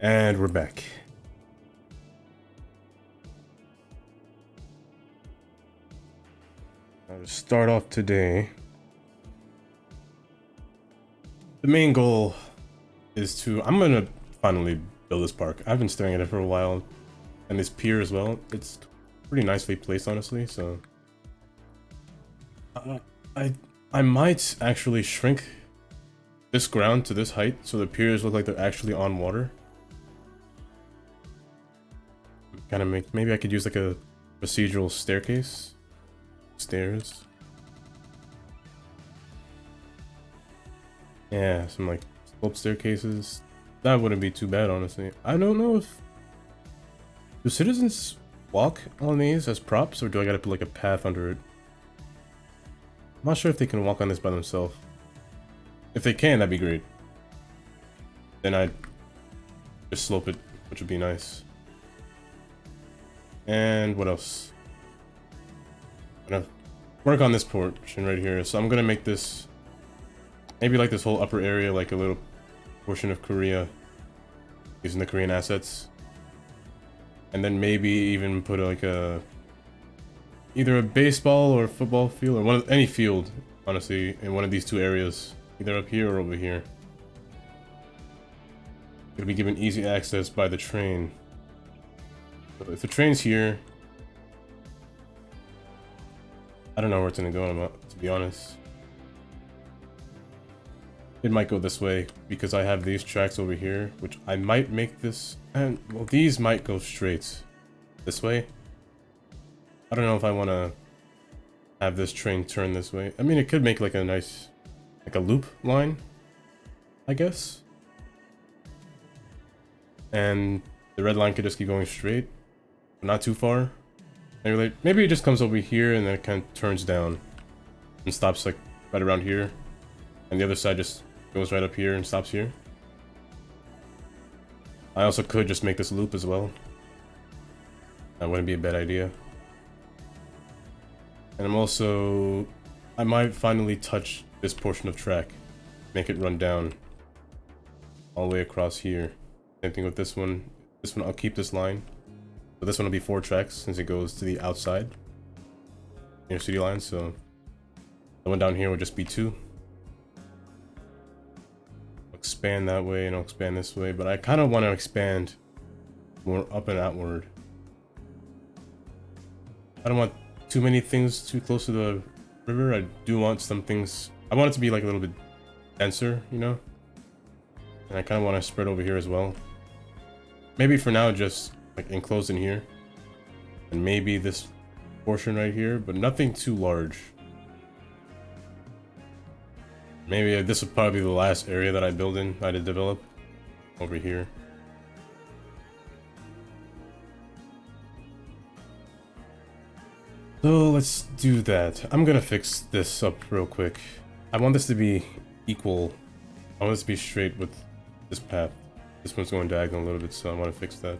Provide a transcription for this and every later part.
And we're back. To start off today, the main goal is I'm gonna finally build this park. I've been staring at it for a while, and this pier as well. It's pretty nicely placed, honestly. So, uh, I I might actually shrink this ground to this height so the piers look like they're actually on water. Kind of maybe I could use like a procedural staircase. Stairs. Yeah, some like slope staircases. That wouldn't be too bad, honestly. I don't know if... Do citizens walk on these as props, or do I gotta put like a path under it? I'm not sure if they can walk on this by themselves. If they can, that'd be great. Then I'd just slope it, which would be nice. And what else? I'm gonna work on this portion right here. So I'm gonna make this maybe like this whole upper area like a little portion of Korea using the Korean assets. And then maybe even put like either a baseball or football field or any field, honestly, in one of these two areas, either up here or over here. It'll be given easy access by the train. So if the train's here, I don't know where it's gonna go, to be honest. It might go this way because I have these tracks over here, which I might make this, and well, these might go straight this way. I don't know if I want to have this train turn this way. I mean, it could make like a nice, like a loop line, I guess. And the red line could just keep going straight, but not too far. Maybe it just comes over here and then it kind of turns down and stops like right around here. And the other side just goes right up here and stops here. I also could just make this loop as well. That wouldn't be a bad idea. And I might finally touch this portion of track. Make it run down all the way across here. Same thing with this one. This one, I'll keep this line. So this one will be 4 tracks since it goes to the outside near city lines. So the one down here will just be 2. I'll expand that way and I'll expand this way, but I kind of want to expand more up and outward. I don't want too many things too close to the river. I do want some things. I want it to be like a little bit denser, you know? And I kind of want to spread over here as well. Maybe for now, just like enclosed in here. And maybe this portion right here, but nothing too large. Maybe this would probably be the last area that I develop over here. So let's do that. I'm gonna fix this up real quick. I want this to be equal. I want this to be straight with this path. This one's going diagonal a little bit, so I want to fix that.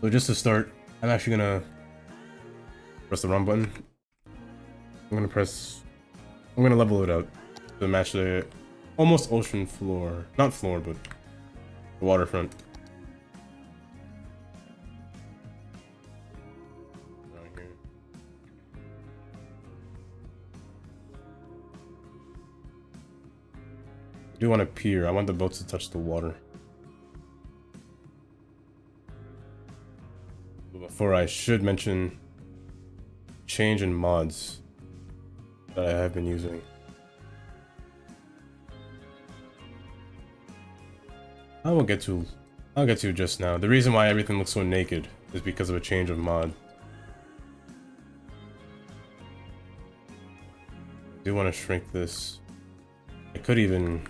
So just to start, I'm actually gonna press the wrong button. I'm gonna level it out to match the almost ocean floor. Not floor, but the waterfront. Right here. I do want a pier. I want the boats to touch the water. Before I should mention change in mods that I have been using. I'll get to it just now. The reason why everything looks so naked is because of a change of mod. I do want to shrink this. I could even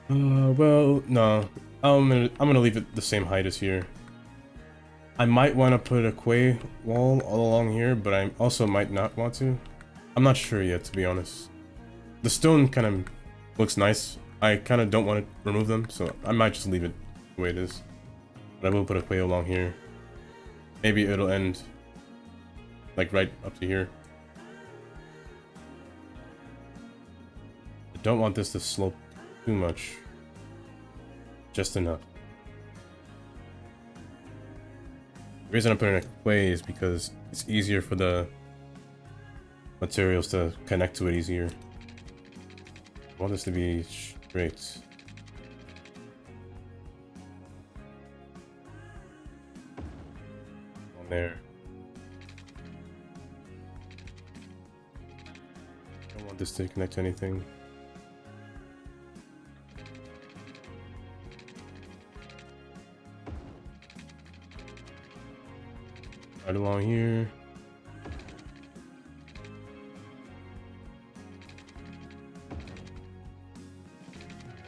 well, no. I'm gonna leave it the same height as here. I might want to put a quay wall all along here, but I also might not want to. I'm not sure yet, to be honest. The stone kind of looks nice. I kind of don't want to remove them, so I might just leave it the way it is. But I will put a quay along here. Maybe it'll end like right up to here. I don't want this to slope too much. Just enough. The reason I'm putting it away is because it's easier for the materials to connect to it easier. I want this to be straight. On there. I don't want this to connect to anything. Right along here.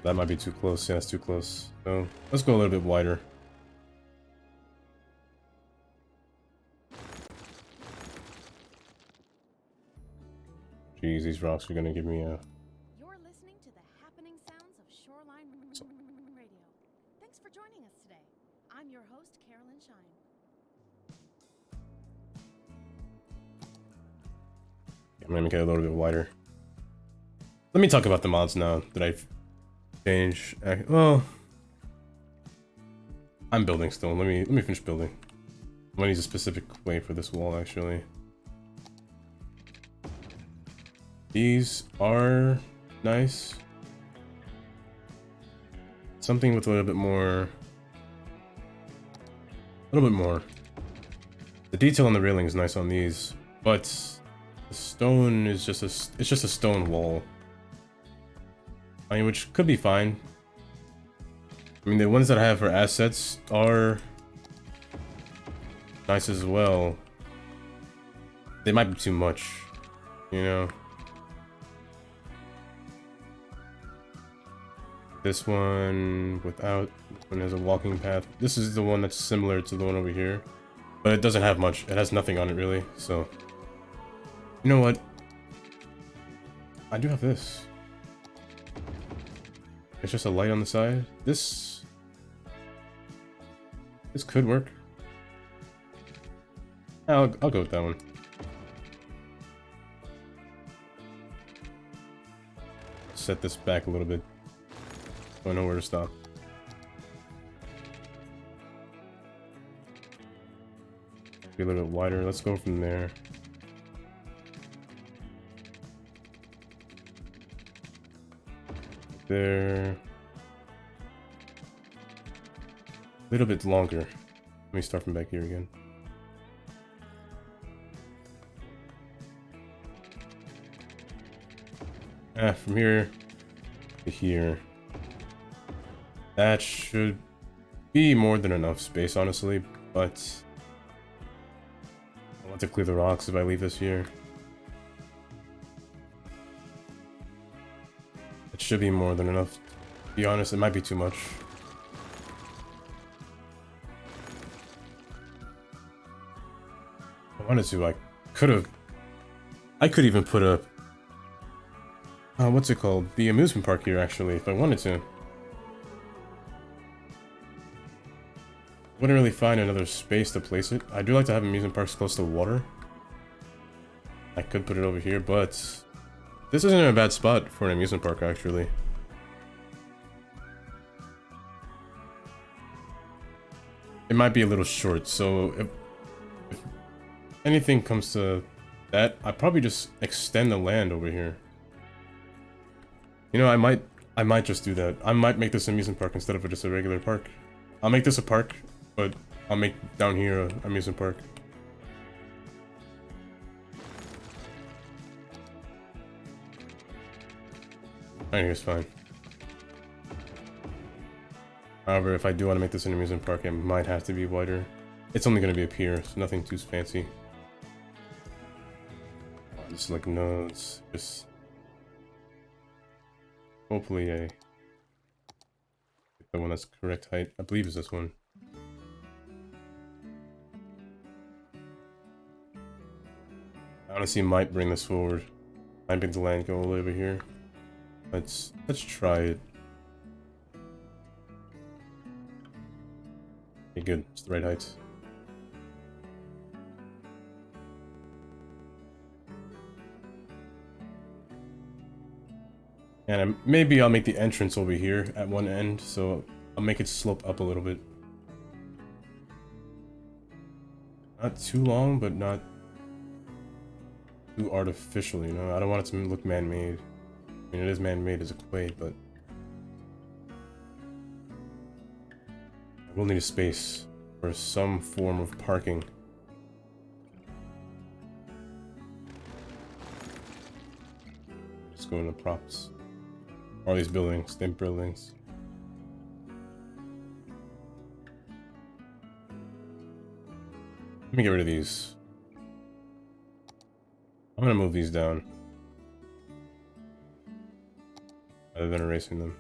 That might be too close. Yeah, that's too close. So let's go a little bit wider. Jeez, these rocks are gonna give me a... You're listening to the happening sounds of Shoreline Radio. Thanks for joining us today. I'm your host, Carolyn Shine. I'm gonna make it a little bit wider. Let me talk about the mods now that I've changed. Well, I'm building still. Let me finish building. I'm gonna use a specific way for this wall actually. These are nice. Something with a little bit more. A little bit more. The detail on the railing is nice on these, but the stone is just it's just a stone wall. I mean, which could be fine. I mean, the ones that I have for assets are nice as well. They might be too much, you know. This one without, this one has a walking path. This is the one that's similar to the one over here, but it doesn't have much. It has nothing on it really, so. You know what? I do have this. It's just a light on the side. This could work. I'll go with that one. Set this back a little bit. So I know where to stop. Be a little bit wider. Let's go from there. There. A little bit longer. Let me start from back here again. From here to here. That should be more than enough space, honestly, but I want to clear the rocks if I leave this here. It should be more than enough. To be honest, it might be too much. I wanted to, I could even put a, what's it called? The amusement park here, actually, if I wanted to. Wouldn't really find another space to place it. I do like to have amusement parks close to water. I could put it over here, but this isn't a bad spot for an amusement park, actually. It might be a little short, so if anything comes to that, I'd probably just extend the land over here. You know, I might just do that. I might make this amusement park instead of just a regular park. I'll make this a park, but I'll make down here an amusement park. I think it's fine. However, if I do want to make this an amusement park, it might have to be wider. It's only going to be up here, so nothing too fancy. Just like nodes, just hopefully the one that's correct height. I believe is this one. I honestly might bring this forward. Might make the land go over here. Let's try it. Okay, good. It's the right height. And maybe I'll make the entrance over here at one end, so I'll make it slope up a little bit. Not too long, but not too artificial, you know? I don't want it to look man-made. I mean, it is man-made as a quay, but I will need a space for some form of parking. Just go into props. All these buildings, stem buildings. Let me get rid of these. I'm gonna move these down rather than erasing them.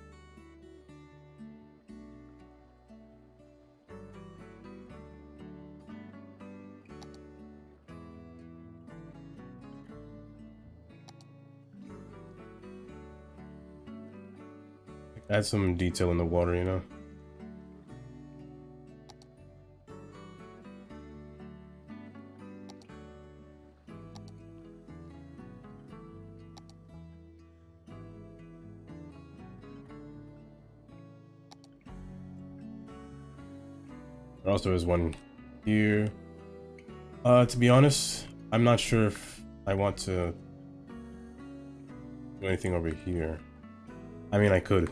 Add some detail in the water, you know? There also is one here. To be honest, I'm not sure if I want to do anything over here. I mean, I could.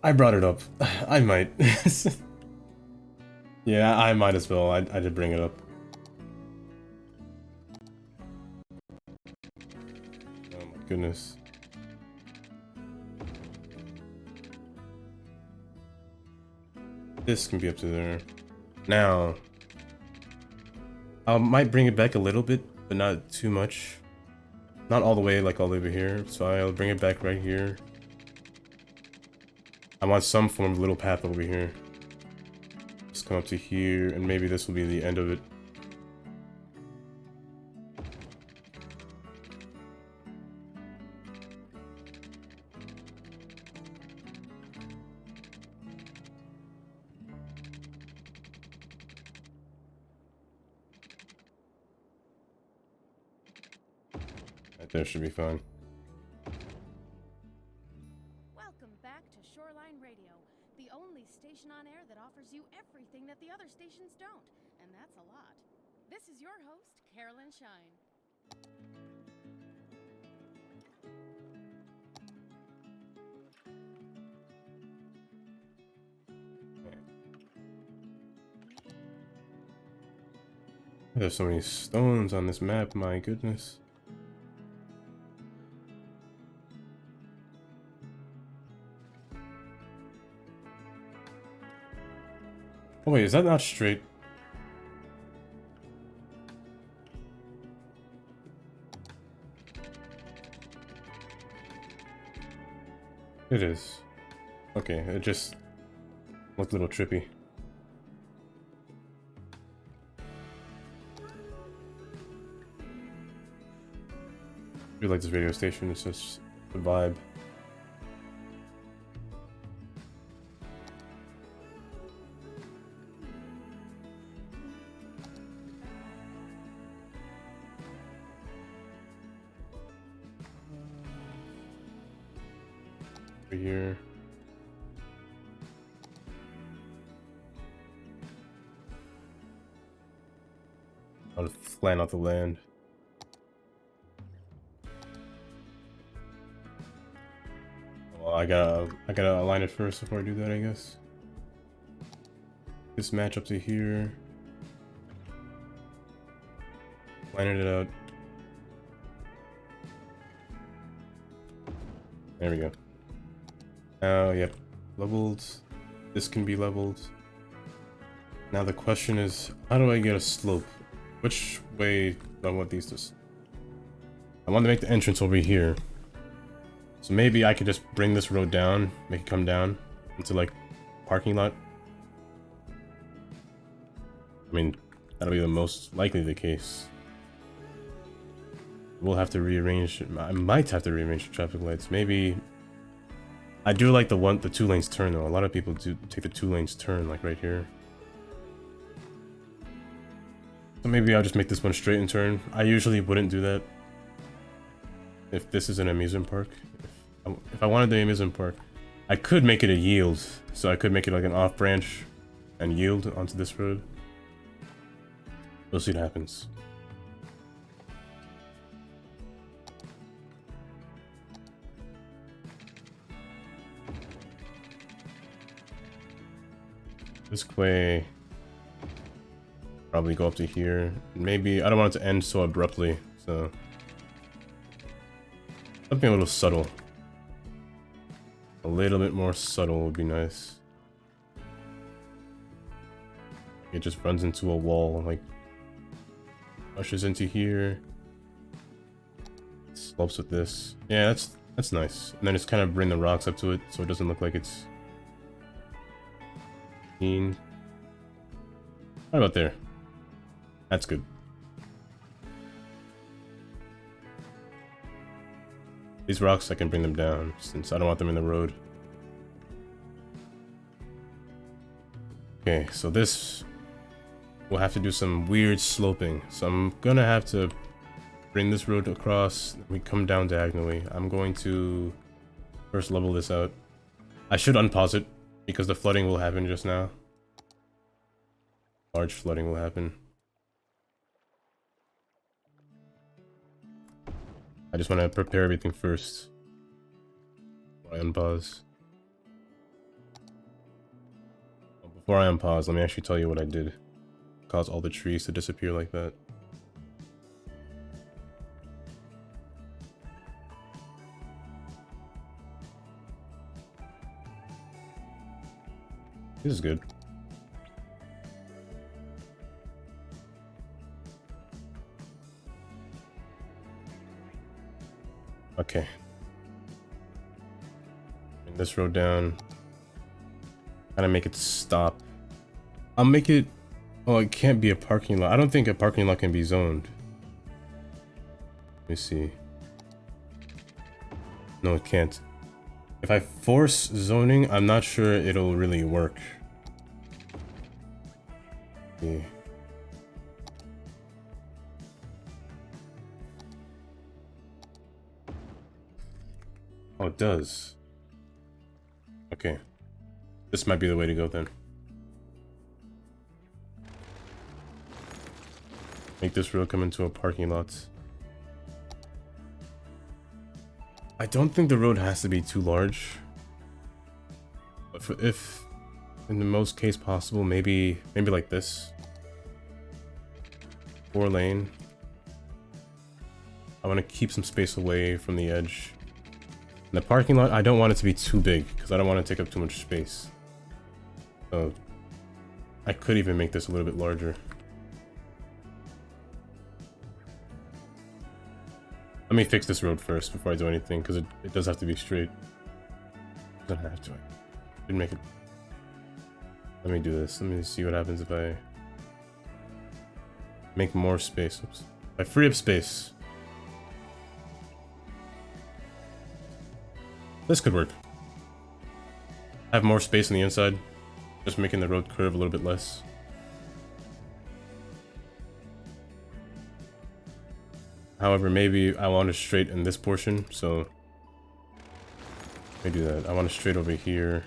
I brought it up. I might. Yeah, I might as well. I did bring it up. Oh my goodness. This can be up to there. Now, I might bring it back a little bit, but not too much. Not all the way, like all over here. So I'll bring it back right here. I want some form of little path over here. Just come up to here, and maybe this will be the end of it. Right there should be fine. Welcome back to Shoreline Radio, the only station on air that offers you everything that the other stations don't, and that's a lot. This is your host, Carolyn Shine. There's so many stones on this map, my goodness. Oh wait, is that not straight? It is. Okay, it just looked a little trippy. I feel like this radio station is just a vibe. Over here. I'll flatten out the land. Well, I gotta align it first before I do that, I guess. This match up to here. Lining it out. There we go. Now, yep, leveled. This can be leveled. Now the question is, how do I get a slope? Which way do I want these to? I want to make the entrance over here. So maybe I could just bring this road down, make it come down into like parking lot. I mean, that'll be the most likely the case. We'll have to rearrange. I might have to rearrange the traffic lights. Maybe. I do like the 2 lanes turn though. A lot of people do take the 2 lanes turn, like right here. So maybe I'll just make this one straight and turn. I usually wouldn't do that if this is an amusement park. If I wanted the amusement park, I could make it a yield, so I could make it like an off branch and yield onto this road. We'll see what happens. This way, probably go up to here. Maybe, I don't want it to end so abruptly, so something a little subtle. A little bit more subtle would be nice. It just runs into a wall, like pushes into here. Slopes with this. Yeah, that's nice. And then just kind of bring the rocks up to it so it doesn't look like it's mean. Right about there. That's good. These rocks, I can bring them down since I don't want them in the road. Okay, so this will have to do some weird sloping. So I'm gonna have to bring this road across. We come down diagonally. I'm going to first level this out. I should unpause it because the flooding will happen just now. Large flooding will happen. I just want to prepare everything first before I unpause. Before I unpause, let me actually tell you what I did. Cause all the trees to disappear like that. This is good. Okay. Bring this road down. Kind of make it stop. I'll make it... Oh, it can't be a parking lot. I don't think a parking lot can be zoned. Let me see. No, it can't. If I force zoning, I'm not sure it'll really work. Yeah. Oh, it does. Okay. This might be the way to go then. Make this road come into a parking lot. I don't think the road has to be too large. But if in the most case possible, maybe like this. 4-lane. I want to keep some space away from the edge. In the parking lot, I don't want it to be too big because I don't want to take up too much space. So I could even make this a little bit larger. Let me fix this road first before I do anything, because it does have to be straight. It doesn't have to. I didn't make it. Let me do this. Let me see what happens if I make more space. Oops. If I free up space. This could work. Have more space on the inside. Just making the road curve a little bit less. However, maybe I want to straight in this portion, so let me do that. I want to straight over here.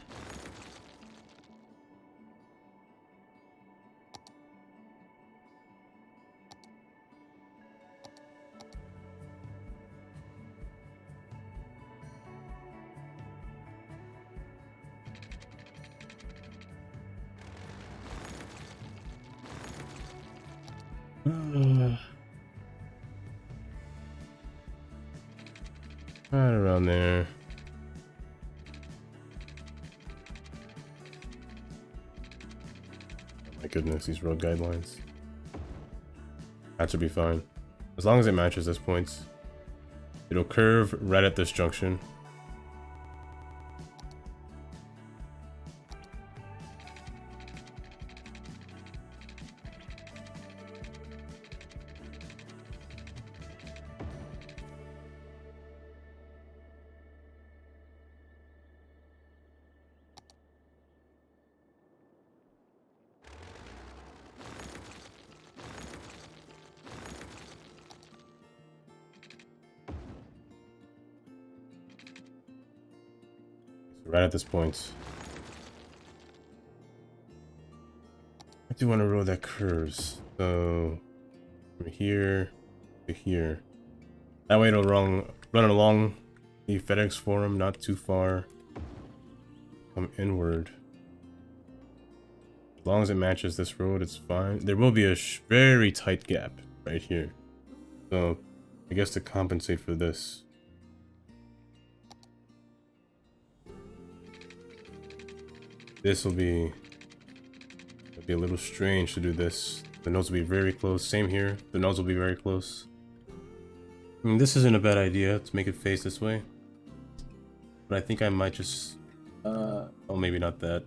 Right around there. Oh my goodness, these road guidelines. That should be fine. As long as it matches this point. It'll curve right at this junction. Right at this point. I do want a road that curves. So from here to here. That way it'll run along the FedEx Forum, not too far. Come inward. As long as it matches this road, it's fine. There will be a very tight gap right here. So I guess to compensate for this. This will be... It'll be a little strange to do this. The nodes will be very close. Same here. The nodes will be very close. I mean, this isn't a bad idea to make it face this way. But I think I might just... oh, maybe not that.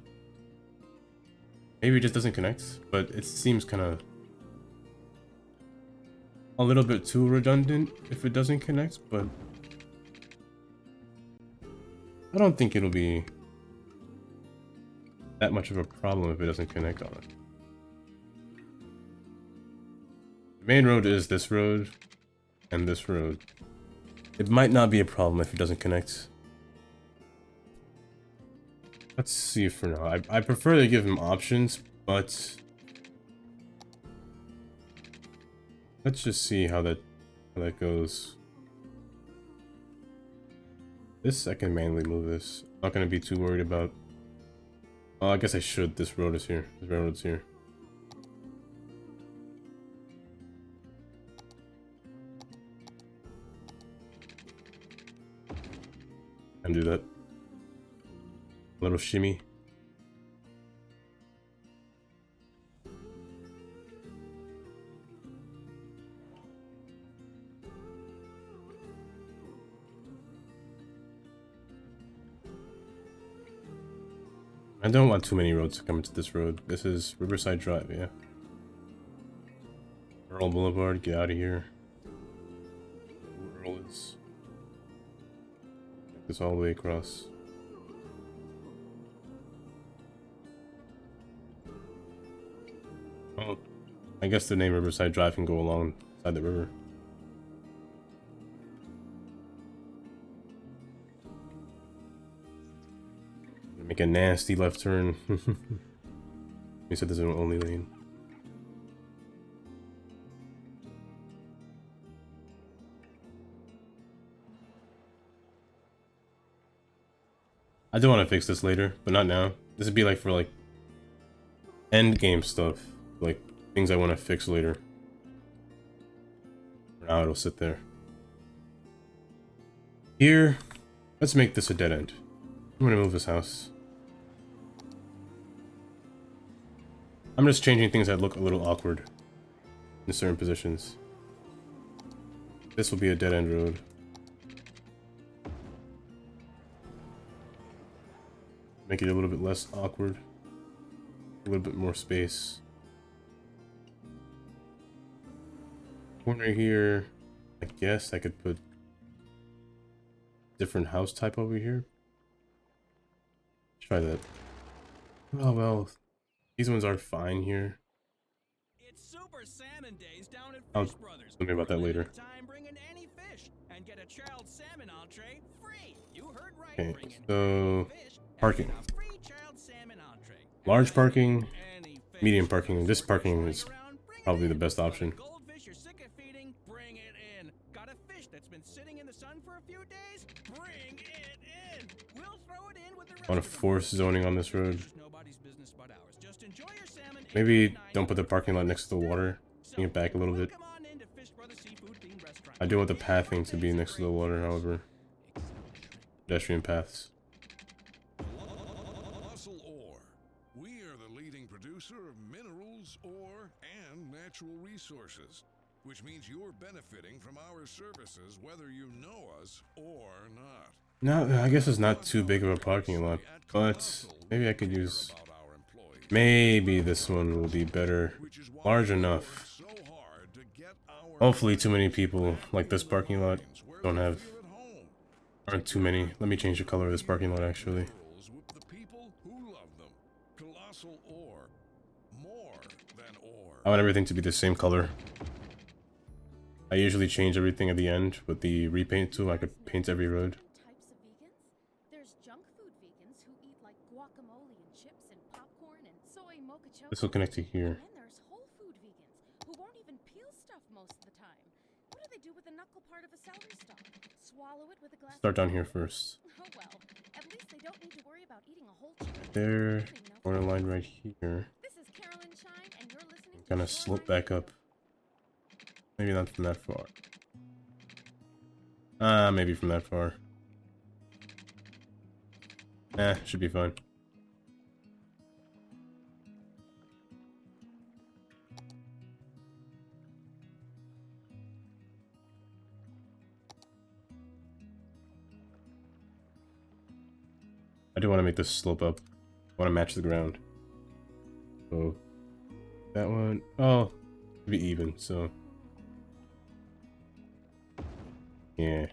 Maybe it just doesn't connect, but it seems kind of... a little bit too redundant if it doesn't connect, but... I don't think it'll be... that much of a problem if it doesn't connect on it. The main road is this road and this road. It might not be a problem if it doesn't connect. Let's see for now. I prefer to give him options, but let's just see how that goes. This I can manually move this. Not gonna be too worried about. Oh, I guess I should. This road is here. This railroad's here. And do that. A little shimmy. I don't want too many roads to come into this road. This is Riverside Drive, yeah. Earl Boulevard, get out of here. Where Earl is. Take this all the way across. Oh, I guess the name Riverside Drive can go alongside the river. Make a nasty left turn. He said there's an only lane. I do want to fix this later, but not now. This would be like for like end game stuff, like things I want to fix later. For now it'll sit there. Here, let's make this a dead end. I'm gonna move this house. I'm just changing things that look a little awkward in certain positions. This will be a dead end road. Make it a little bit less awkward. A little bit more space. Corner here, I guess I could put different house type over here. Try that. Oh well, these ones are fine here. It's Super Salmon Days down at I'll Fish Brothers. tell me about that later. Time, bring in any fish and get a child salmon entree free. You heard right. Okay, Bring in so fish and parking. get a free child salmon entree. Large parking, Any fish. medium parking. This parking is Around, bring it probably the in. best option. Goldfish you're sick of feeding, bring it in. Got a fish that's been sitting in the sun for a few days? Bring it in. We'll throw it in with the rest I want to of them. force zoning on this road. It's nobody's business but ours. Just enjoy your salmon. Maybe don't put the parking lot next to the water. Bring it back a little bit. Welcome on into Fish Brothers Seafood Themed Restaurant. I do want the pathing to be next to the water, however. Pedestrian paths. Colossal Ore. We are the leading producer of minerals, ore, and natural resources, which means you're benefiting from our services whether you know us or not. No, I guess it's not too big of a parking lot, but maybe I could use... Maybe this one will be better. Large enough. Hopefully too many people like this parking lot don't have... Aren't too many. Let me change the color of this parking lot actually. I want everything to be the same color. I usually change everything at the end with the repaint tool. I could paint every road. Types of vegans. There's junk food vegans This will connect to here. And then there's whole food vegans who won't even peel stuff most of the time. What do they do with the knuckle part of a celery stalk? Swallow it with a glass. Start down here first. Oh well, at least they don't need to worry about eating a whole chicken. There, corner line right here. This is Carolyn Shine, and you're listening to Gonna slope back up. Maybe not from that far. Maybe from that far. Should be fine. I do want to make this slope up. I want to match the ground. So that one, oh, it'll be even. So yeah.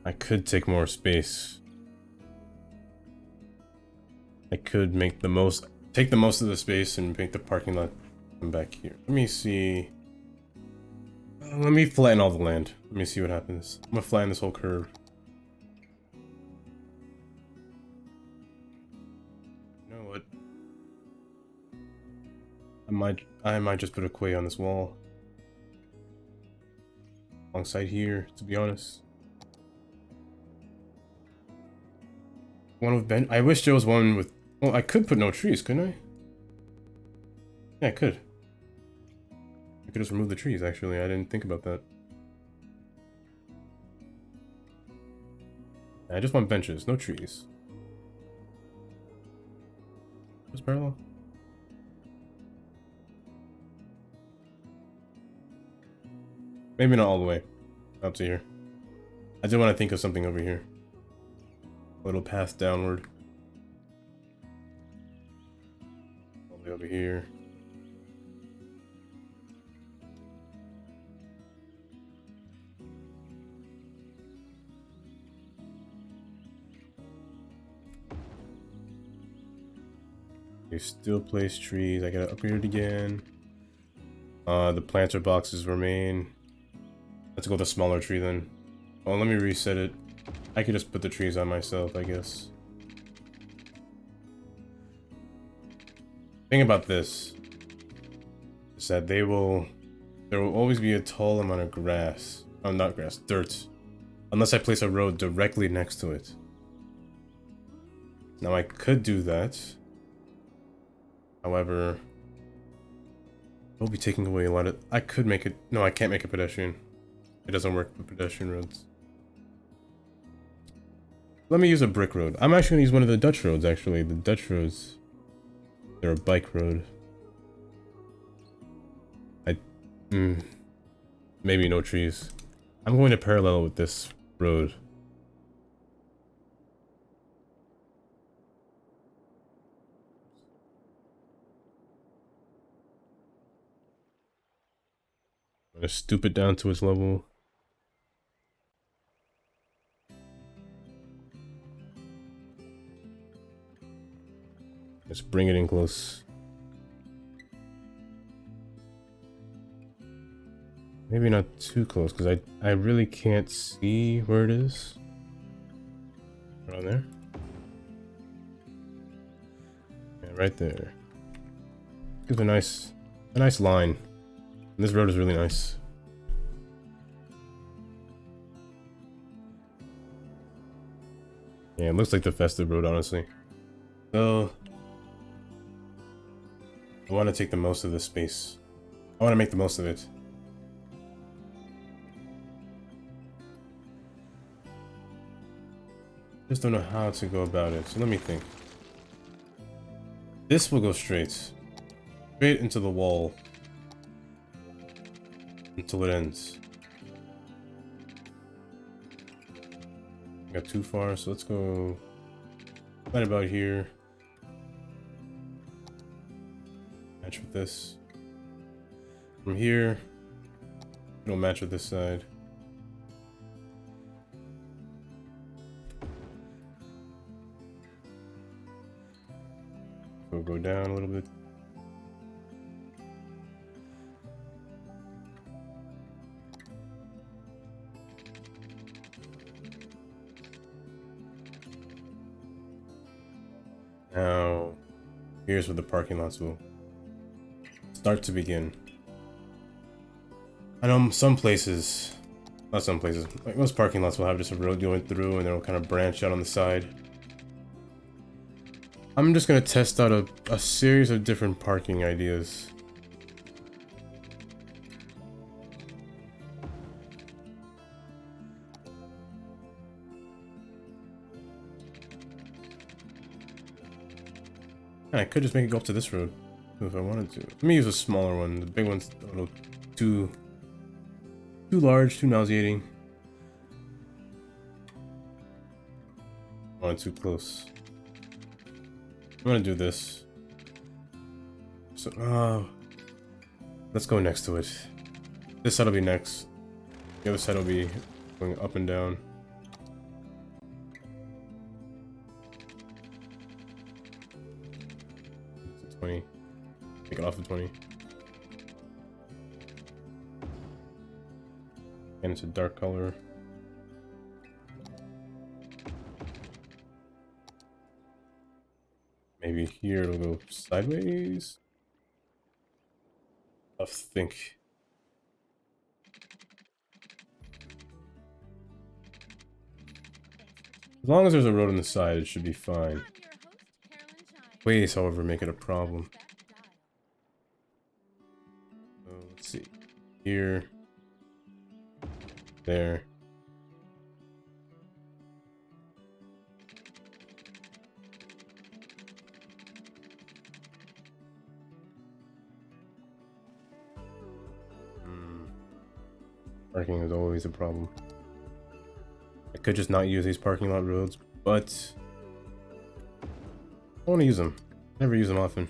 I could take more space. I could make the most, take the most of the space and make the parking lot come back here. Let me see. Let me flatten all the land. Let me see what happens. I'm gonna flatten this whole curve. You know what? I might just put a quay on this wall. Alongside here, to be honest. One with bench. I wish there was one with. Well, I could put no trees, couldn't I? Yeah, I could. I could just remove the trees, actually. I didn't think about that. I just want benches, no trees. Just parallel. Maybe not all the way up to here. I do want to think of something over here. A little path downward. All the way over here. You still place trees. I gotta upgrade it again. The planter boxes remain. Let's go with a smaller tree then. Oh, let me reset it. I could just put the trees on myself, I guess. Thing about this is that there will always be a tall amount of grass. Oh, not grass, dirt. Unless I place a road directly next to it. Now I could do that. However, I'll be taking away a lot of. I could make it. No, I can't make it pedestrian. It doesn't work with pedestrian roads. Let me use a brick road. I'm actually gonna use one of the Dutch roads. Actually, the Dutch roads. They're a bike road. Maybe no trees. I'm going to parallel with this road. I'm gonna stoop it down to its level. Let's bring it in close. Maybe not too close, because I really can't see where it is. Around there? Yeah, right there. Gives a nice line. And this road is really nice. Yeah, it looks like the festive road, honestly. So I want to take the most of this space. I want to make the most of it. Just don't know how to go about it, so let me think. This will go straight into the wall until it ends. Got too far, so let's go right about here. Match with this. From here, it'll match with this side. We'll go down a little bit. Now, here's where the parking lots will start to begin. I know some places, not some places, like most parking lots will have just a road going through and they'll kind of branch out on the side. I'm just gonna test out a series of different parking ideas. And I could just make it go up to this road if I wanted to. Let me use a smaller one. The big one's a little too large, too nauseating. Oh, too close. I'm gonna do this. So, let's go next to it. This side will be next. The other side will be going up and down. It's 20. Take it off of 20. And it's a dark color. Maybe here it'll go sideways. I'll think. As long as there's a road on the side, it should be fine. Ways, however, make it a problem. So, let's see. Here. There. Parking is always a problem. I could just not use these parking lot roads, but I want to use them. Never use them often.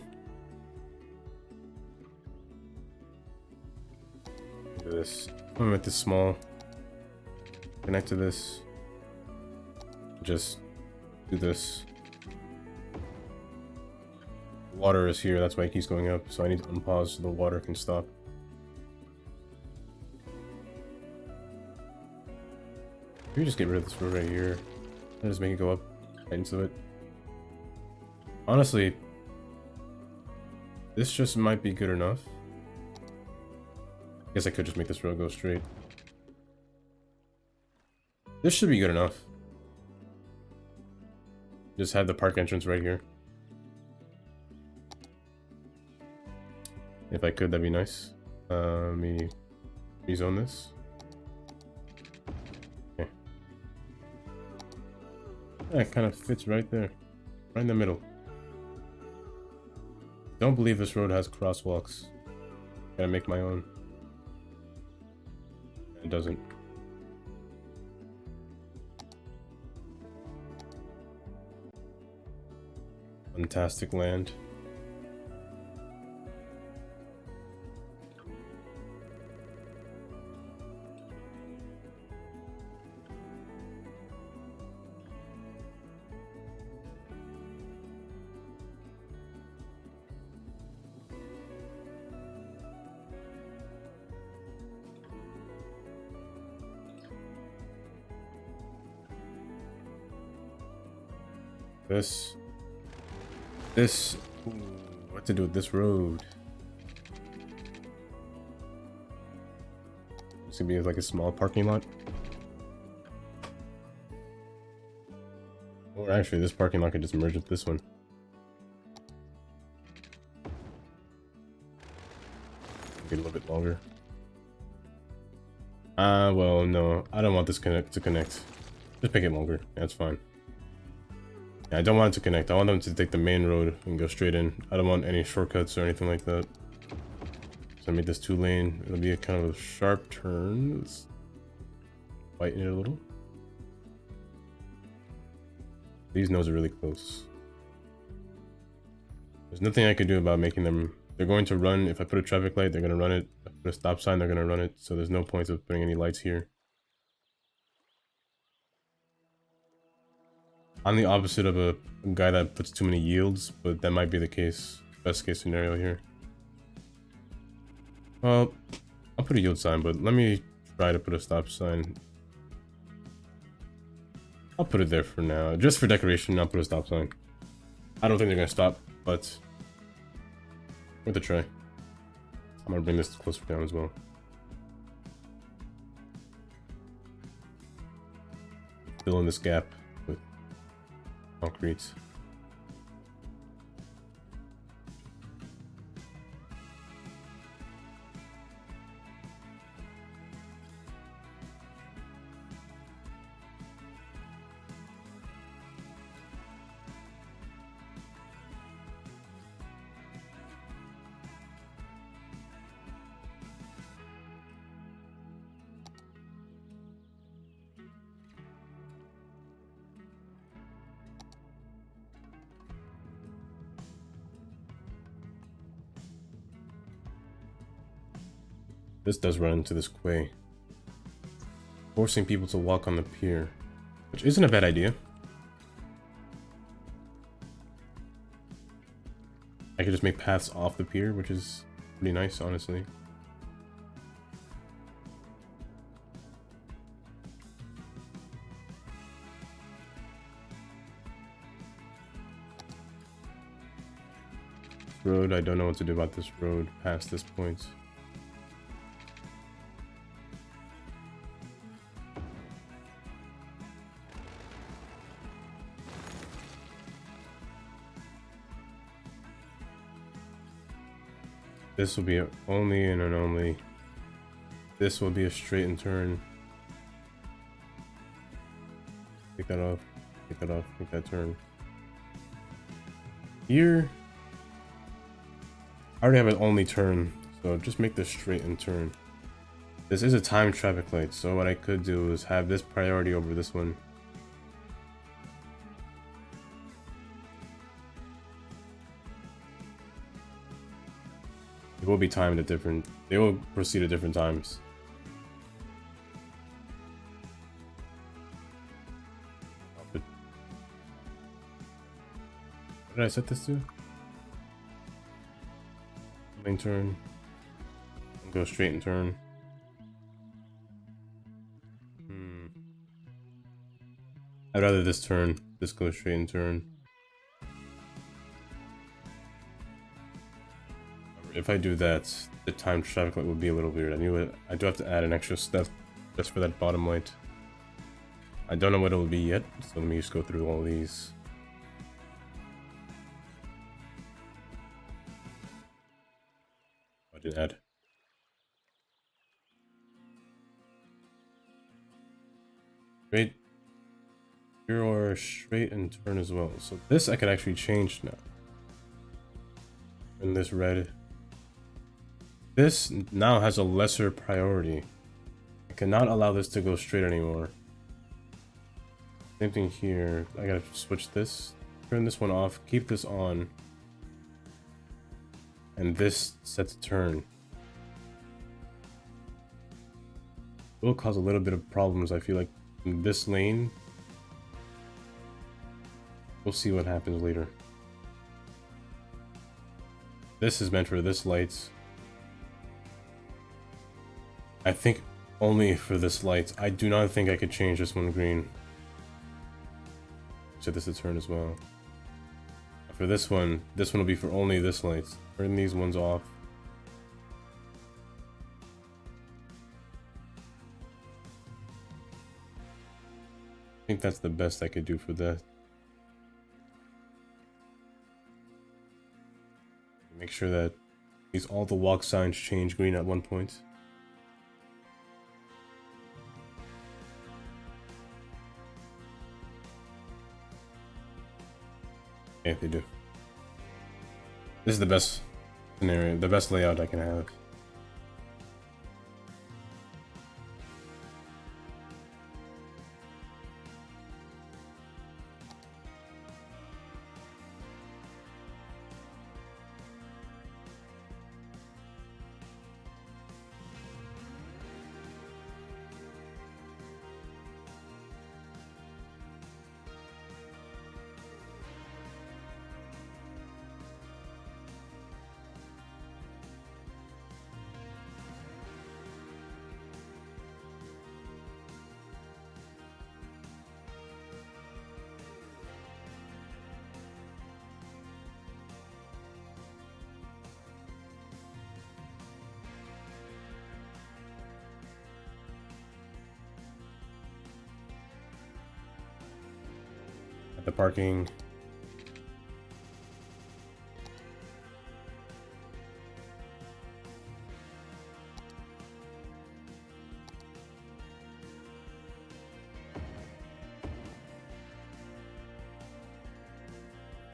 Look at this. I'm gonna make this small. Connect to this. Just do this. Water is here, that's why it keeps going up, so I need to unpause so the water can stop. Maybe just get rid of this road right here and just make it go up right into it. Honestly, this just might be good enough. I guess I could just make this road go straight. This should be good enough. Just have the park entrance right here. If I could, that'd be nice. Let me rezone this. Okay. That kind of fits right there. Right in the middle. Don't believe this road has crosswalks. Gotta make my own. It doesn't. Fantastic land. This, ooh, what to do with this road? It's gonna be like a small parking lot. Or actually, this parking lot could just merge with this one. Get a little bit longer. Well, no, I don't want this to connect. Just make it longer. That's fine. I don't want it to connect. I want them to take the main road and go straight in. I don't want any shortcuts or anything like that. So I made this 2-lane. It'll be a kind of a sharp turn. Let's lighten it a little. These nodes are really close. There's nothing I can do about making them. They're going to run. If I put a traffic light, they're going to run it. If I put a stop sign, they're going to run it. So there's no point of putting any lights here. I'm the opposite of a guy that puts too many yields, but that might be the case. Best case scenario here. Well, I'll put a yield sign, but let me try to put a stop sign. I'll put it there for now. Just for decoration, I'll put a stop sign. I don't think they're gonna stop, but worth a try. I'm gonna bring this closer down as well. Fill in this gap with concrete. This does run into this quay, forcing people to walk on the pier, which isn't a bad idea. I could just make paths off the pier, which is pretty nice, honestly. Road, I don't know what to do about this road past this point. This will be only and an only. This will be a straight and turn. Take that off. Take that off. Make that turn. Here, I already have an only turn, so just make this straight and turn. This is a timed traffic light, so what I could do is have this priority over this one. It will be timed at different, they will proceed at different times. What did I set this to? Main turn. Go straight and turn. I'd rather this turn. This goes straight and turn. If I do that, the timed traffic light would be a little weird. I knew it. I do have to add an extra step just for that bottom light. I don't know what it will be yet, so let me just go through all these. I didn't add. Straight. Here or straight and turn as well. So this I can actually change now. And this red. This now has a lesser priority. I cannot allow this to go straight anymore. Same thing here. I gotta switch this. Turn this one off. Keep this on. And this set to turn. It will cause a little bit of problems, I feel like, in this lane. We'll see what happens later. This is meant for this light. I think only for this light. I do not think I could change this one green. Set this to turn as well. For this one will be for only this light. Turn these ones off. I think that's the best I could do for that. Make sure that all the walk signs change green at one point. Yeah, they do. This is the best scenario, the best layout I can have. At the parking.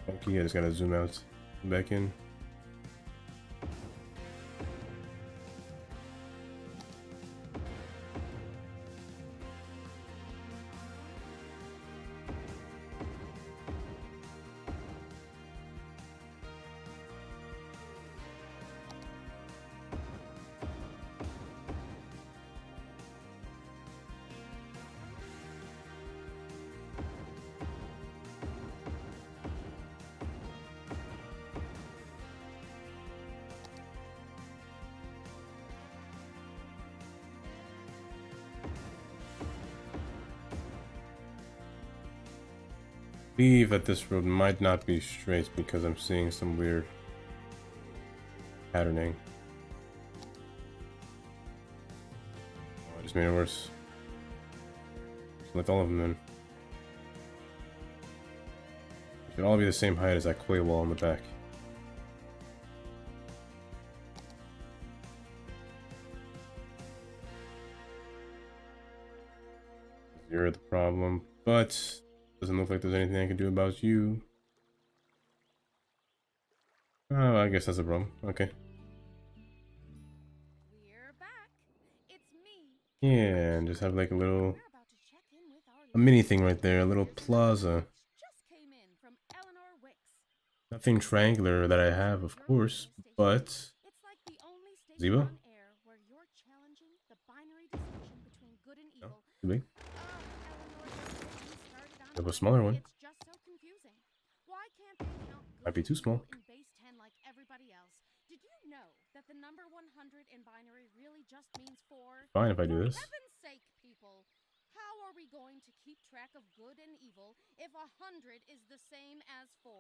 Okay, I just gotta zoom out, back in. I believe that this road might not be straight because I'm seeing some weird patterning. Oh, I just made it worse. Select all of them then. They should all be the same height as that clay wall in the back. You're the problem, but doesn't look like there's anything I can do about you. Oh, I guess that's a problem. Okay. We're back. It's me. Yeah, and just have like a little, We're about to check in with our a mini thing right there, a little plaza. just came in from Eleanor Wicks. Nothing triangular that I have, of course, but It's like the only station Zebo? on air where you're challenging the binary distinction between good and no, evil. too big. Eleanor, don't get me started on Have a binary. smaller one. It's just so confusing. Why can't they count Might good be too and small. evil in base 10 like everybody else? Did you know that the number 100 in binary really just means 4? Fine if I do For this. heaven's sake, people! How are we going to keep track of good and evil if 100 is the same as 4?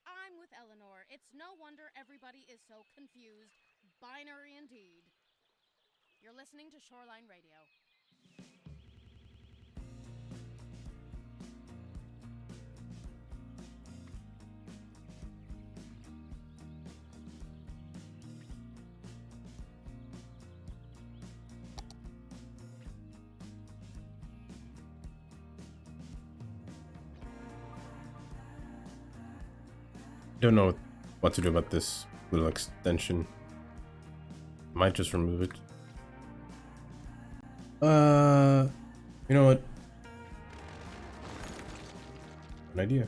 I'm with Eleanor. It's no wonder everybody is so confused. Binary indeed. You're listening to Shoreline Radio. Don't know what to do about this little extension. Might just remove it. You know what? An idea.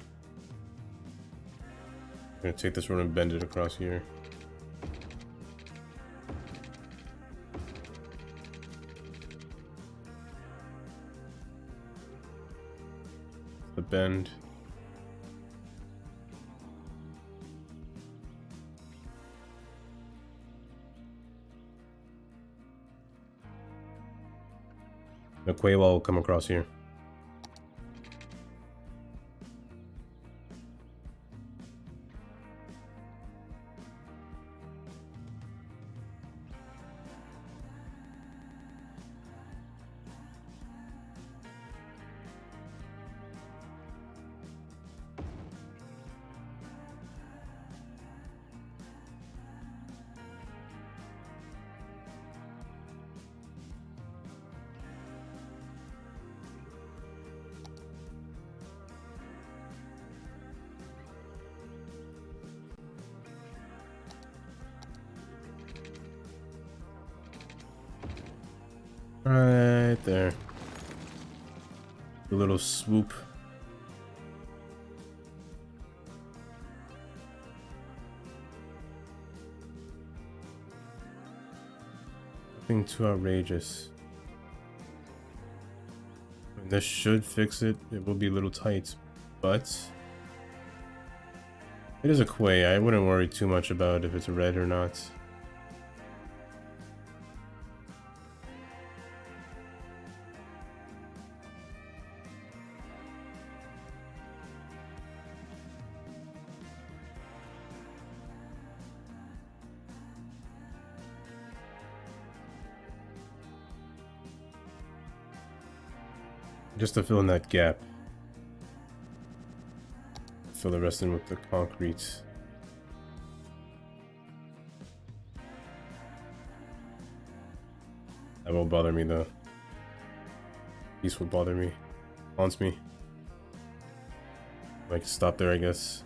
I'm gonna take this road and bend it across here. The bend. The quay wall will come across here. Right there. A little swoop. Nothing too outrageous. This should fix it. It will be a little tight, but it is a quay. I wouldn't worry too much about if it's red or not. Just to fill in that gap. fill the rest in with the concrete. That won't bother me though. Peace will bother me. Haunts me. I can stop there, I guess.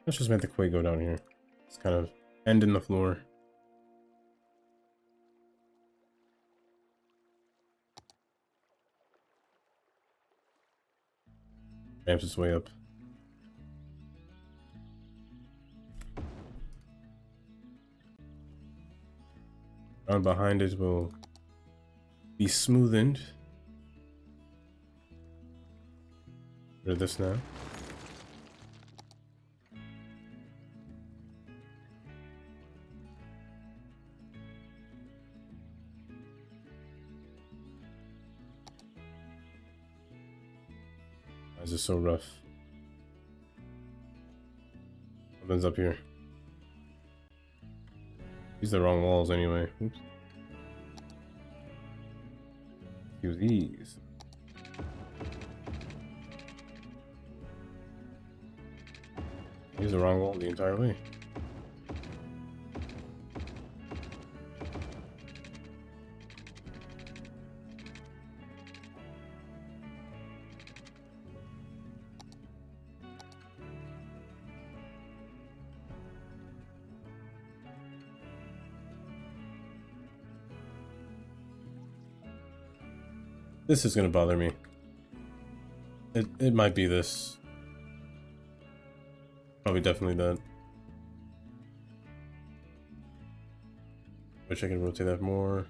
Let's just make the quay go down here. It's kind of end in the floor. Ramps its way up. Around behind it will be smoothened. Rid of this now. Why is it so rough? Something's up here. These are the wrong walls anyway. Oops. Use these. Use the wrong wall the entire way. This is gonna bother me. It might be this. Probably definitely that. Wish I could rotate that more.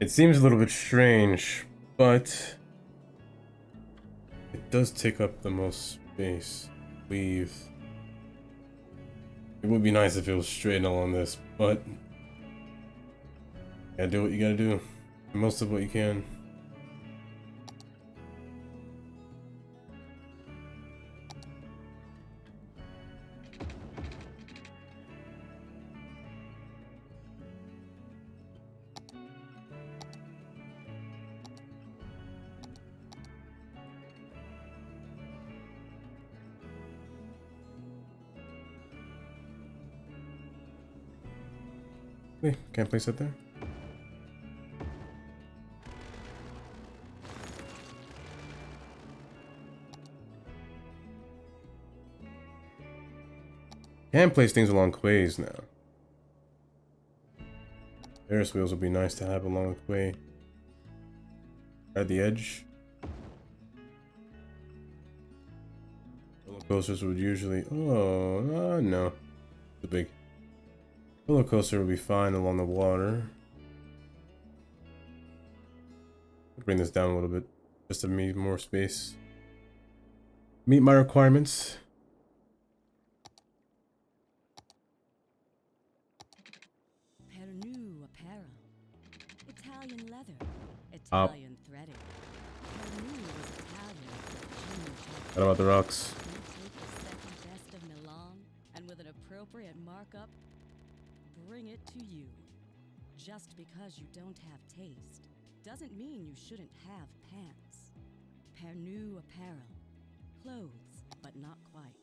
It seems a little bit strange, but it does take up the most space. Leave. It would be nice if it was straight along this, but you gotta do what you gotta do. Most of what you can. Wait, can't place it there? Can place things along quays now. Ferris wheels would be nice to have along a quay. At the edge. Roller coasters would usually... Oh, no. Too big. Roller coaster would be fine along the water. Bring this down a little bit, just to need more space. Meet my requirements. Pernu apparel, Italian leather, Up. Italian threading. Pernu was Italian. What about the rocks? You take the second best of Milan, and with an appropriate markup, bring it to you. Just because you don't have taste doesn't mean you shouldn't have pants. Pernu apparel. Clothes, but not quite.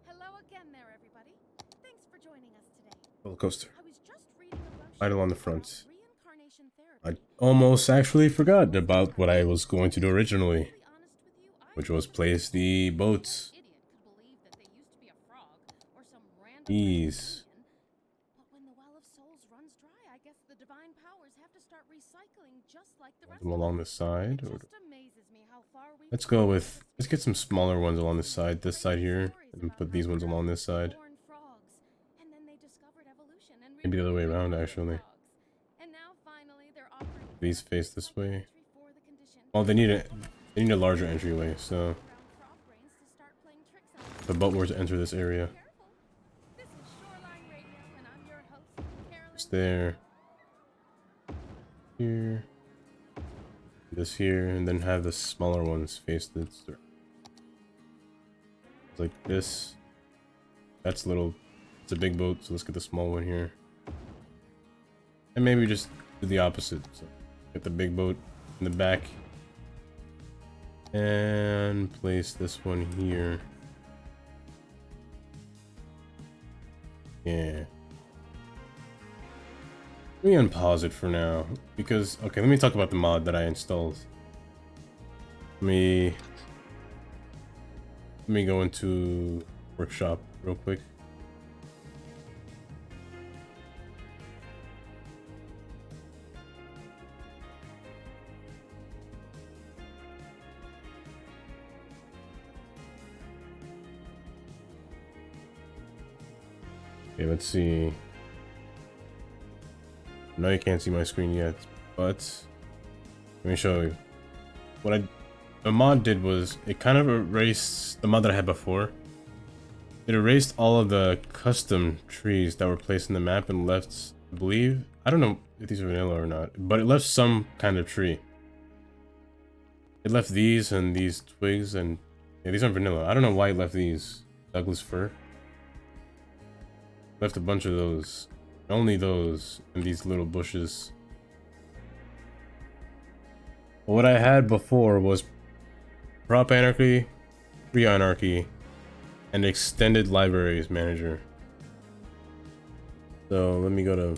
Hello again there, everybody. Thanks for joining us today. Roller coaster. I was just reading a brochure Right along the about front. reincarnation therapy. I almost actually forgot about what I was going to do originally, To be honest with you, I which was wondered place the if boats. an idiot could believe that they used to be a frog or some random Ease. alien. But when the Well of of souls runs dry. I guess the divine powers have to start recycling just like the rest Them of along us. this side. It Or just amazes me how far we've let's come go in with, this let's get some smaller ones along this side. This side here, stories and about put how these ones the along earth this was side. born frogs, and then they discovered evolution and Maybe the other way reproduced around, with actually. frogs. And now finally they're offering These face therapies this like way. surgery for the condition. Well, they need a larger entryway, so Around frog brains to start playing tricks on us. if a boat were to enter this area, Careful. This is Shoreline Radio, and I'm your host, Carolyn. it's there, here, this here, and then have the smaller ones face this. Like this. That's little. It's a big boat, so let's get the small one here. And maybe just do the opposite. So get the big boat in the back. And place this one here. Yeah. Let me unpause it for now. Because, okay, let me talk about the mod that I installed. Let me go into workshop real quick. Okay, let's see. No, you can't see my screen yet, but let me show you. What the mod did was it kind of erased the mod that I had before. It erased all of the custom trees that were placed in the map and left, I believe, I don't know if these are vanilla or not, but it left some kind of tree. It left these and these twigs, and yeah, these aren't vanilla. I don't know why it left these. Douglas fir. Left a bunch of those. Only those and these little bushes. What I had before was Prop Anarchy, Free Anarchy, and Extended Libraries Manager. So let me go to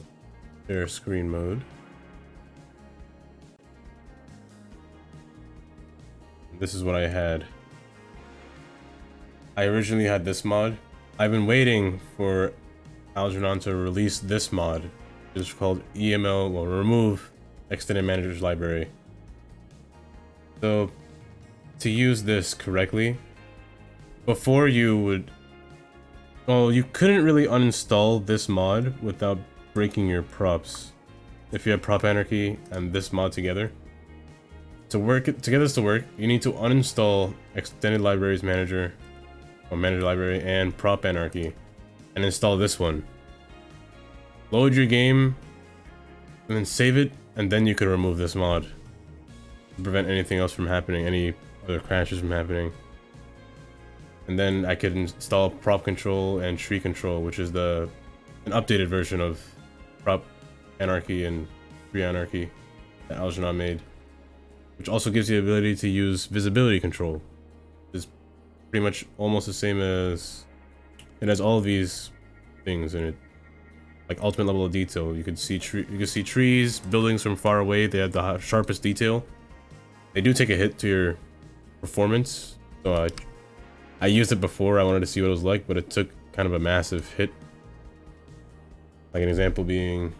share screen mode. This is what I had. I originally had this mod. I've been waiting for Algernon to release this mod. It's called EML, well, Remove Extended Manager's Library. So, to use this correctly, before you would... Well, you couldn't really uninstall this mod without breaking your props. If you have Prop Anarchy and this mod together. To get this to work, you need to uninstall Extended Libraries Manager, or Manager Library, and Prop Anarchy, and install this one. Load your game, and then save it, and then you can remove this mod to prevent anything else from happening, any other crashes from happening. And then I could install Prop Control and Tree Control, which is an updated version of Prop Anarchy and Free Anarchy that Algernon made, which also gives you the ability to use visibility control. It's pretty much almost the same as... It has all of these things in it, like ultimate level of detail. You can see trees, buildings from far away. They have the sharpest detail. They do take a hit to your performance, so I used it before. I wanted to see what it was like, but it took kind of a massive hit. Like an example being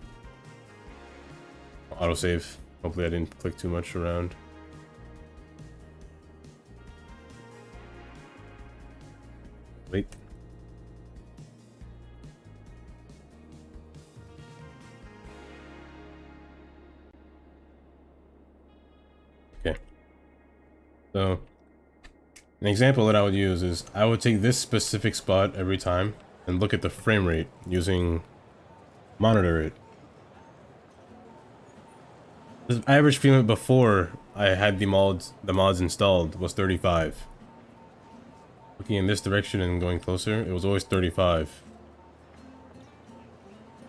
autosave. Hopefully I didn't click too much around. Wait. Okay. So, an example that I would use is I would take this specific spot every time and look at the frame rate using monitor it. The average frame rate before I had the mods installed was 35. Looking in this direction and going closer, it was always 35.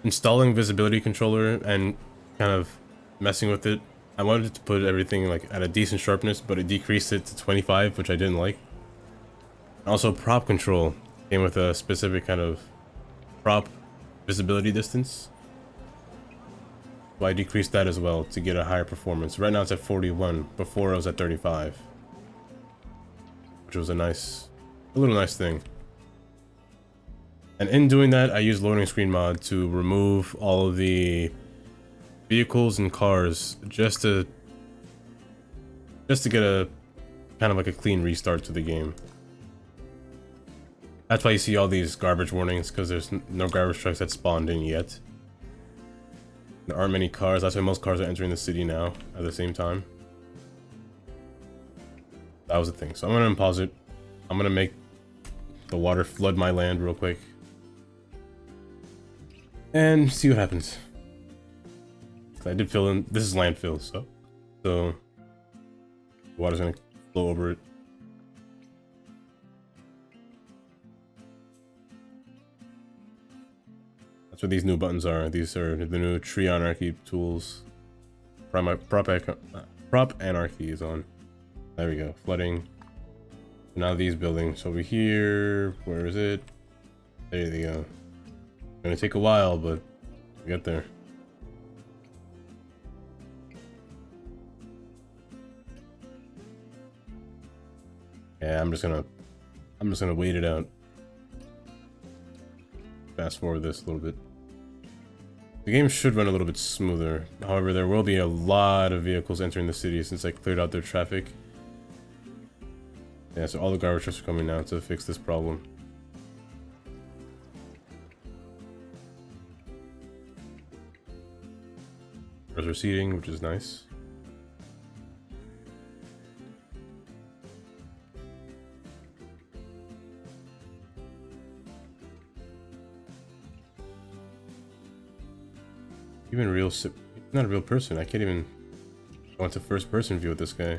Installing visibility controller and kind of messing with it, I wanted to put everything like at a decent sharpness, but it decreased it to 25, which I didn't like. And also prop control came with a specific kind of prop visibility distance. So I decreased that as well to get a higher performance. Right now it's at 41, before it was at 35. Which was a little nice thing. And in doing that, I use loading screen mod to remove all of the vehicles and cars just to get a kind of like a clean restart to the game. That's why you see all these garbage warnings, because there's no garbage trucks that spawned in yet. There aren't many cars. That's why most cars are entering the city now at the same time. That was the thing. So I'm gonna unpause it. I'm gonna make the water flood my land real quick and see what happens. I did fill in. This is landfill, so the water's gonna flow over it. That's what these new buttons are. These are the new tree anarchy tools. Prop anarchy is on. There we go. Flooding. Now these buildings over here. Where is it? There you go. Gonna take a while, but we get there. Yeah, I'm just gonna wait it out. Fast forward this a little bit. The game should run a little bit smoother. However, there will be a lot of vehicles entering the city since I cleared out their traffic. Yeah, so all the garbage trucks are coming now to fix this problem. Cars are receding, which is nice. Even real not a real person. I can't even go into first person view with this guy.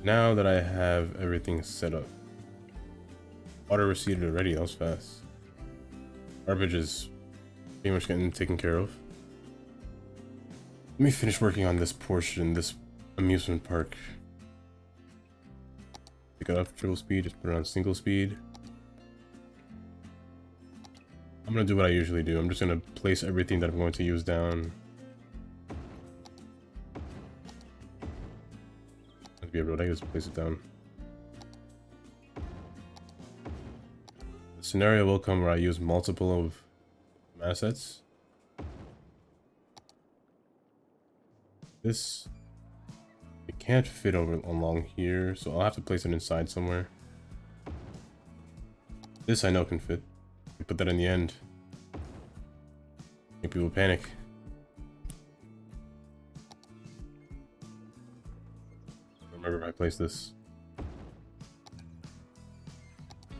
Now that I have everything set up. Water receded already, that was fast. Garbage is pretty much getting taken care of. Let me finish working on this portion, this amusement park. Pick it up triple speed, just put it on single speed. I'm gonna do what I usually do. I'm just gonna place everything that I'm going to use down. That'd be a road, I just place it down. The scenario will come where I use multiple of assets. This, it can't fit over along here, so I'll have to place it inside somewhere. This I know can fit. Put that in the end. Make people panic. Remember if I place this.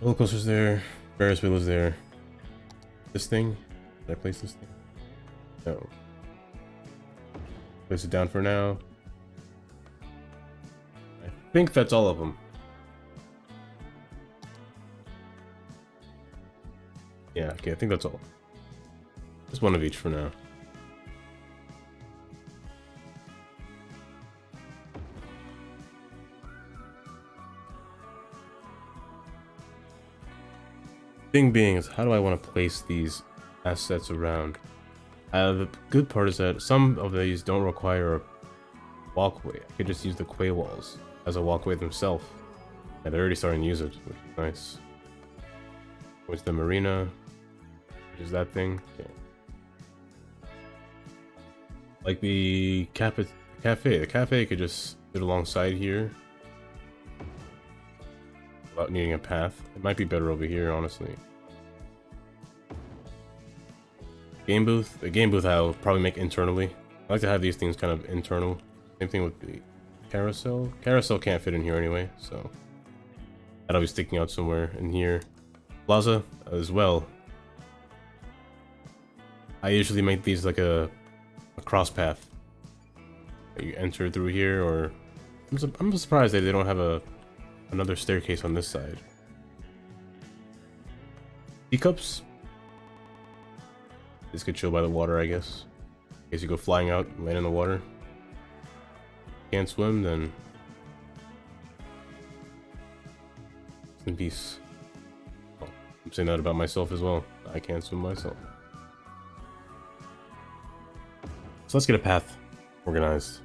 Roller coaster's there. Ferris wheel is there. This thing? Did I place this thing? No. Place it down for now. I think that's all of them. Yeah, okay, I think that's all. Just one of each for now. Thing being is, how do I want to place these assets around? The good part is that some of these don't require a walkway. I could just use the quay walls as a walkway themselves. And they're already starting to use it, which is nice. What's the marina? Which is that thing? Okay. Like the cafe. The cafe could just sit alongside here without needing a path. It might be better over here, honestly. Game booth. The game booth I'll probably make internally. I like to have these things kind of internal. Same thing with the carousel. Carousel can't fit in here anyway, so that'll be sticking out somewhere in here. Plaza as well. I usually make these like a cross path. You enter through here, or I'm surprised that they don't have another staircase on this side. Teacups. This could chill by the water, I guess. In case you go flying out and land in the water. Can't swim, then in peace. Oh, I'm saying that about myself as well. I can't swim myself. So let's get a path organized.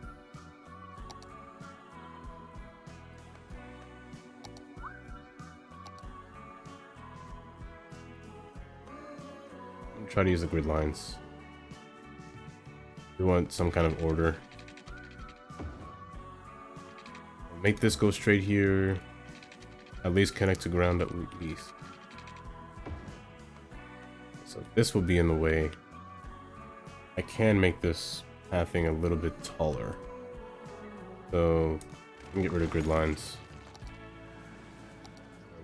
try to use the grid lines. We want some kind of order. Make this go straight here. At least connect to ground at least. So this will be in the way. I can make this pathing a little bit taller. So I can get rid of grid lines.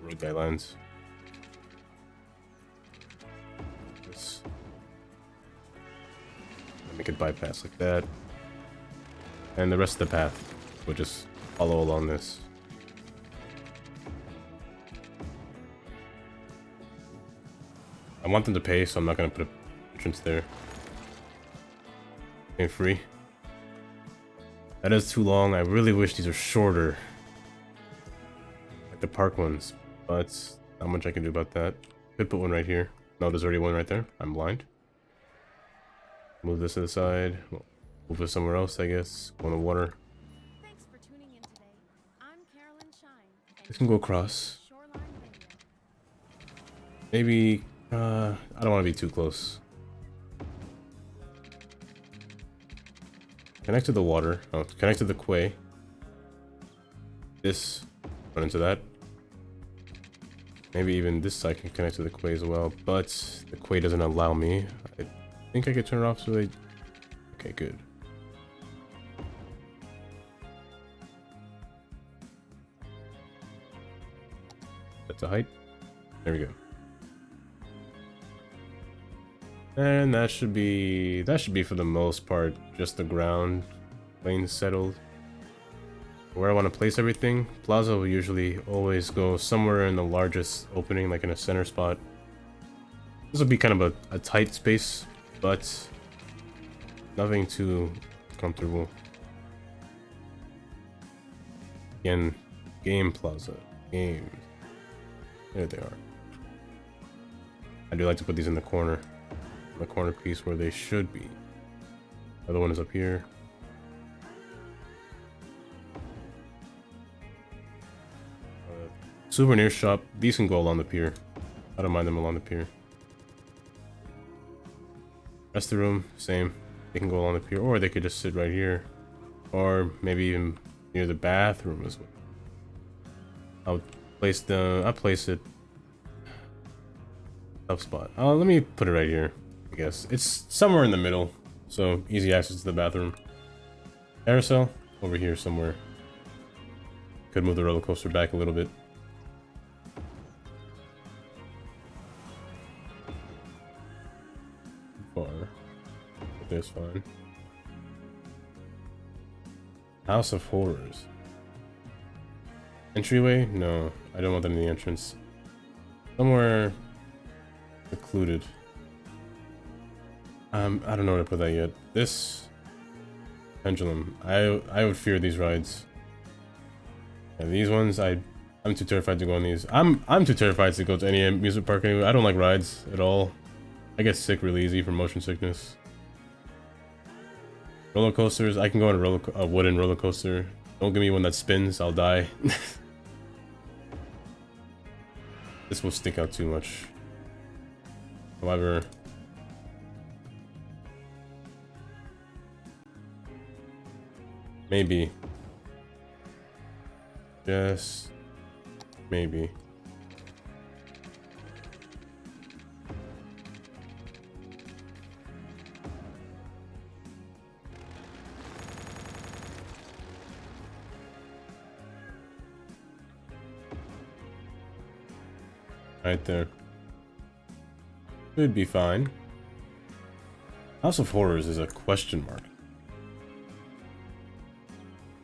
Road guidelines. This. Make it bypass like that. And the rest of the path will just follow along this. I want them to pay, so I'm not going to put an entrance there. Okay, free. That is too long. I really wish these were shorter. Like the park ones. But not much I can do about that. Could put one right here. No, there's already one right there. I'm blind. Move this to the side. Move it somewhere else, I guess. Go in the water. Thanks for tuning in today. I'm Carolyn Shine. This can go across. Maybe... I don't want to be too close. Connect to the water. Oh, connect to the quay. This. Run into that. Maybe even this side can connect to the quay as well. But the quay doesn't allow me. I think I could turn it off so they... Okay, good. That's a height. There we go. And that should be for the most part just the ground lane settled. Where I want to place everything, plaza will usually always go somewhere in the largest opening, like in a center spot. This will be kind of a tight space, but nothing too comfortable. Again, game plaza, games. There they are. I do like to put these in the corner. The corner piece where they should be. Other one is up here. Souvenir shop. These can go along the pier. I don't mind them along the pier. Rest of the room, same. They can go along the pier, or they could just sit right here, or maybe even near the bathroom as well. I'll place it. Tough spot. Let me put it right here. I guess it's somewhere in the middle, so easy access to the bathroom. Carousel over here somewhere. Could move the roller coaster back a little bit. Far, but there's fine. House of Horrors. Entryway? No, I don't want them in the entrance. Somewhere secluded. I don't know where to put that yet. This pendulum. I would fear these rides. And these ones, I'm too terrified to go on these. I'm too terrified to go to any amusement park anyway. I don't like rides at all. I get sick really easy from motion sickness. Roller coasters. I can go on a wooden roller coaster. Don't give me one that spins. I'll die. This will stick out too much. However. Maybe. Just maybe. Right there. Should be fine. House of Horrors is a question mark.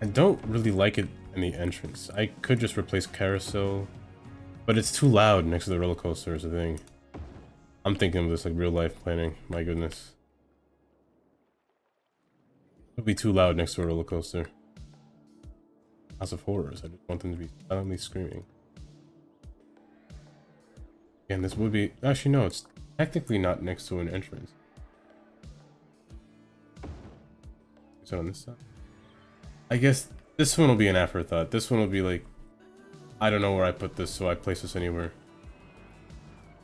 I don't really like it in the entrance. I could just replace Carousel, but it's too loud next to the roller coaster is the thing. I'm thinking of this like real life planning. My goodness. It would be too loud next to a roller coaster. House of Horrors. I just want them to be silently screaming. And this would be... Actually, no. It's technically not next to an entrance. Is it on this side? I guess this one will be an afterthought. This one will be like... I don't know where I put this, so I place this anywhere.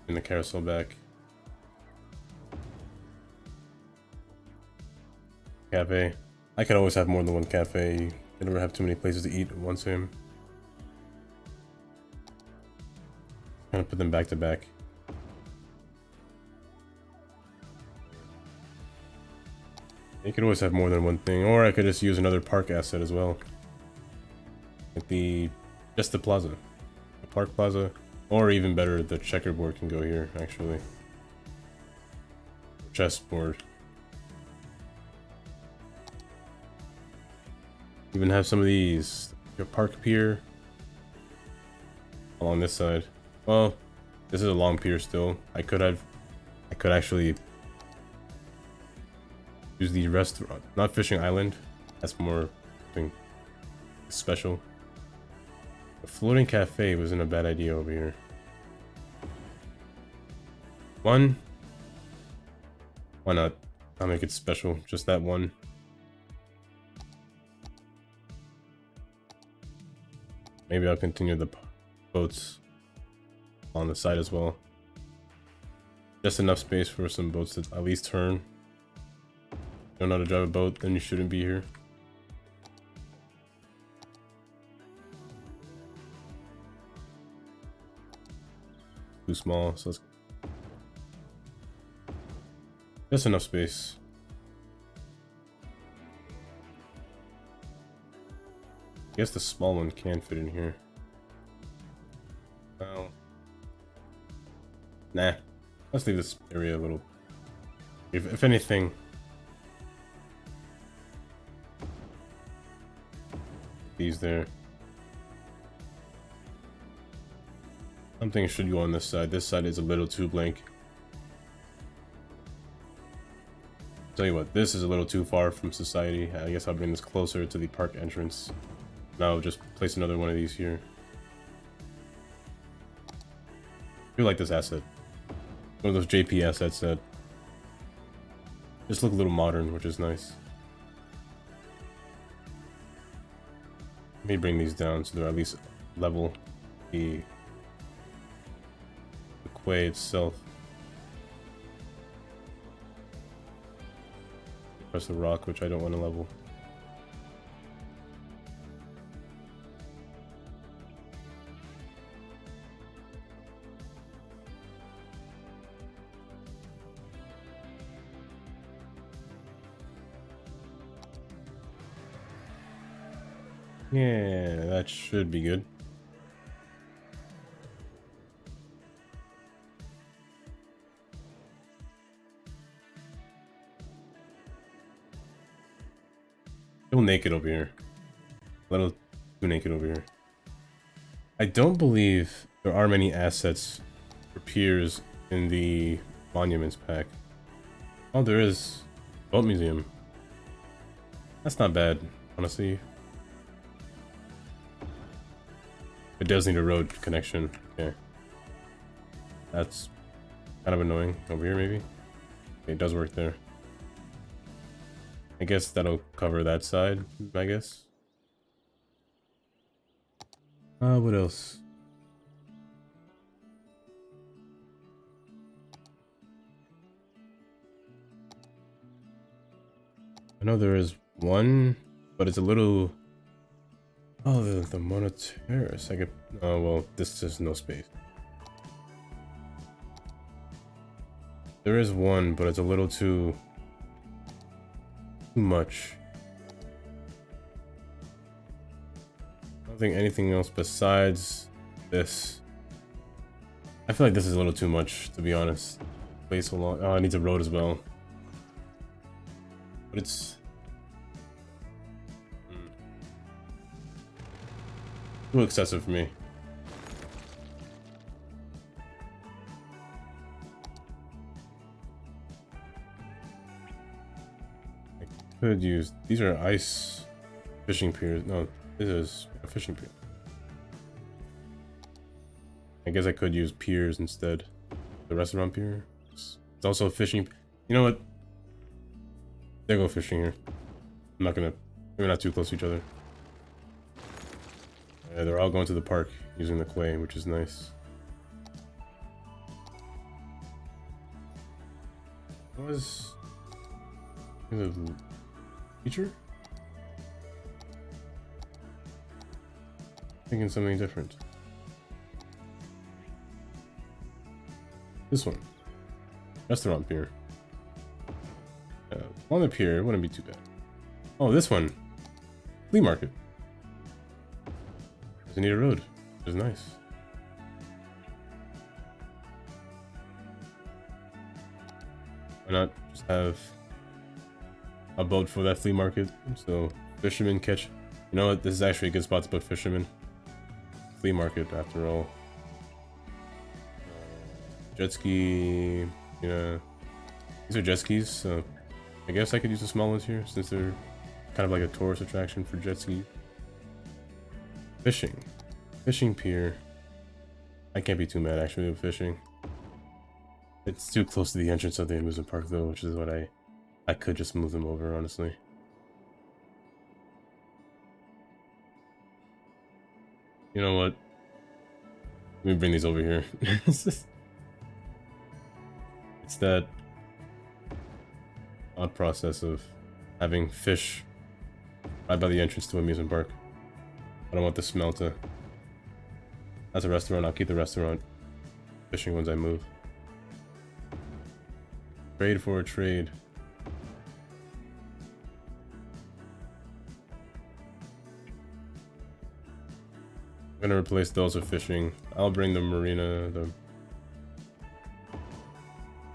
In the carousel back. cafe. I could always have more than one cafe. You can never have too many places to eat at one time. Kind of put them back to back. You could always have more than one thing, or I could just use another park asset as well. Like just the plaza. The park plaza. Or even better, the checkerboard can go here, actually. Chessboard. Even have some of these. Your park pier. Along this side. Well, this is a long pier still. I could actually use the restaurant, not fishing island. That's more something special. The floating cafe wasn't a bad idea over here. One. Why not? I'll make it special. Just that one. Maybe I'll continue the boats on the side as well. Just enough space for some boats to at least turn. Don't know how to drive a boat, then you shouldn't be here. Too small, so let's... Just enough space. I guess the small one can fit in here. Well... Nah. Let's leave this area a little... If anything... These there. Something should go on this side. This side is a little too blank. Tell you what, this is a little too far from society. I guess I'll bring this closer to the park entrance. Now I'll just place another one of these here. I do like this asset. One of those JP assets that just look a little modern, which is nice. Let me bring these down so they're at least level the quay itself. Press the rock, which I don't want to level. Yeah, that should be good. Still naked over here. A little too naked over here. I don't believe there are many assets for piers in the monuments pack. Oh, there is. Boat museum. That's not bad, honestly. It does need a road connection. Okay. That's kind of annoying. Over here, maybe? Okay, it does work there. I guess that'll cover that side, I guess. What else? I know there is one, but it's a little... Oh, the Mona Terrace. I could... Oh, well, this is no space. There is one, but it's a little too much. I don't think anything else besides this. I feel like this is a little too much, to be honest. Place so long. Oh, it needs a road as well. But it's... too excessive for me. I could use... These are ice fishing piers. No, this is a fishing pier. I guess I could use piers instead. The restaurant pier. It's also a fishing... You know what? They go fishing here. I'm not gonna... We're not too close to each other. Yeah, they're all going to the park using the quay, which is nice. What was... Feature? Thinking something different. This one. Restaurant pier. On the pier, it wouldn't be too bad. Oh, this one. Flea market. Doesn't need a road. Which is nice. Why not just have a boat for that flea market? So fishermen catch. You know what? This is actually a good spot to put fishermen. Flea market, after all. Jet ski. Yeah. These are jet skis, so I guess I could use the small ones here since they're kind of like a tourist attraction for jet skis. Fishing. Fishing pier. I can't be too mad actually with fishing. It's too close to the entrance of the amusement park though, which is what I could just move them over, honestly. You know what? Let me bring these over here. It's that odd process of having fish right by the entrance to amusement park. I don't want the smell to... As a restaurant, I'll keep the restaurant. Fishing ones I move. Trade for a trade. I'm gonna replace those with fishing. I'll bring the marina, the...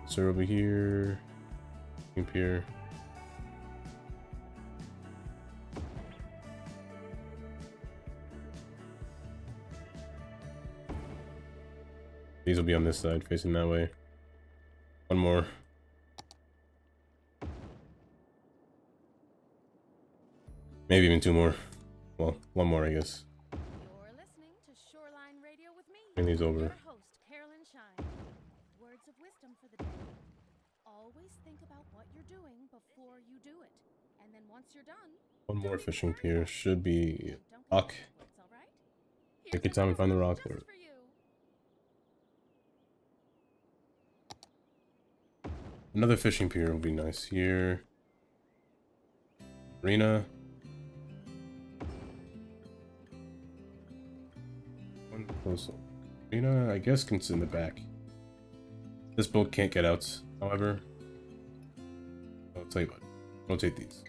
Sir over here. Pier. These will be on this side, facing that way. One more. Maybe even two more. Well, one more, I guess. You're listening to Shoreline Radio with me, Bring these over. your host, Carolyn Shine. Words of wisdom for the day. Always think about what you're doing before you do it. And then once you're done... One more fishing pier. Should be rock. It's all right. Take your time and find the rock. Just for you. Another fishing pier would be nice here. Marina. One close. Marina, I guess, can sit in the back. This boat can't get out, however. I'll tell you what. Rotate these.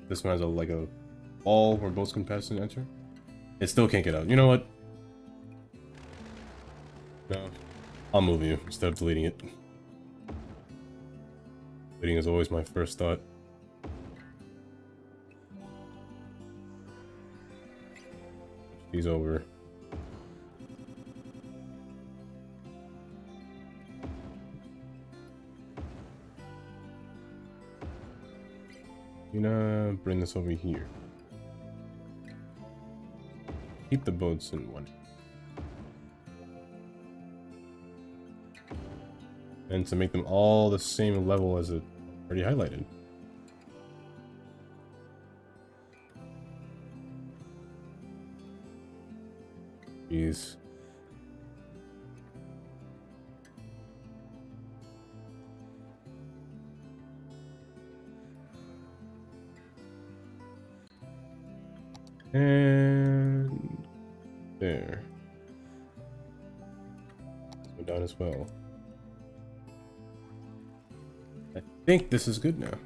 This one has like a wall where boats can pass and enter. It still can't get out. You know what? No. I'll move you instead of deleting it. Deleting is always my first thought. These over. You know, bring this over here. Keep the boats in one. And to make them all the same level as it already highlighted. Jeez. And there. This one down as well. I think this is good now.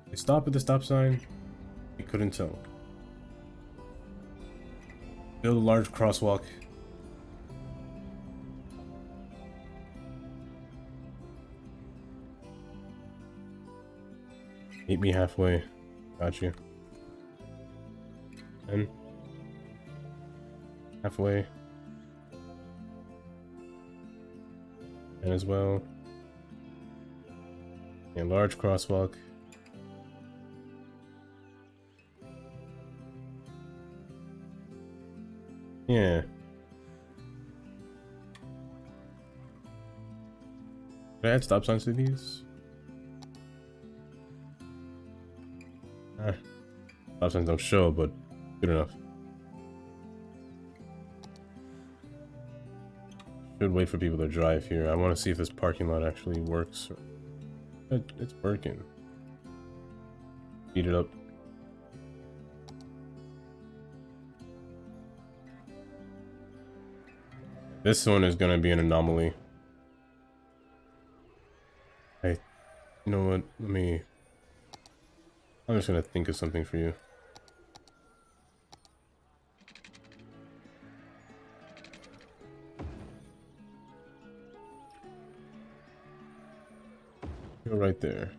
They stop at the stop sign. We couldn't tell. Build a large crosswalk. Meet me halfway. Got you. And halfway. And as well. A large crosswalk. Yeah. Can I add stop signs to these? Stop signs don't show, but good enough. Should wait for people to drive here. I want to see if this parking lot actually works. It's working. Speed it up. This one is gonna be an anomaly. Hey, you know what? I'm just gonna think of something for you. Go right there.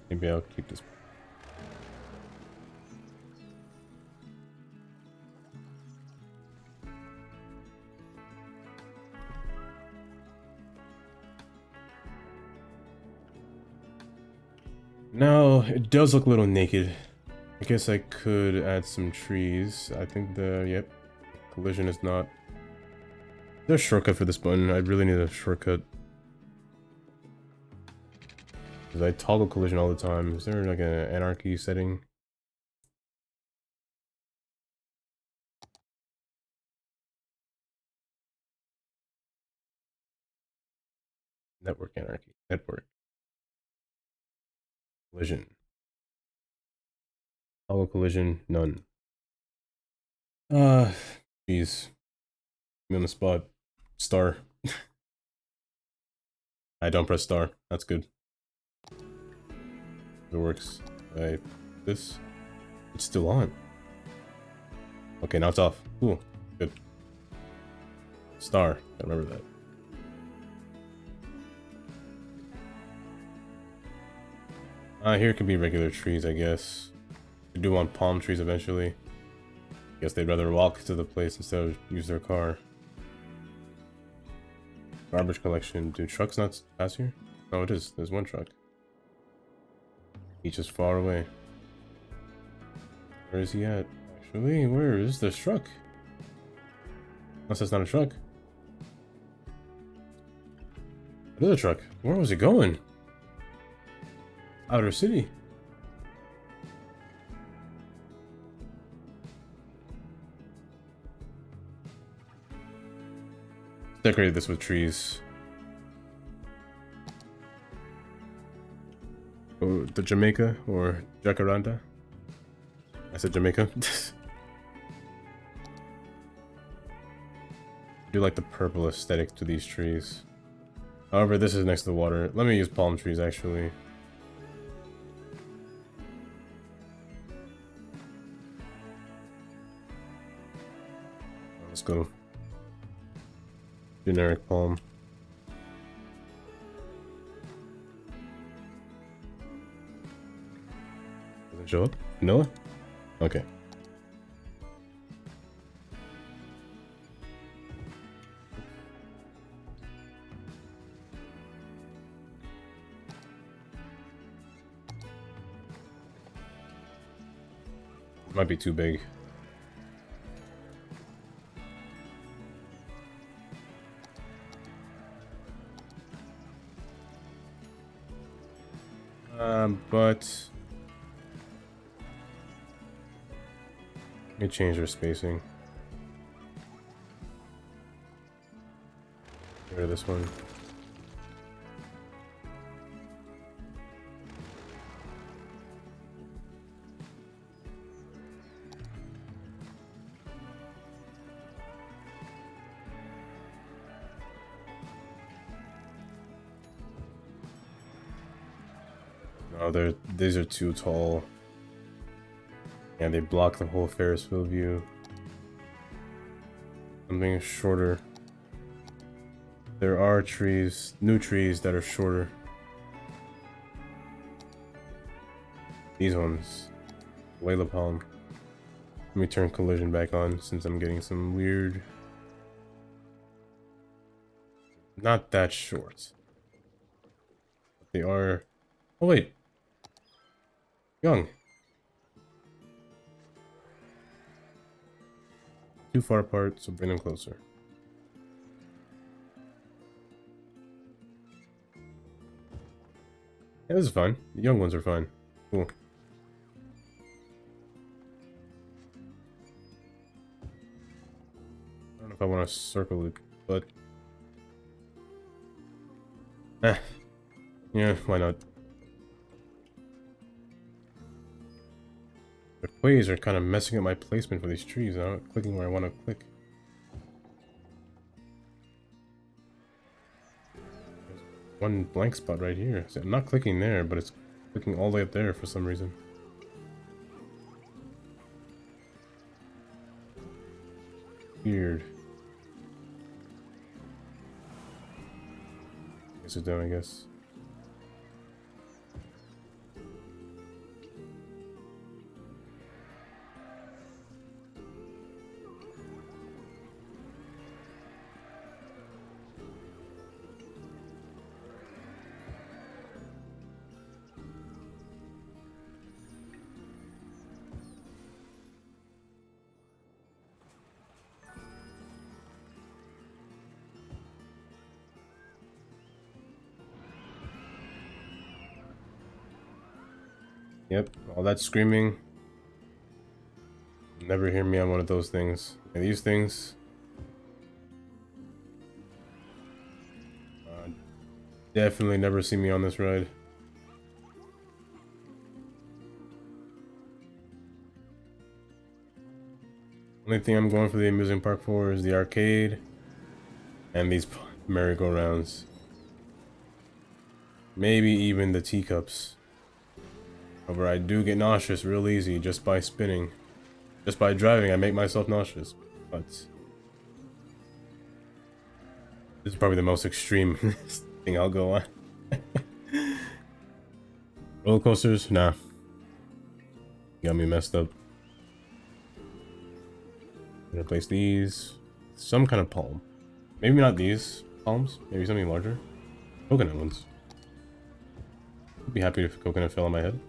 Maybe I'll keep this. Now, it does look a little naked. I guess I could add some trees. I think yep, collision is not. There's a shortcut for this button. I really need a shortcut. Because I toggle collision all the time. Is there like an anarchy setting? Network anarchy. Network. Collision. Toggle collision. None. Jeez. Me on the spot. Star. I don't press star. That's good. It works. This. It's still on. Okay, now it's off. Cool. Good. Star. I remember that. Here can be regular trees, I guess. I do want palm trees eventually. Guess they'd rather walk to the place instead of use their car. Garbage collection. Do trucks not pass here? No, it is. There's one truck. He's just far away. Where is he at? Actually, where is this truck? Unless that's not a truck. It is a truck. Where was it going? Outer city. Decorated this with trees. Oh, the Jamaica or Jacaranda? I said Jamaica. I do like the purple aesthetic to these trees. However, this is next to the water. Let me use palm trees actually. Let's go. Generic palm. Doesn't show up? Vanilla? Okay. Might be too big. But let me change their spacing. Get rid of this one. No, these are too tall. Yeah, they block the whole Ferris wheel view. Something shorter. There are trees, new trees that are shorter. These ones. Layla palm. Let me turn collision back on since I'm getting some weird. Not that short. But they are. Oh wait. Young. Too far apart, so bring them closer. Yeah, this is fine. The young ones are fine. Cool. if I want to circle it, but yeah, why not? The quays are kind of messing up my placement for these trees. I'm not clicking where I want to click. There's one blank spot right here. So I'm not clicking there, but it's clicking all the way up there for some reason. Weird. Sit down, I guess. Yep, all that screaming. Never hear me on one of those things. And these things. Definitely never see me on this ride. Only thing I'm going for the amusement park for is the arcade and these merry-go-rounds. Maybe even the teacups. However, I do get nauseous real easy just by spinning. Just by driving, I make myself nauseous. But this is probably the most extreme thing I'll go on. Roller coasters? Nah. Got me messed up. I'm gonna place these. Some kind of palm. Maybe not these palms. Maybe something larger. Coconut ones. I'd be happy if a coconut fell on my head.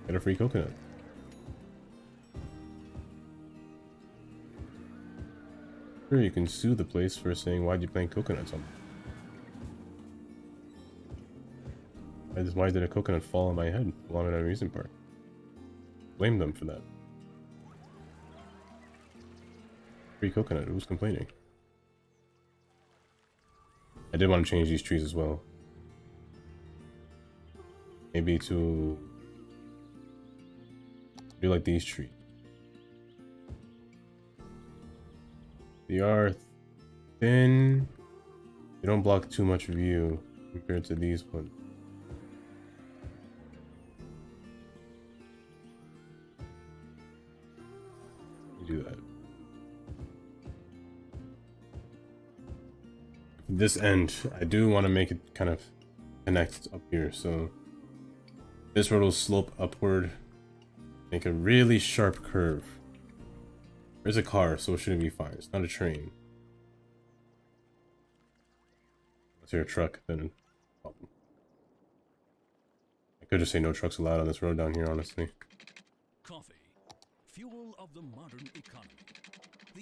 Get a free coconut. Sure, you can sue the place for saying, why'd you plant coconuts on me? Why did a coconut fall on my head while I'm at an amusement park? Blame them for that. Free coconut, who's complaining? I did want to change these trees as well. Maybe to do like these trees. They are thin. They don't block too much view compared to these ones. Do that. This end, I do want to make it kind of connect up here, so this road will slope upward, make a really sharp curve. There's a car, so it shouldn't be fine. It's not a train. Unless you're a truck, then problem. I could just say no trucks allowed on this road down here, honestly. Coffee, fuel of the modern economy.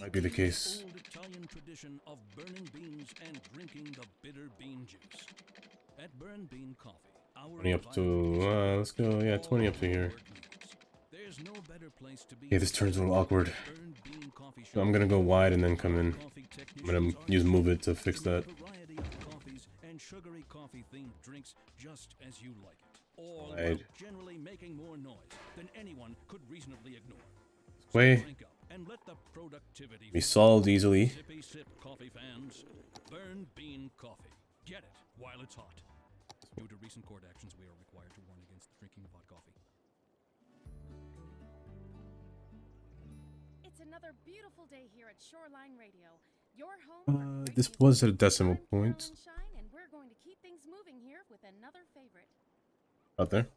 Might be the case. Old Italian tradition of burning beans and drinking the bitter bean juice. At Burn Bean Coffee, our 20 up to, let's go, yeah, 20 up to here. There's no better place to be. Okay, this turns a little awkward. So I'm gonna go wide and then come in. I'm gonna use Move It to fix that. Variety of coffees and sugary coffee themed drinks just as you like it. All Right. while generally making more noise than anyone could reasonably ignore. Way. Drink up and let the productivity Be solved easily. Sippy sip coffee fans. Burn Bean Coffee. Get it while it's hot. Due to recent court actions, we are required to warn against the drinking of hot coffee. It's another beautiful day here at Shoreline Radio. Your home for This great was at a music, decimal fun, point. thrill, and shine, and we're going to keep things moving here with another favorite. Out there.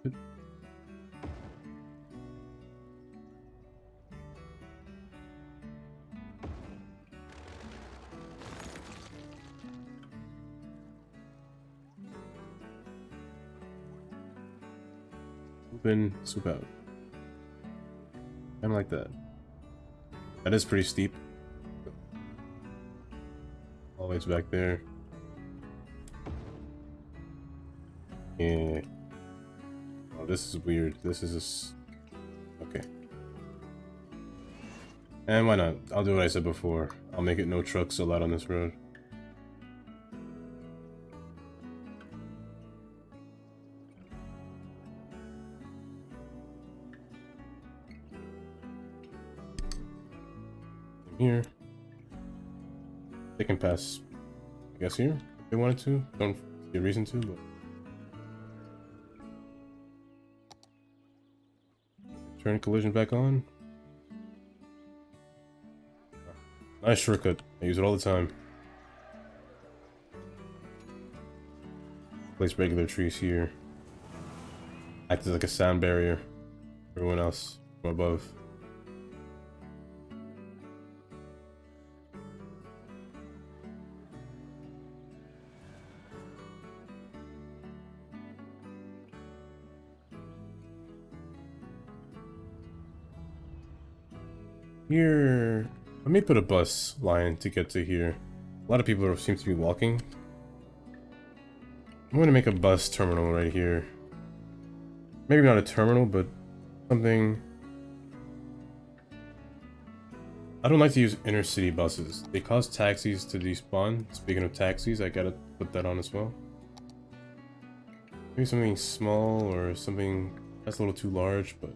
Good. Swoop in, swoop out. Kinda like that. That is pretty steep. All the way back there. Yeah. Oh, this is weird. This is And why not? I'll do what I said before. I'll make it no trucks allowed on this road. Here. They can pass, I guess, here if they wanted to. Don't see a reason to, but turn collision back on. Nice shortcut. I use it all the time. Place regular trees here. Act as like a sound barrier for everyone else from above. Here, let me put a bus line to get to here. A lot of people seem to be walking. I'm going to make a bus terminal right here. Maybe not a terminal, but something. I don't like to use inner city buses. They cause taxis to despawn. Speaking of taxis, I gotta put that on as well. Maybe something small or something that's a little too large, but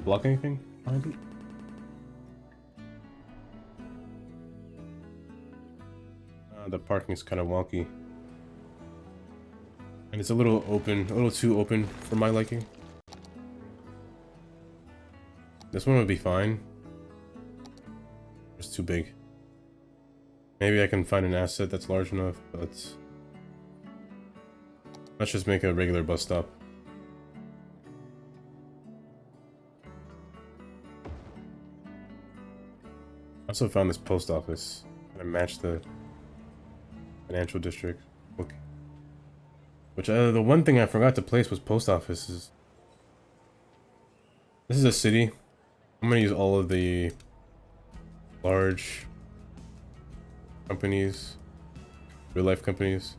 block anything behind it? The parking is kind of wonky. And it's a little open, a little too open for my liking. This one would be fine. It's too big. Maybe I can find an asset that's large enough, but let's just make a regular bus stop. I also found this post office. I matched the financial district. Okay. Which the one thing I forgot to place was post offices. This is a city. I'm gonna use all of the large companies, real life companies.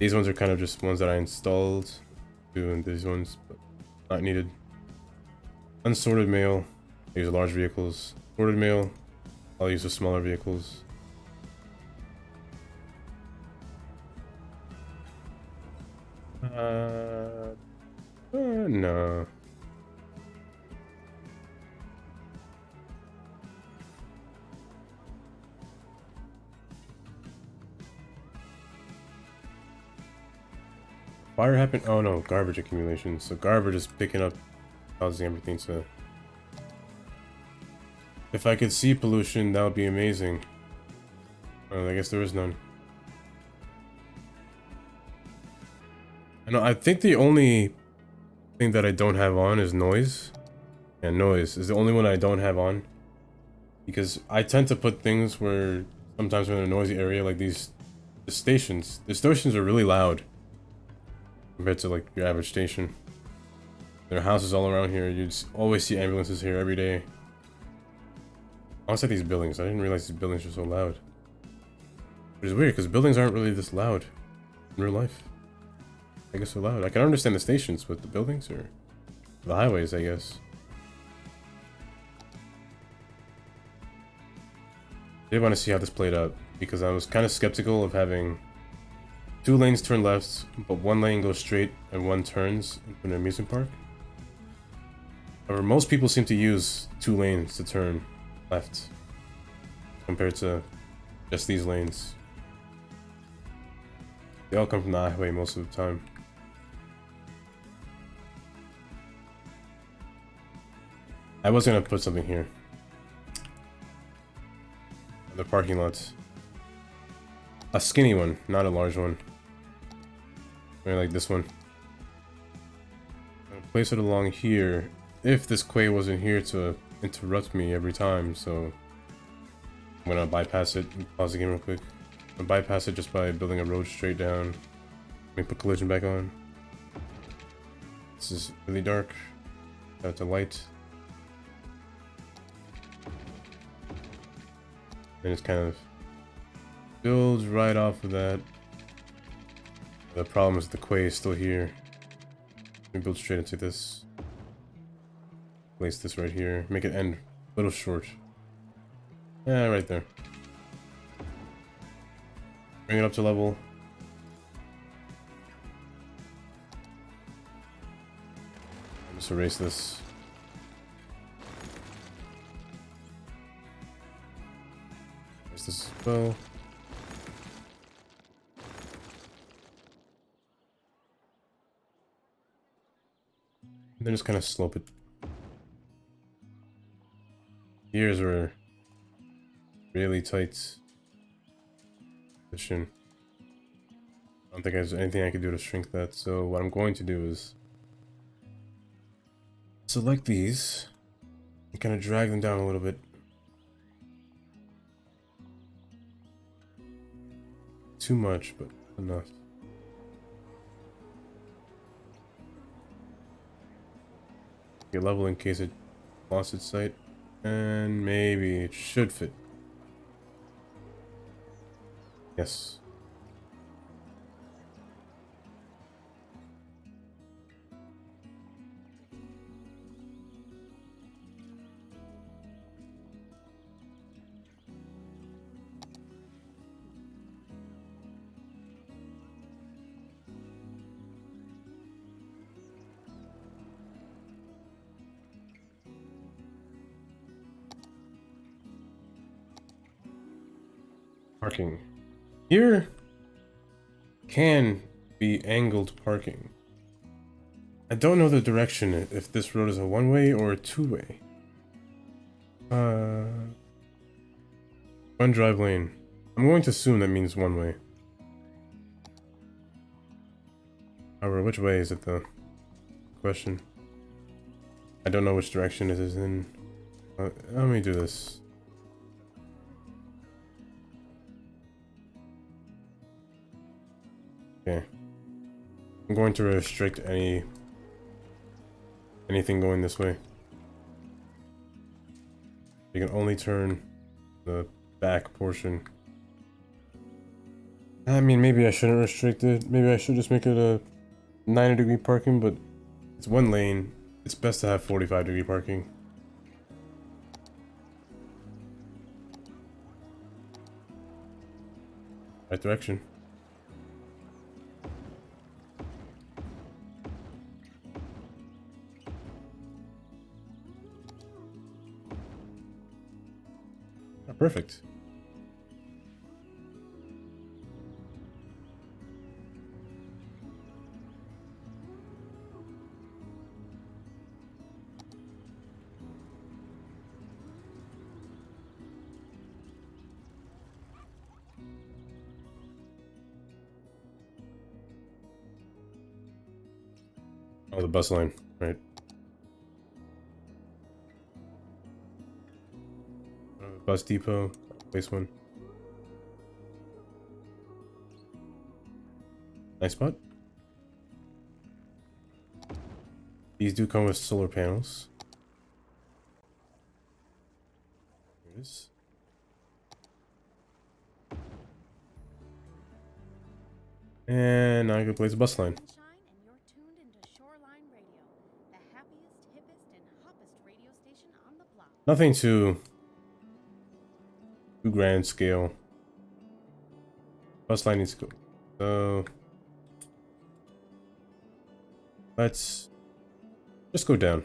These ones are kind of just ones that I installed, and these ones, but not needed. Unsorted mail, I use large vehicles. Sorted mail, I'll use the smaller vehicles. No. Fire happened? Oh no, garbage accumulation. So garbage is picking up, causing everything to... If I could see pollution, that would be amazing. Well, I guess there is none. I think the only thing that I don't have on is noise. And noise is the only one I don't have on. Because I tend to put things where sometimes we're in a noisy area, like the stations. The stations are really loud compared to like your average station. There are houses all around here. You'd always see ambulances here every day. I was at these buildings. I didn't realize these buildings were so loud. Which is weird because buildings aren't really this loud in real life. I guess they're loud. I can understand the stations, but the buildings or the highways, I guess. I did want to see how this played out because I was kind of skeptical of having 2 lanes turn left, but 1 lane goes straight and 1 turns into an amusement park. However, most people seem to use 2 lanes to turn left compared to just these lanes. They all come from the highway most of the time. I was gonna put something here. The parking lots. A skinny one, not a large one. Maybe like this one. I'm gonna place it along here. If this quay wasn't here to interrupt me every time, so I'm gonna bypass it. Pause the game real quick. I'm gonna bypass it just by building a road straight down. Let me put collision back on. This is really dark. That's a light. And it's kind of builds right off of that. The problem is the quay is still here. Let me build straight into this. Place this right here. Make it end little short. Yeah, right there. Bring it up to level. Just erase this. Erase this as well. And then just kind of slope it. Gears were really tight position. I don't think there's anything I can do to shrink that. So what I'm going to do is select these and kind of drag them down a little bit. Too much, but enough. Get level in case it lost its sight. And maybe it should fit. Yes. Parking. Here can be angled parking. I don't know the direction if this road is a one-way or a two-way. One drive lane. I'm going to assume that means one way. However, which way is it though? Question. I don't know which direction it is in. Let me do this. Okay. I'm going to restrict anything going this way. You can only turn the back portion. I mean, maybe I shouldn't restrict it. Maybe I should just make it a 90-degree parking, but it's one lane. It's best to have 45-degree parking. Right direction. Perfect. Oh, the bus line, right. Bus depot, place one. Nice spot. These do come with solar panels. There it is. And now I can place a bus line. Sunshine, and you're tuned into Shoreline Radio, the happiest, hippest, and hoppest radio station on the block. Nothing too grand scale. Bus line needs to go. So let's just go down.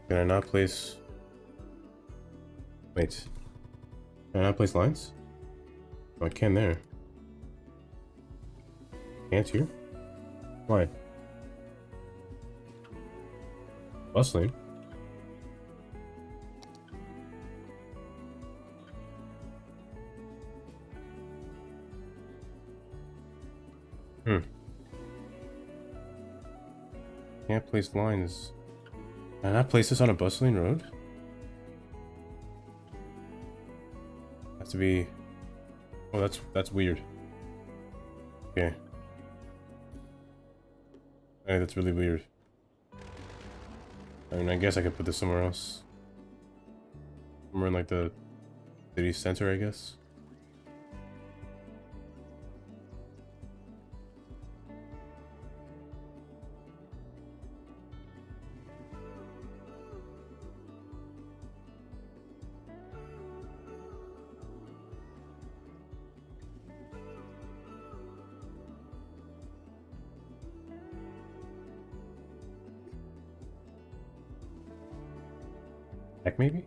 Can I not place? Wait. Can I not place lines? Oh, I can there. Can't here? Why? Bus lane. Can't place lines. Can I not place this on a bus lane road? Has to be. Oh, that's weird. Okay. Hey, that's really weird. I mean, I guess I could put this somewhere else. Somewhere in like the city center, I guess. Back maybe?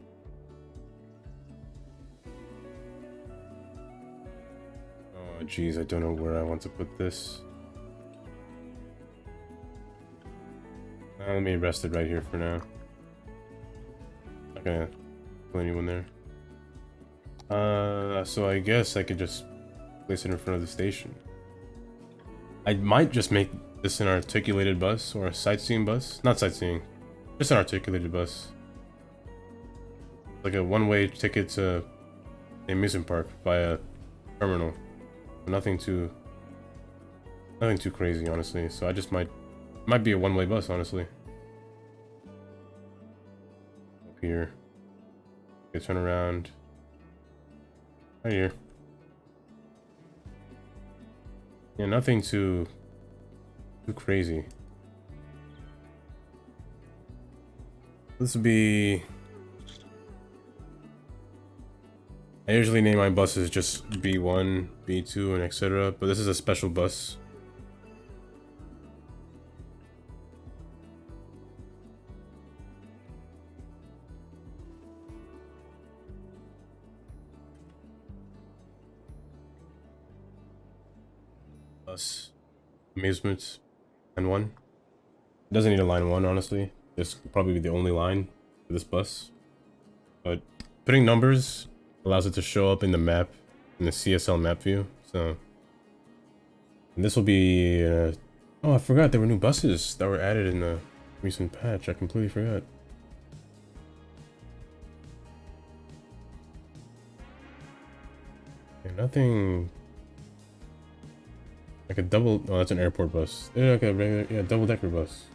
Oh geez, I don't know where I want to put this. Let me rest it right here for now. Not gonna put anyone there. So I guess I could just place it in front of the station. I might just make this an articulated bus or a sightseeing bus. Not sightseeing, just an articulated bus. Like a one-way ticket to the amusement park via terminal. Nothing too crazy, honestly. So I just might be a one-way bus, honestly. Up here. Okay, turn around. Right here. Yeah, nothing too crazy. This would be... I usually name my buses just B1, B2, and etc. But this is a special bus. Bus. Amusements. Line 1. It doesn't need a line 1, honestly. This could probably be the only line for this bus. But putting numbers allows it to show up in the map, in the CSL map view. So, and this will be... oh, I forgot there were new buses that were added in the recent patch. I completely forgot. Okay, nothing... Like a double... Oh, that's an airport bus. Yeah, okay, regular... Yeah, double-decker bus.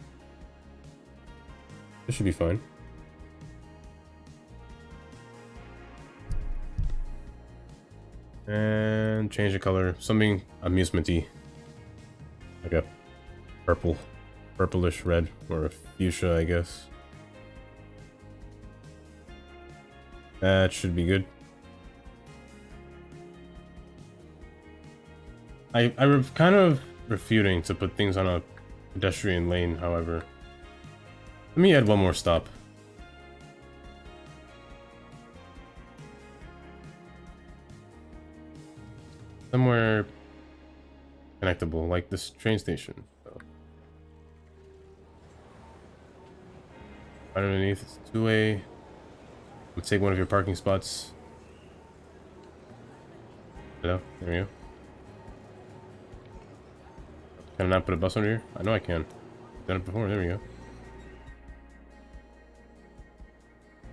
This should be fine. And change the color. Something amusement-y. Like a purplish red. Or a fuchsia, I guess. That should be good. I'm kind of refuting to put things on a pedestrian lane, however. Let me add one more stop. Somewhere connectable, like this train station. So. Right underneath, it's a two-way. I'm gonna take one of your parking spots. Hello, there we go. Can I not put a bus under here? I know I can. Done it before, there we go.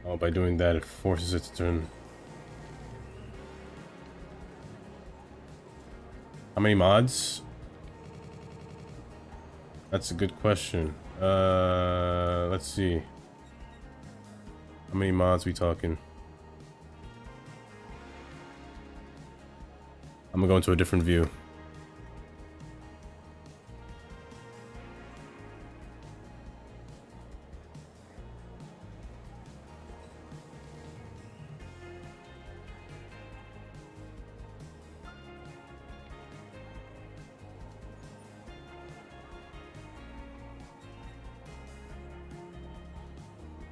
Oh, by doing that, it forces it to turn. How many mods? That's a good question. Let's see. How many mods we talking? I'm gonna go into a different view.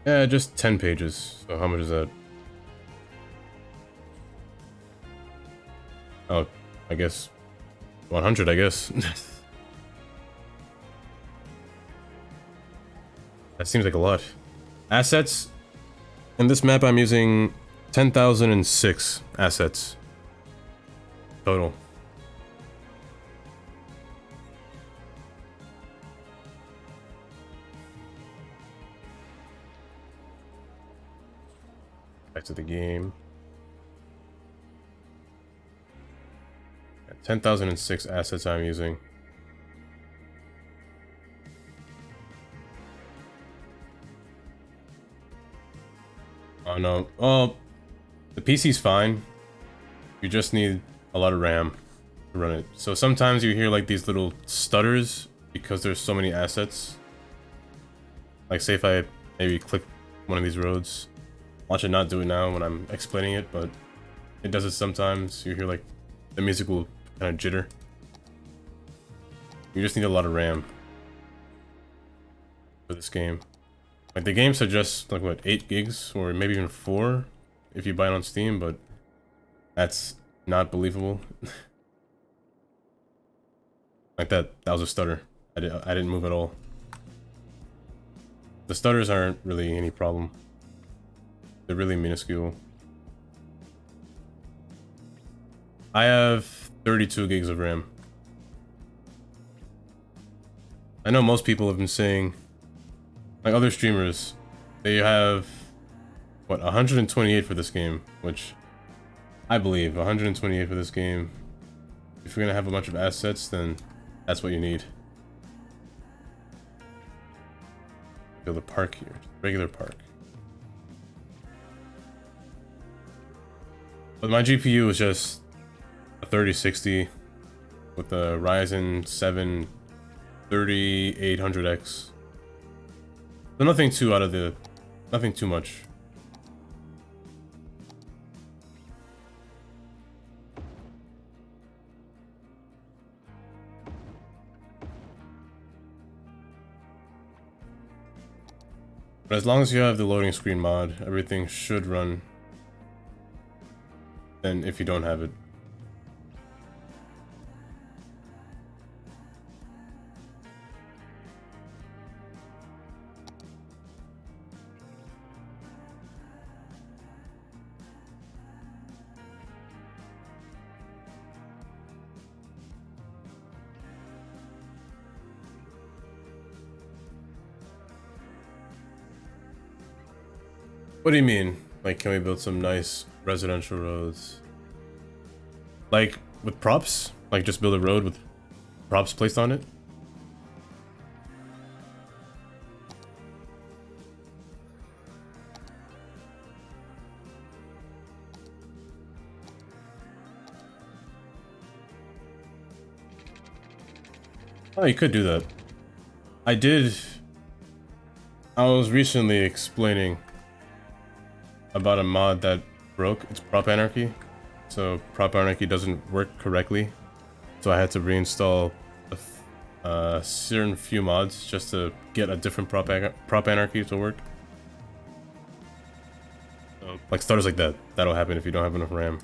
Yeah, just 10 pages. So how much is that? Oh, I guess 100, I guess. That seems like a lot. Assets. In this map, I'm using 10,006 assets. Total. Back to the game. 10,006 assets I'm using. Oh no. Oh, the PC's fine. You just need a lot of RAM to run it. So sometimes you hear like these little stutters because there's so many assets. Like say if I maybe click one of these roads. Watch it not do it now when I'm explaining it, but it does it sometimes. You hear like the musical kind of jitter. You just need a lot of RAM for this game. Like the game suggests like what, 8 gigs or maybe even 4 if you buy it on Steam, but that's not believable. Like that was a stutter. I didn't move at all. The stutters aren't really any problem. They're really minuscule. I have 32 gigs of RAM. I know most people have been saying, like other streamers, they have, what, 128 for this game, which I believe 128 for this game. If you're gonna have a bunch of assets, then that's what you need. Build a park here, regular park. But my GPU is just a 3060 with a Ryzen 7 3800X. So nothing too out of the, nothing too much. But as long as you have the loading screen mod, everything should run. Then if you don't have it. What do you mean? Like, can we build some nice residential roads? Like, with props? Like, just build a road with props placed on it? Oh, you could do that. I was recently explaining about a mod that broke. It's Prop Anarchy. So Prop Anarchy doesn't work correctly. So I had to reinstall a certain few mods just to get a different Prop Anarchy to work. So, like starters like that. That'll happen if you don't have enough RAM.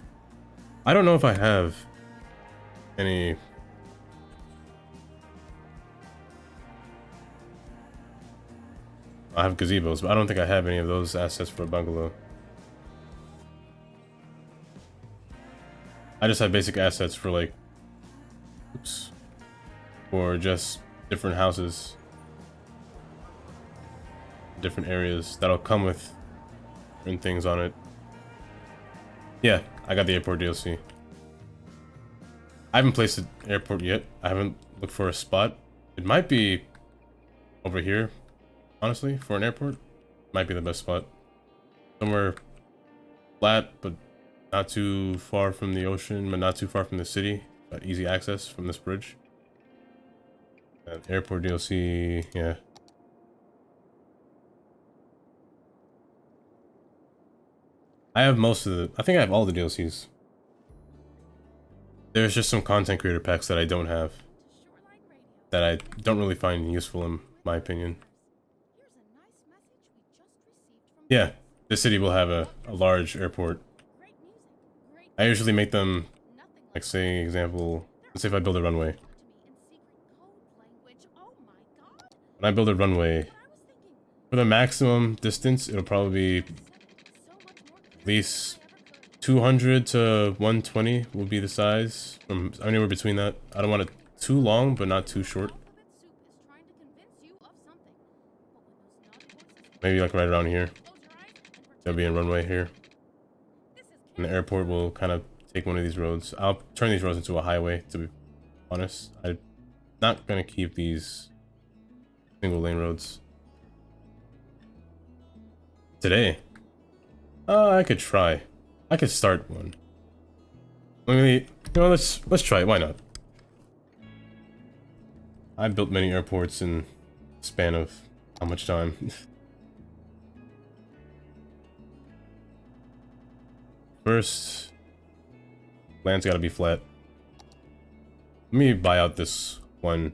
I don't know if I have any. I have gazebos, but I don't think I have any of those assets for a bungalow. I just have basic assets for like, oops, for just different houses, different areas that'll come with different things on it. Yeah, I got the airport DLC. I haven't placed the airport yet. I haven't looked for a spot. It might be over here, honestly, for an airport. Might be the best spot. Somewhere flat, but not too far from the ocean, but not too far from the city. Got easy access from this bridge. Airport DLC, yeah. I have most of the, I think I have all the DLCs. There's just some content creator packs that I don't have. That I don't really find useful in my opinion. Yeah, the city will have a large airport. I usually make them, like say example, let's say if I build a runway. When I build a runway, for the maximum distance, it'll probably be at least 200 to 120 will be the size. From anywhere between that. I don't want it too long, but not too short. Maybe like right around here. There'll be a runway here. And the airport will kind of take one of these roads. I'll turn these roads into a highway, to be honest. I'm not gonna keep these single lane roads. Today? I could try. I could start one. Let's try it, why not? I built many airports in a span of how much time? First, land's gotta be flat. Let me buy out this one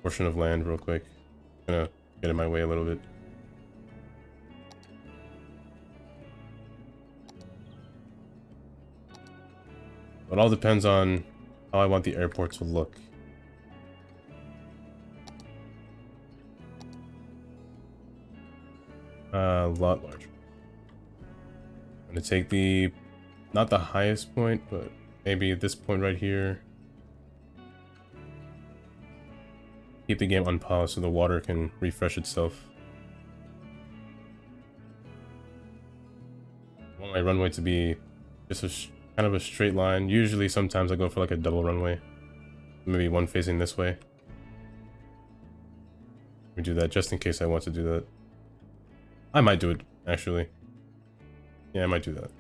portion of land real quick. I'm gonna get in my way a little bit. It all depends on how I want the airport to look. A lot larger. I'm gonna take the, not the highest point, but maybe this point right here. Keep the game unpaused so the water can refresh itself. I want my runway to be just a kind of a straight line. Usually, sometimes I go for like a double runway. Maybe one facing this way. We do that just in case I want to do that. I might do it, actually. Yeah, I might do that.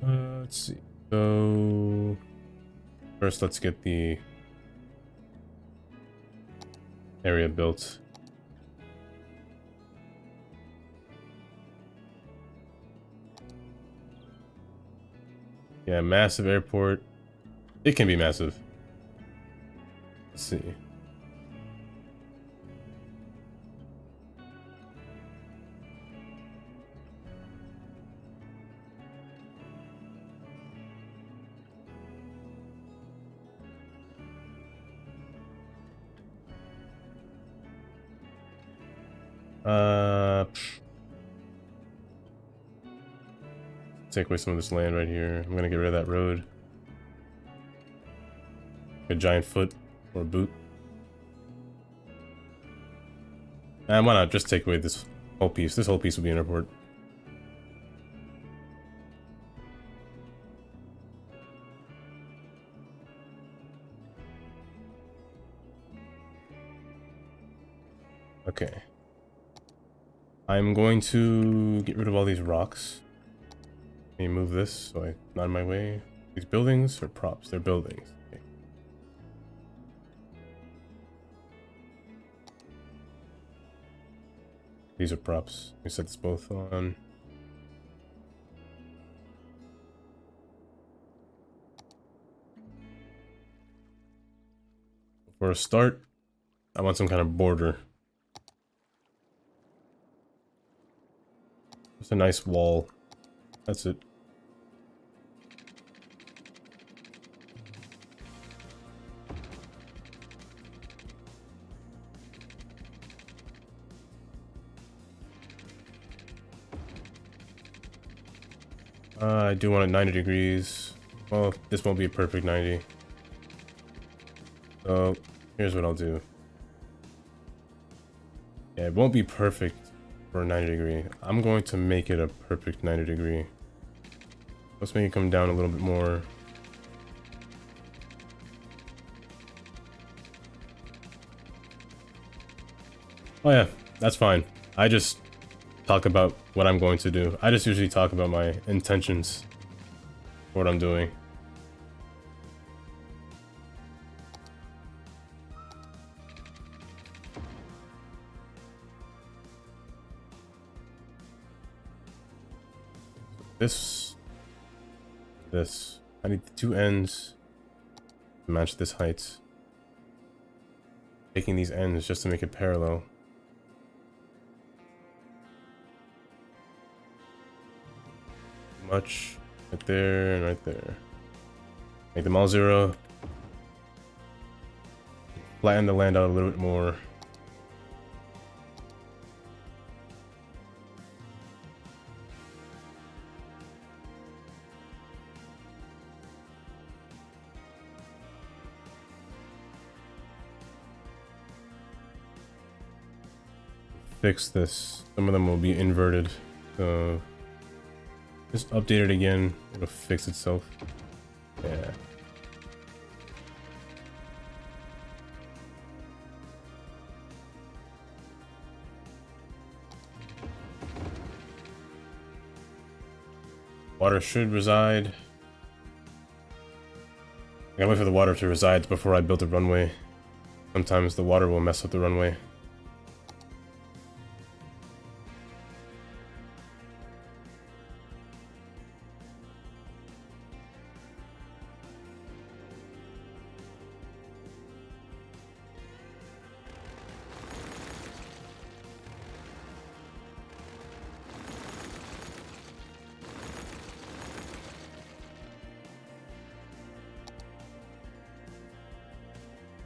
Let's see. So first, let's get the area built. Yeah, massive airport. It can be massive. Let's see. Take away some of this land right here. I'm gonna get rid of that road. A giant foot or a boot. And why not just take away this whole piece? This whole piece will be an airport. Okay. I'm going to get rid of all these rocks. Let me move this so I'm not in my way. These buildings are props. They're buildings. Okay. These are props. Let me set this both on. For a start, I want some kind of border. Just a nice wall. That's it. I do want it 90 degrees. Well, this won't be a perfect 90. So, here's what I'll do. Yeah, it won't be perfect for a 90 degree. I'm going to make it a perfect 90 degree. Let's make it come down a little bit more. Oh yeah, that's fine. I just talk about what I'm going to do. I just usually talk about my intentions for what I'm doing. This. I need the two ends to match this height. Taking these ends just to make it parallel. Much. Right there and right there. Make them all 0. Flatten the land out a little bit more. Fix this. Some of them will be inverted. So just update it again. It'll fix itself. Yeah. Water should reside. I gotta wait for the water to reside before I build the runway. Sometimes the water will mess up the runway.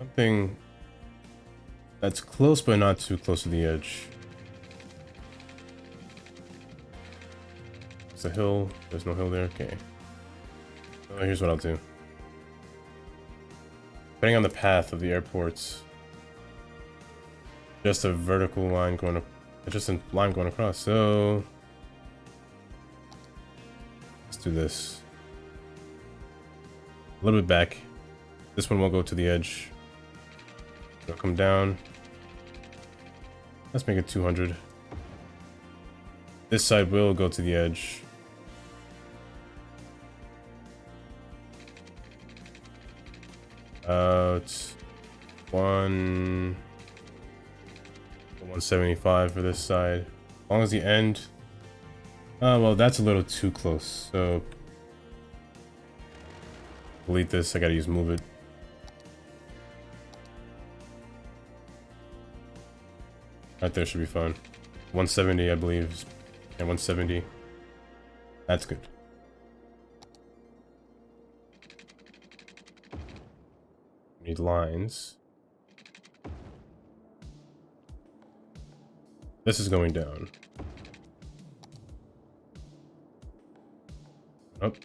Something that's close but not too close to the edge. It's a hill. There's no hill there. Okay. So here's what I'll do. Depending on the path of the airports, just a vertical line going up, just a line going across. So let's do this. A little bit back. This one will go to the edge. It'll come down. Let's make it 200. This side will go to the edge. It's 175 for this side. As long as the end. Well, that's a little too close. So delete this. I gotta use move it. Right there should be fine. 170, I believe. Yeah, 170. That's good. Need lines. This is going down. Up.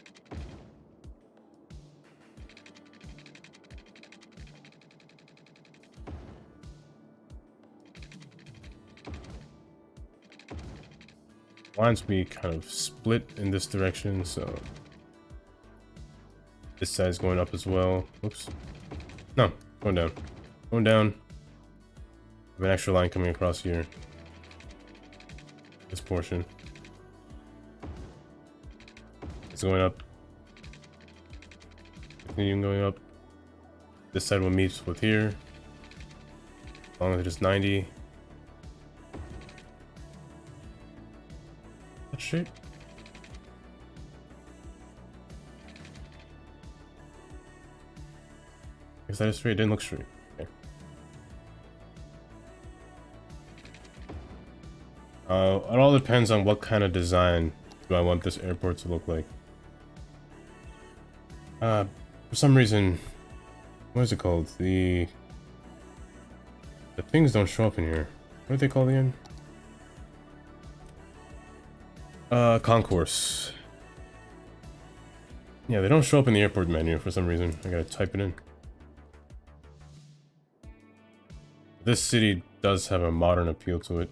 Lines will be kind of split in this direction, so this side is going up as well. Whoops. No, going down. Going down. I have an extra line coming across here. This portion. It's going up. Continuing going up. This side will meet with here. As long as it is 90. That's straight. Is that straight? It didn't look straight. Okay. It all depends on what kind of design do I want this airport to look like. For some reason, what is it called? The things don't show up in here. What are they called again? Concourse. Yeah, they don't show up in the airport menu for some reason. I gotta type it in. This city does have a modern appeal to it.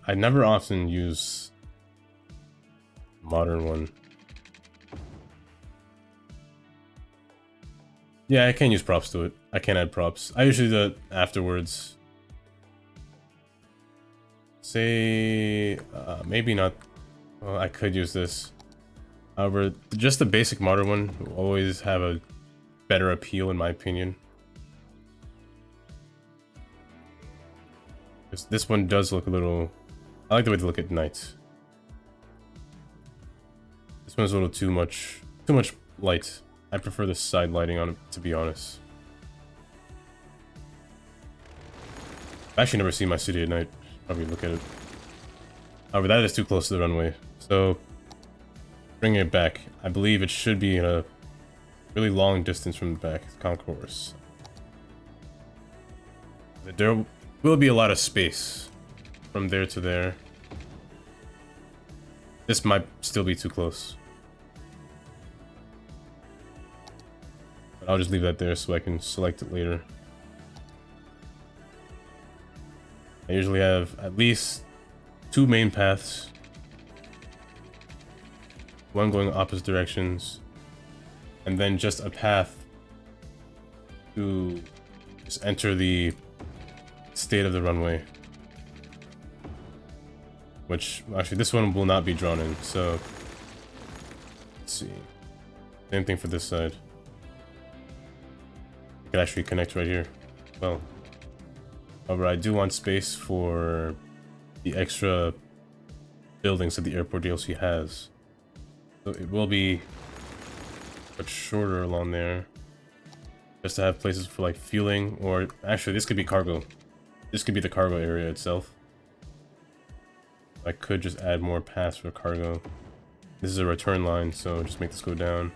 I never often use modern one. Yeah, I can use props to it. I can add props. I usually do it afterwards. Say, maybe not. Well, I could use this. However, just the basic modern one will always have a better appeal in my opinion. This one does look a little... I like the way they look at night. This one's a little too much light. I prefer the side lighting on it, to be honest. I've actually never seen my city at night. Probably look at it. However, that is too close to the runway. So, bringing it back. I believe it should be in a really long distance from the back concourse. There will be a lot of space from there to there. This might still be too close. But I'll just leave that there so I can select it later. I usually have at least 2 main paths. One going opposite directions. And then just a path to just enter the state of the runway. Which, actually, this one will not be drawn in, so... Let's see. Same thing for this side. I could actually connect right here. Well. However, I do want space for the extra buildings that the airport DLC has. So it will be much shorter along there. Just to have places for like fueling, or actually this could be cargo. This could be the cargo area itself. I could just add more paths for cargo. This is a return line, so just make this go down.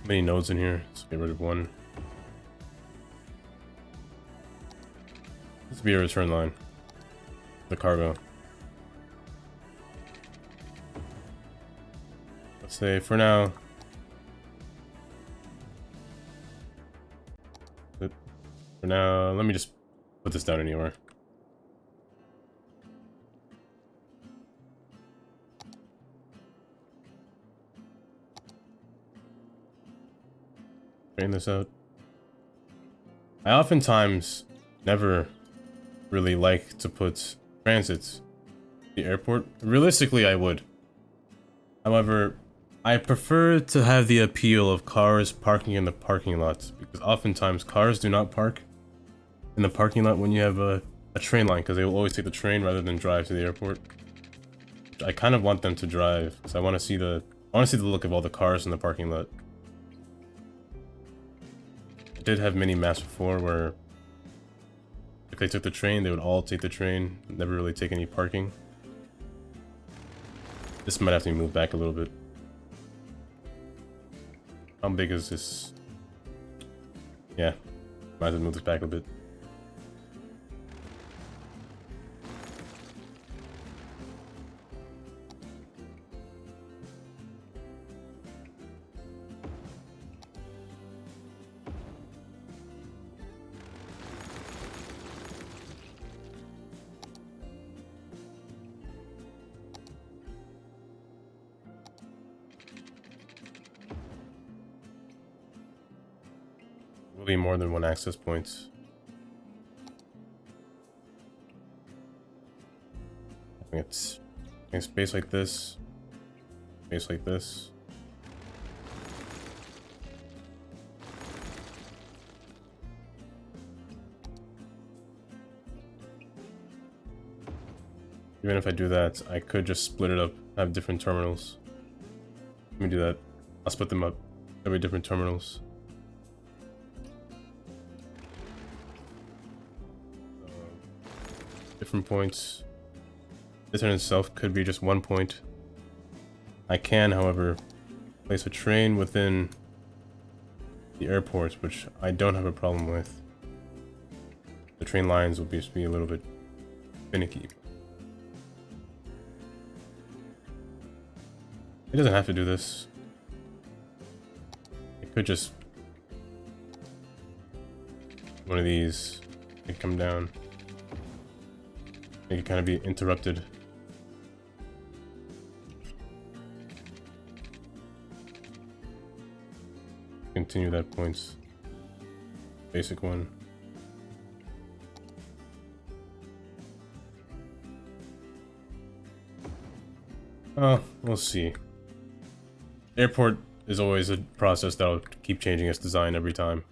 many nodes in here. Let's get rid of one. This will be a return line. The cargo. Let's say for now. For now, let me just put this down anywhere. Straighten this out. I oftentimes never really like to put transits at the airport. Realistically, I would. However, I prefer to have the appeal of cars parking in the parking lot, because oftentimes cars do not park in the parking lot when you have a train line, because they will always take the train rather than drive to the airport. Which I kind of want them to drive, because I want to see the look of all the cars in the parking lot. I did have mini maps before where if they took the train, they would all take the train, never really take any parking. This might have to be moved back a little bit. How big is this? Yeah, might as well move this back a bit. Will be more than one access point. I think it's space like this, space like this. Even if I do that, I could just split it up, have different terminals. Let me do that. I'll split them up. There'll be different terminals. Different points. This in itself could be just one point. I can, however, place a train within the airport, which I don't have a problem with. The train lines will just be a little bit finicky. It doesn't have to do this. It could just one of these could come down. It could kind of be interrupted. Continue that points. Basic one. Oh, we'll see. Airport is always a process that'll keep changing its design every time.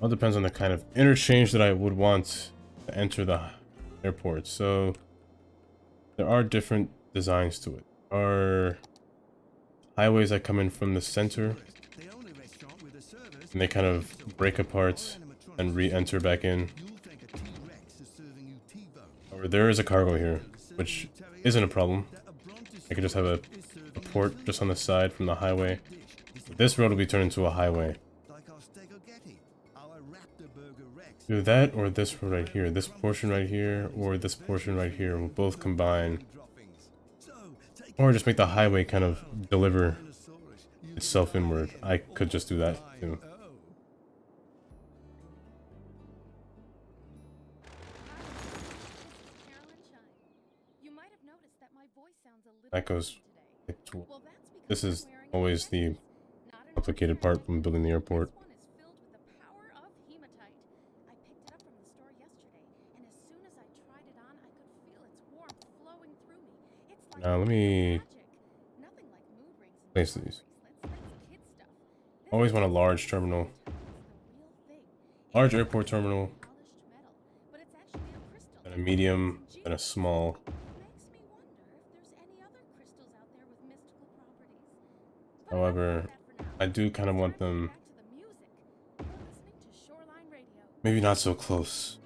All depends on the kind of interchange that I would want to enter the airport. So there are different designs to it. There are highways that come in from the center and they kind of break apart and re-enter back in. Or there is a cargo here, which isn't a problem. I could just have a port just on the side from the highway. This road will be turned into a highway. Either that or this road right here. This portion right here or this portion right here will both combine. Or just make the highway kind of deliver itself inward. I could just do that too. That goes. This is always the complicated part from building the airport. Now let me place these. Always want a large terminal. Large airport terminal. And a medium and a small. However, I do kind of want them Back to the music. You're listening to Shoreline Radio. maybe not so close.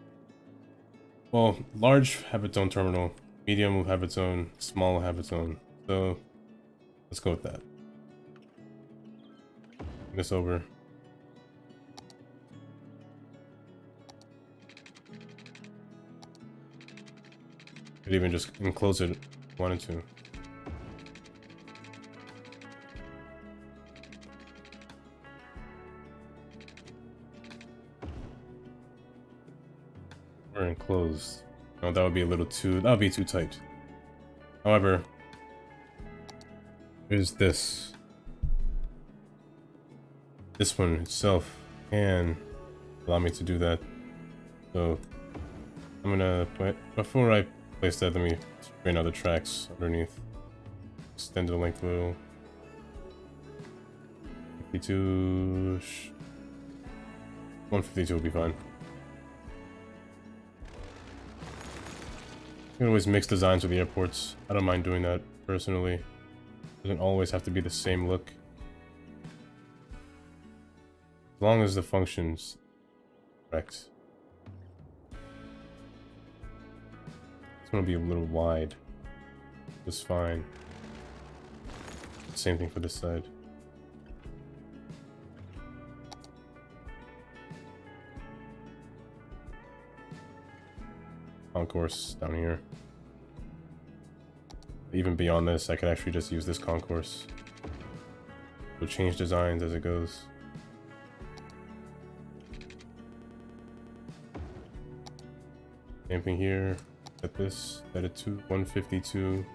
Well, large have its own terminal, medium will have its own, small will have its own. So let's go with that. Bring this over. Could even just enclose it if I wanted to. Or enclosed. No, that would be a little too, that would be too tight. However, there's this. This one itself can allow me to do that. So I'm gonna put, before I place that, let me straighten out the tracks underneath. Extend the length a little. 52. 152 will be fine. You can always mix designs with the airports. I don't mind doing that personally. Doesn't always have to be the same look. As long as the function's correct. It's gonna be a little wide. Just fine. Same thing for this side. Concourse down here. Even beyond this, I could actually just use this concourse. We'll change designs as it goes. Same thing here. Set this, set it to 152.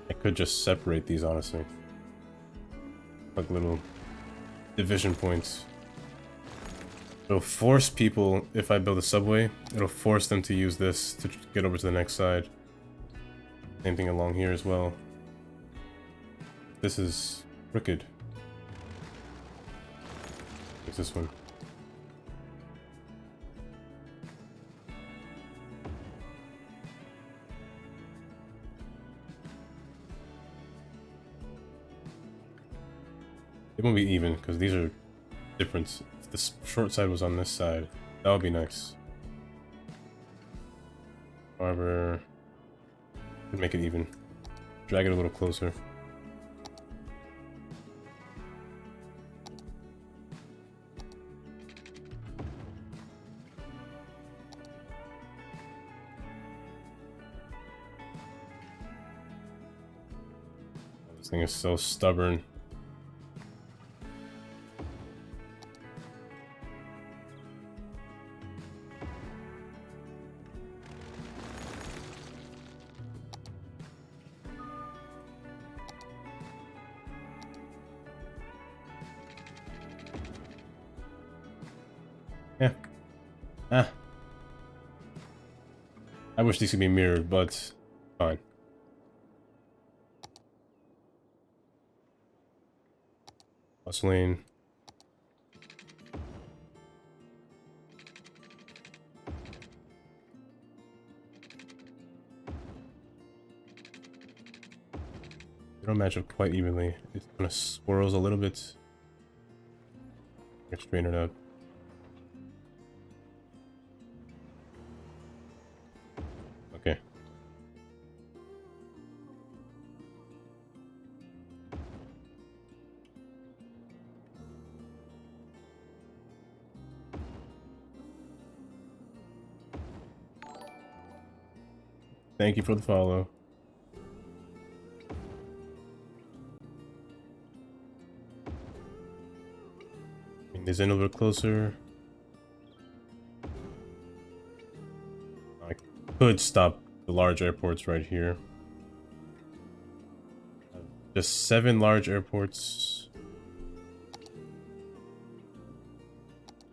I could just separate these, honestly. Like little division points. It'll force people, if I build a subway, it'll force them to use this to get over to the next side. Same thing along here as well. This is crooked. What's this one? It won't be even, because these are different. If the short side was on this side, that would be nice. However, make it even. Drag it a little closer. This thing is so stubborn. Yeah. Ah. I wish these could be mirrored, but fine. Bus lane. They don't match up quite evenly. It kind of swirls a little bit. Let's straighten it out. Okay. Thank you for the follow. Bring this in a little closer. I could stop the large airports right here. Just 7 large airports.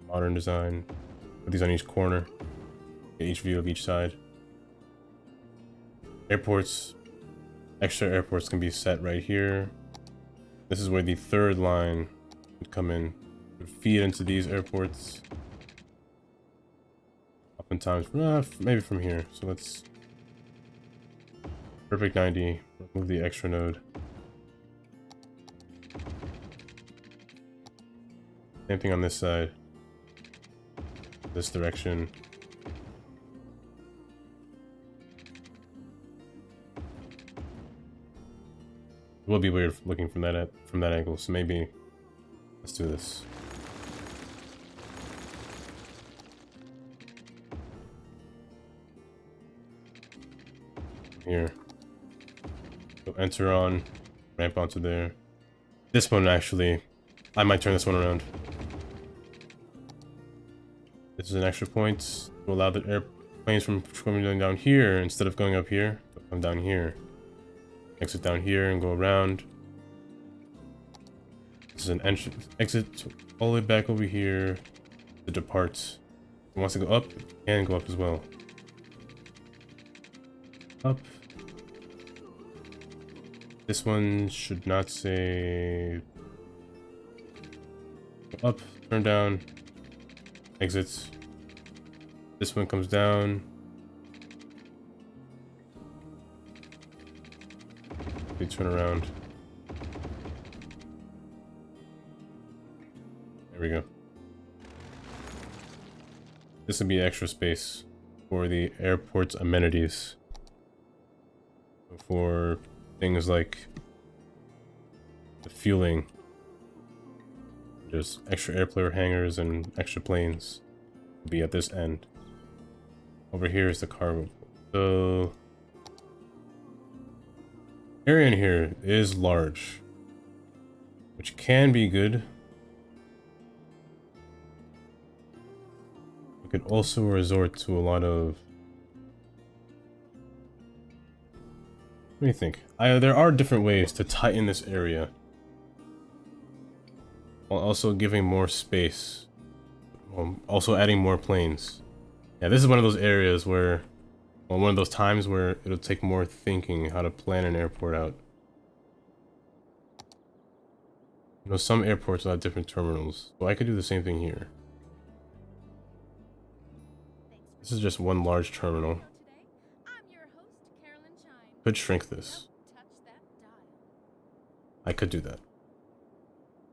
Modern design. Put these on each corner. Get each view of each side. Airports extra airports can be set right here. This is where the third line would come in, would feed into these airports. Oftentimes, maybe from here. So let's perfect 90. Remove the extra node. Same thing on this side. This direction. It will be weird looking from that angle, so maybe let's do this. Here. So enter on, ramp onto there. This one actually, I might turn this one around. This is an extra point to allow the airplanes from coming down here instead of going up here. They'll come down here. Exit down here and go around. This is an entrance. Exit all the way back over here to depart. If it wants to go up, it can go up as well. Up. This one should not say go up, turn down, exits. This one comes down. They turn around. There we go. This would be extra space for the airport's amenities. For things like the fueling. There's extra airplane hangars and extra planes will be at this end. Over here is the cargo. So area in here is large, which can be good. We could also resort to a lot of... What do you think? There are different ways to tighten this area while also giving more space, while also adding more planes. Yeah, this is one of those areas where, well, one of those times where it'll take more thinking how to plan an airport out. You know, some airports will have different terminals, so I could do the same thing here. This is just one large terminal. Could shrink this. I could do that.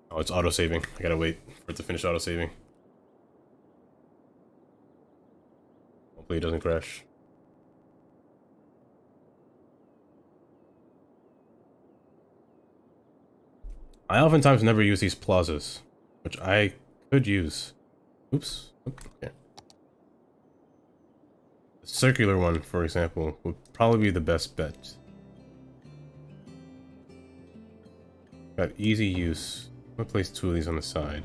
Oh, it's auto-saving. I gotta wait for it to finish auto-saving. Hopefully it doesn't crash. I oftentimes never use these plazas, which I could use. Oops. Okay. The circular one, for example, would probably be the best bet. Got easy use. I'm gonna place 2 of these on the side.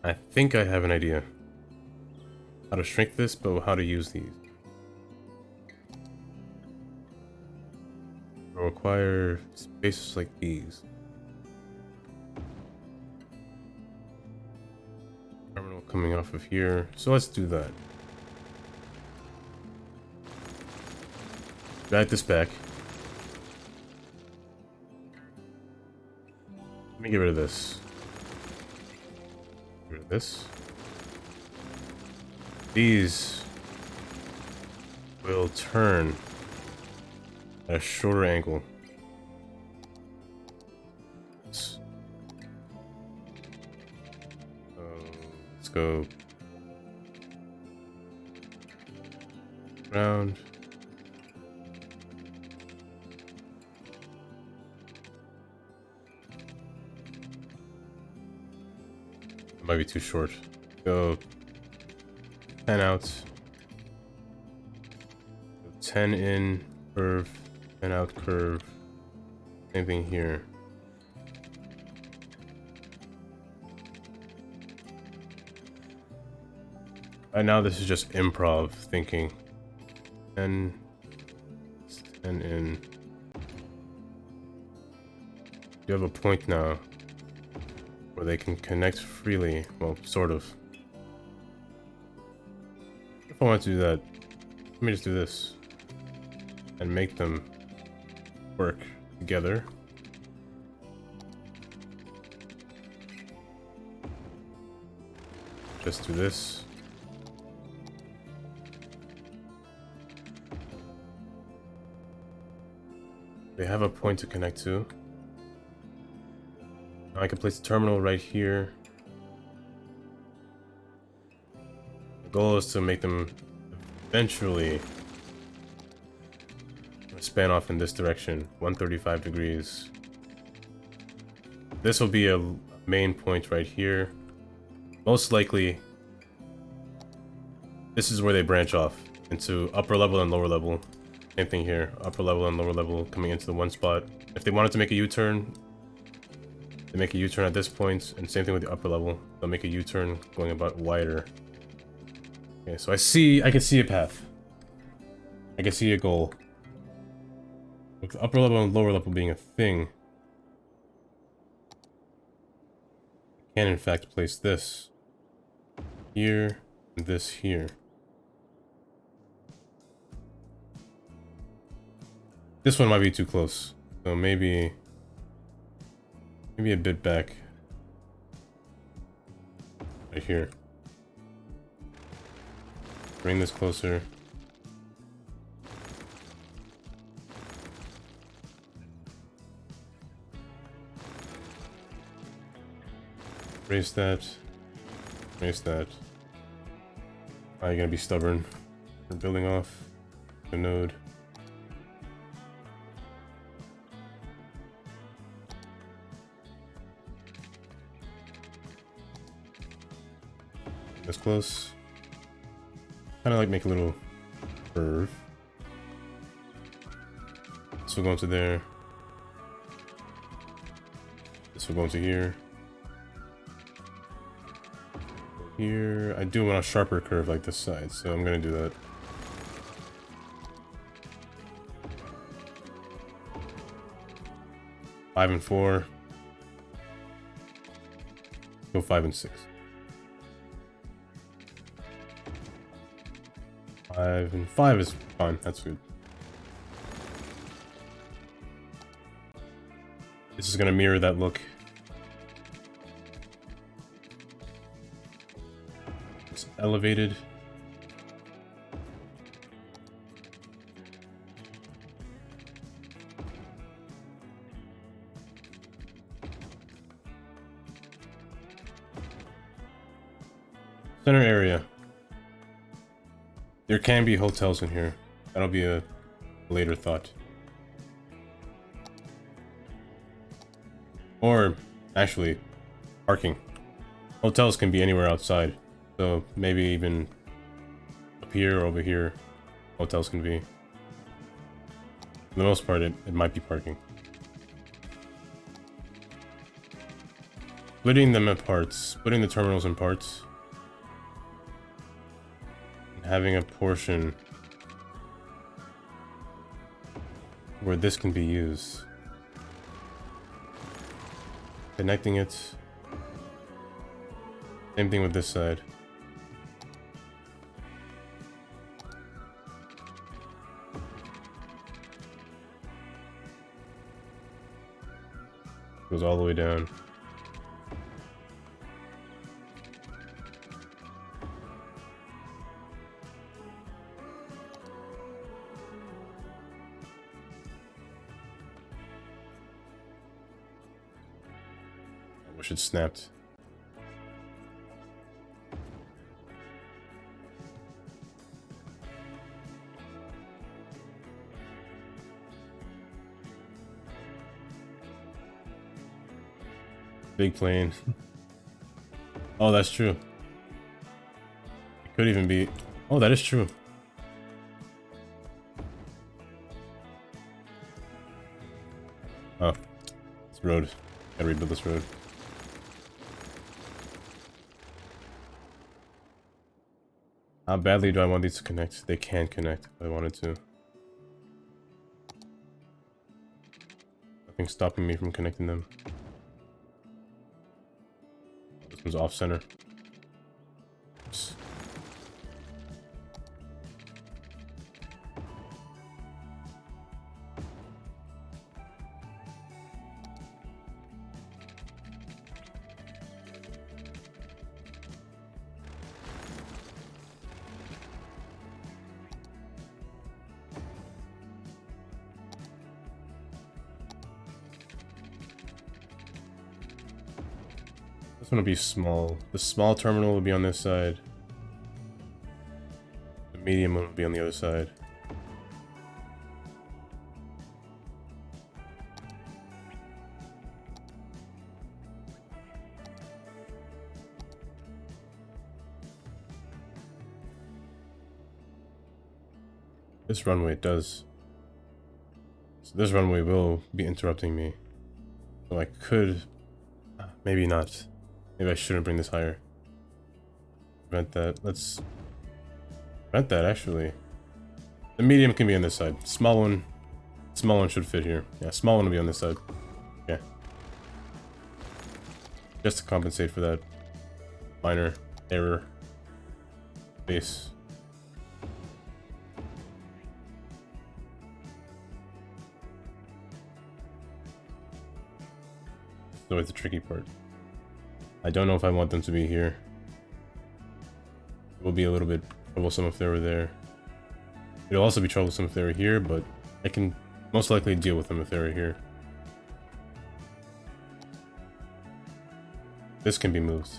I think I have an idea how to shrink this, but how to use these. Will require spaces like these. Terminal coming off of here, so let's do that. Drag this back. Let me get rid of this. Get rid of this. These will turn at a shorter angle. So let's go around. Might be too short. Go 10 out. 10 in, curve, 10 out, curve. Same thing here. Right now this is just improv thinking. 10 in. You have a point now where they can connect freely. Well, sort of. If I want to do that, let me just do this. and make them work together. Just do this. They have a point to connect to. Now I can place a terminal right here. The goal is to make them eventually span off in this direction, 135 degrees. This will be a main point right here. Most likely, this is where they branch off into upper level and lower level. Same thing here, upper level and lower level coming into the one spot. If they wanted to make a U-turn, they make a U-turn at this point, and same thing with the upper level. They'll make a U-turn going about wider. Okay, so I can see a path. I can see a goal. With the upper level and lower level being a thing, I can in fact place this here and this here. This one might be too close, so maybe a bit back right here. Bring this closer. Raise that. Raise that. Are you gonna be stubborn? We're building off the node. This close. Kind of like make a little curve. This will go into there. This will go into here. Here, I do want a sharper curve like this side, so I'm gonna do that. Five and 4. Go 5 and 6. 5 and 5 is fine. That's good. This is gonna mirror that look. It's elevated. Center area. There can be hotels in here. That'll be a later thought. Or, actually, parking. Hotels can be anywhere outside. So, maybe even up here or over here, hotels can be. For the most part, it might be parking. Splitting them in parts. Splitting the terminals in parts. Having a portion where this can be used. Connecting it. Same thing with this side. Goes all the way down. I wish it snapped. Big plane. Oh, that's true. It could even be... Oh, that is true. Oh. This road. Gotta rebuild this road. How badly do I want these to connect? They can connect if I wanted to. Nothing's stopping me from connecting them. This one's off center. Oops. This one will be small. The small terminal will be on this side. The medium one will be on the other side. This runway does. So this runway will be interrupting me. So I could... maybe not. Maybe I shouldn't bring this higher. Prevent that. Let's... prevent that, actually. The medium can be on this side. Small one should fit here. Yeah, small one will be on this side. Yeah. Just to compensate for that minor error. Base. So it's the tricky part. I don't know if I want them to be here. It will be a little bit troublesome if they were there. It'll also be troublesome if they were here, but I can most likely deal with them if they were here. This can be moved.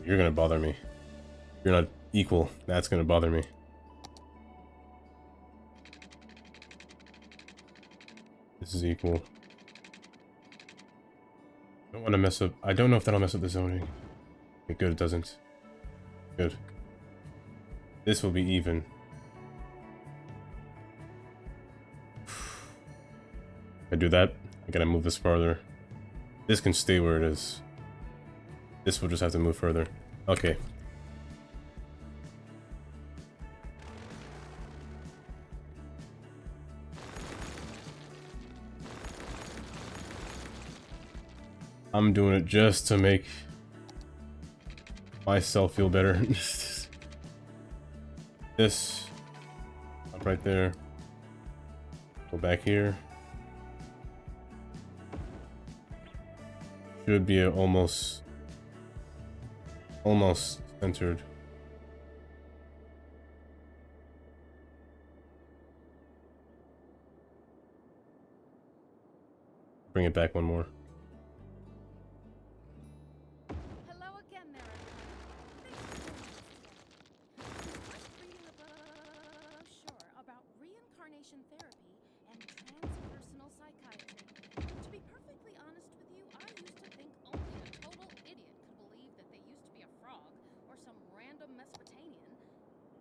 You're gonna bother me. You're not equal. That's gonna bother me. This is equal. Don't want to mess up. I don't know if that'll mess up the zoning. Okay, good, it doesn't. Good. This will be even. If I do that, I gotta move this farther. This can stay where it is. This will just have to move further. Okay. I'm doing it just to make myself feel better. This up right there. Go back here. Should be almost centered. Bring it back one more. Hello again there, everyone. Thanks for joining us today. I was just reading a brochure about reincarnation therapy and transpersonal psychiatry. To be perfectly honest with you, I used to think only a total idiot could believe that they used to be a frog or some random Mesopotamian.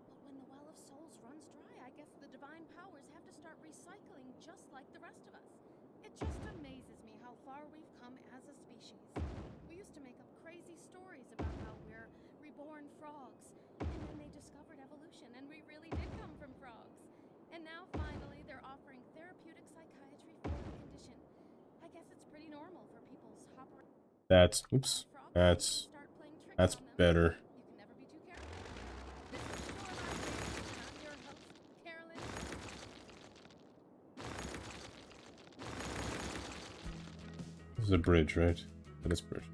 But when the well of souls runs dry, I guess the divine powers have to start recycling just like the rest of us. It just amazes me how far we've come as a species. We used to make up crazy stories about how we're reborn frogs, and then they discovered evolution, and we really did come from frogs. And now finally they're offering therapeutic psychiatry for the condition. I guess it's pretty normal for people's hopper That's oops. frogs That's to start playing tricks that's on them. better. You can never be too careful. This is Skylines, and I'm your host, Carolyn. This is a bridge, right? For this bridge.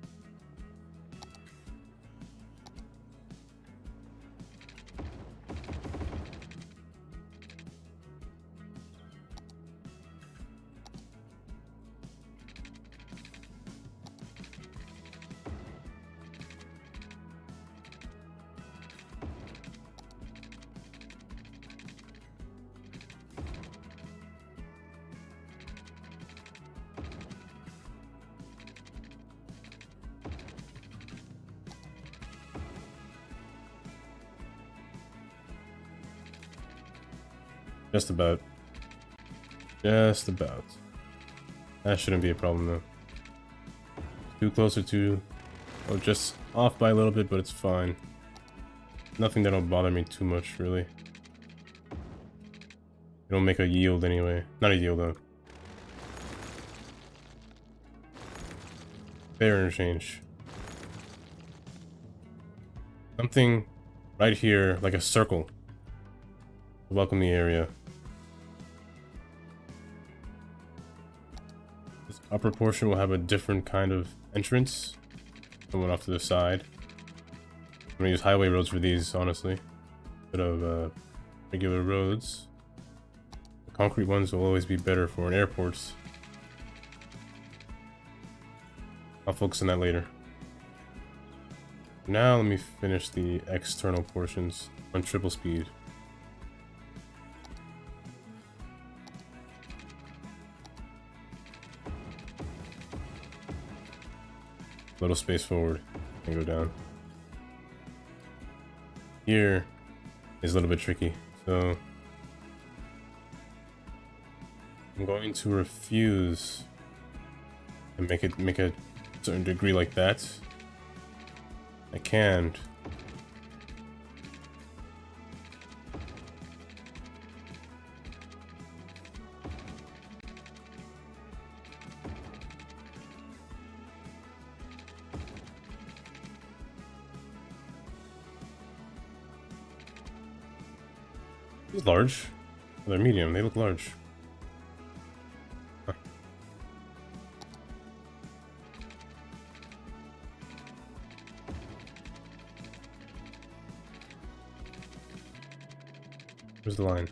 Just about. Just about. That shouldn't be a problem though. Too closer to... oh, just off by a little bit, but it's fine. Nothing that'll bother me too much, really. It'll make a yield anyway. Not a yield though. Fair interchange. Something right here, like a circle. Welcome the area. upper portion will have a different kind of entrance. Someone off to the side. I'm gonna use highway roads for these, honestly. Instead of regular roads. The concrete ones will always be better for an airport. I'll focus on that later. Now let me finish the external portions on triple speed. Little space forward and go down. Here is a little bit tricky, so I'm going to refuse and make a certain degree like that. I can't. These large. They're medium. They look large. Huh. Where's the line?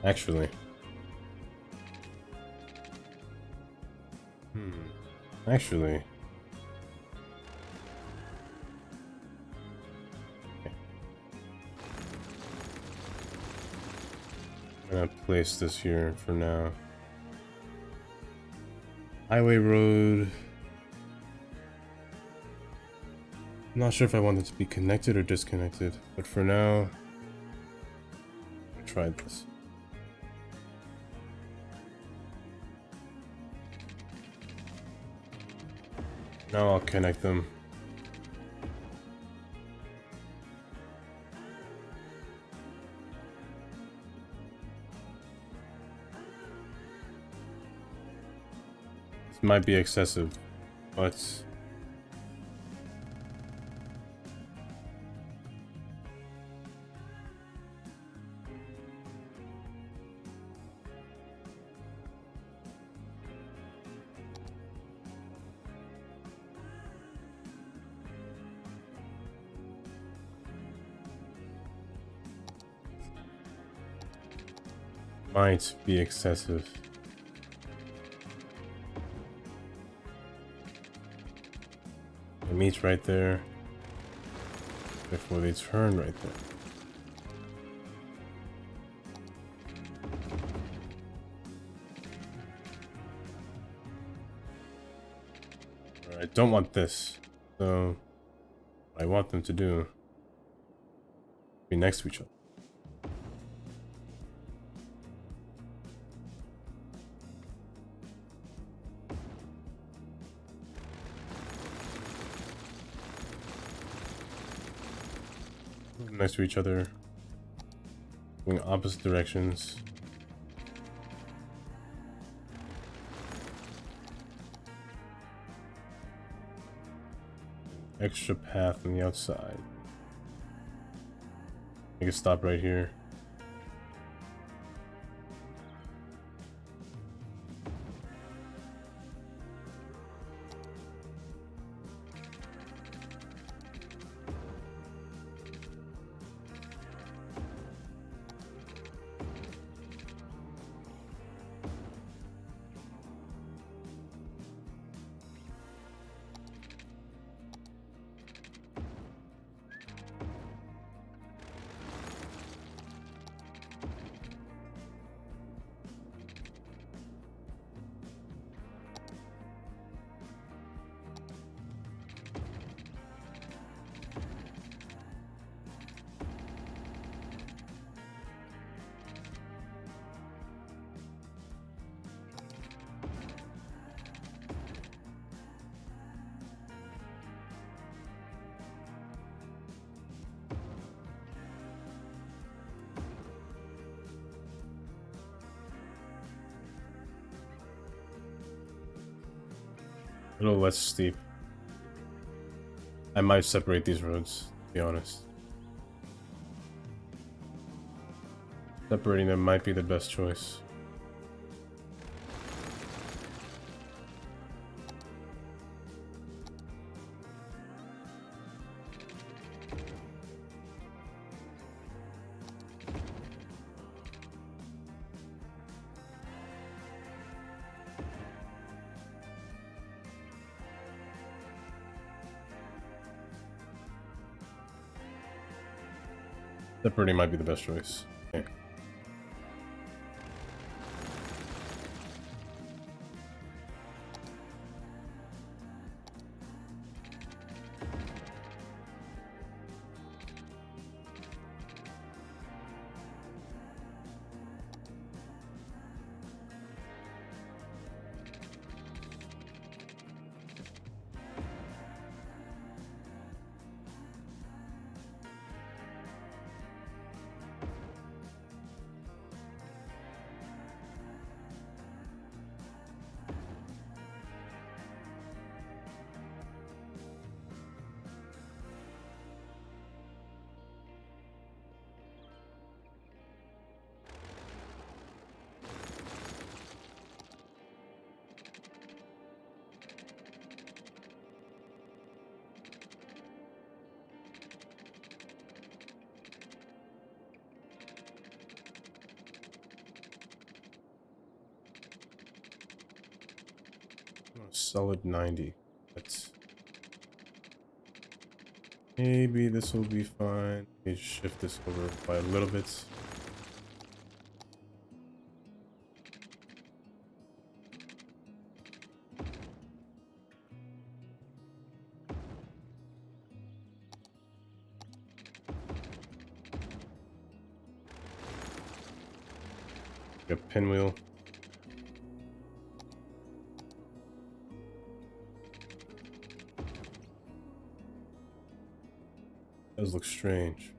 Actually. Actually. Okay. I'm gonna place this here for now. Highway road. I'm not sure if I want it to be connected or disconnected, but for now, I'll try this. Now I'll connect them. This might be excessive, but might be excessive. They meet right there before they turn right there. I don't want this. So what I want them to do be next to each other. Next to each other, going opposite directions. Extra path on the outside. I can stop right here. A little less steep. I might separate these roads, to be honest. Separating them might be the best choice. Separating might be the best choice. Okay. Solid 90. That's maybe this will be fine. Let me shift this over by a little bit. A pinwheel. Does look strange.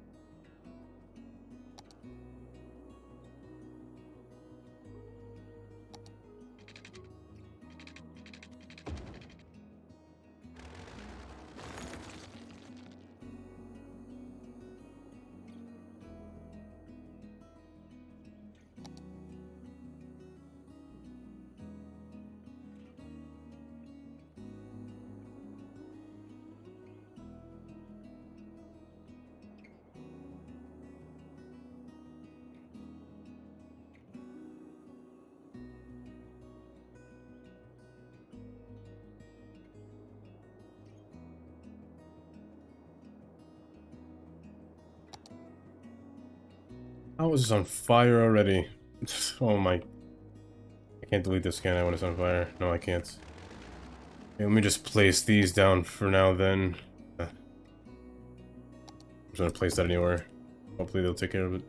How is this on fire already? Oh my. I can't delete this, can I, when it's on fire? No, I can't. Okay, let me just place these down for now then. I'm just gonna place that anywhere. Hopefully they'll take care of it.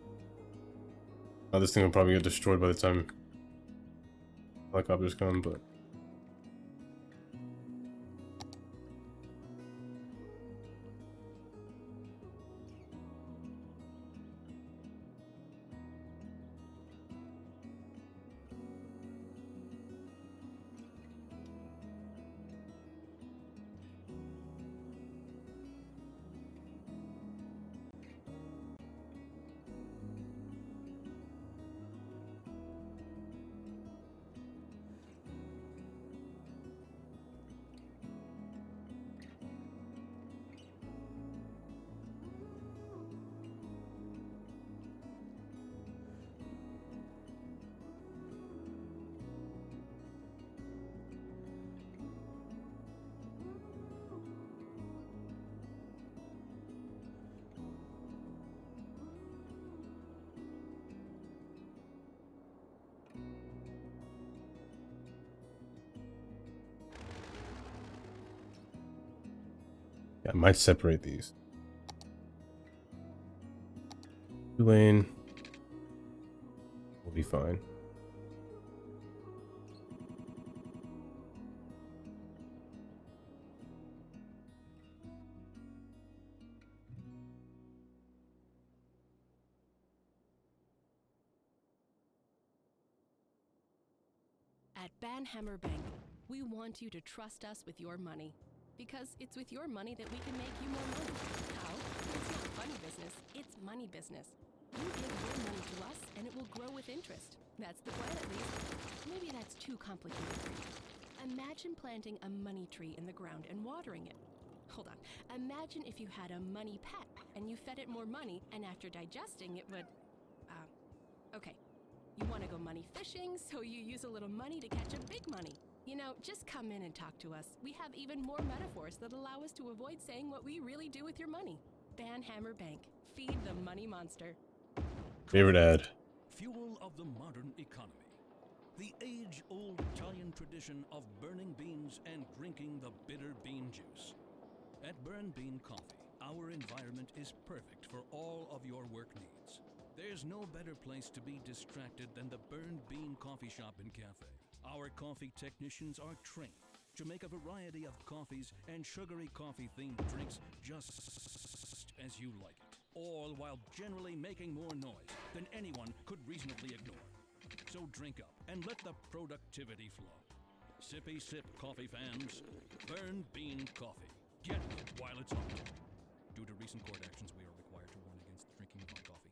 Now this thing will probably get destroyed by the time helicopters come, but... Yeah, I might separate these. 2-lane will be fine. At Banhammer Bank, we want you to trust us with your money. Because it's with your money that we can make you more money. How? It's not funny business, it's money business. You give your money to us and it will grow with interest. That's the plan, at least. Maybe that's too complicated for you. Imagine planting a money tree in the ground and watering it. Hold on. Imagine if you had a money pet and you fed it more money, and after digesting it would... okay. You want to go money fishing, so you use a little money to catch a big money. You know, just come in and talk to us. We have even more metaphors that allow us to avoid saying what we really do with your money. Banhammer Bank. Feed the money monster. Favorite ad. Fuel of the modern economy. The age-old Italian tradition of burning beans and drinking the bitter bean juice. At Burn Bean Coffee, our environment is perfect for all of your work needs. There's no better place to be distracted than the Burn Bean Coffee Shop and Cafe. Our coffee technicians are trained to make a variety of coffees and sugary coffee-themed drinks just as you like it, all while generally making more noise than anyone could reasonably ignore. So drink up and let the productivity flow. Sippy sip coffee fans, Burn Bean Coffee. Get it while it's hot. Due to recent court actions, we are required to warn against the drinking of hot coffee.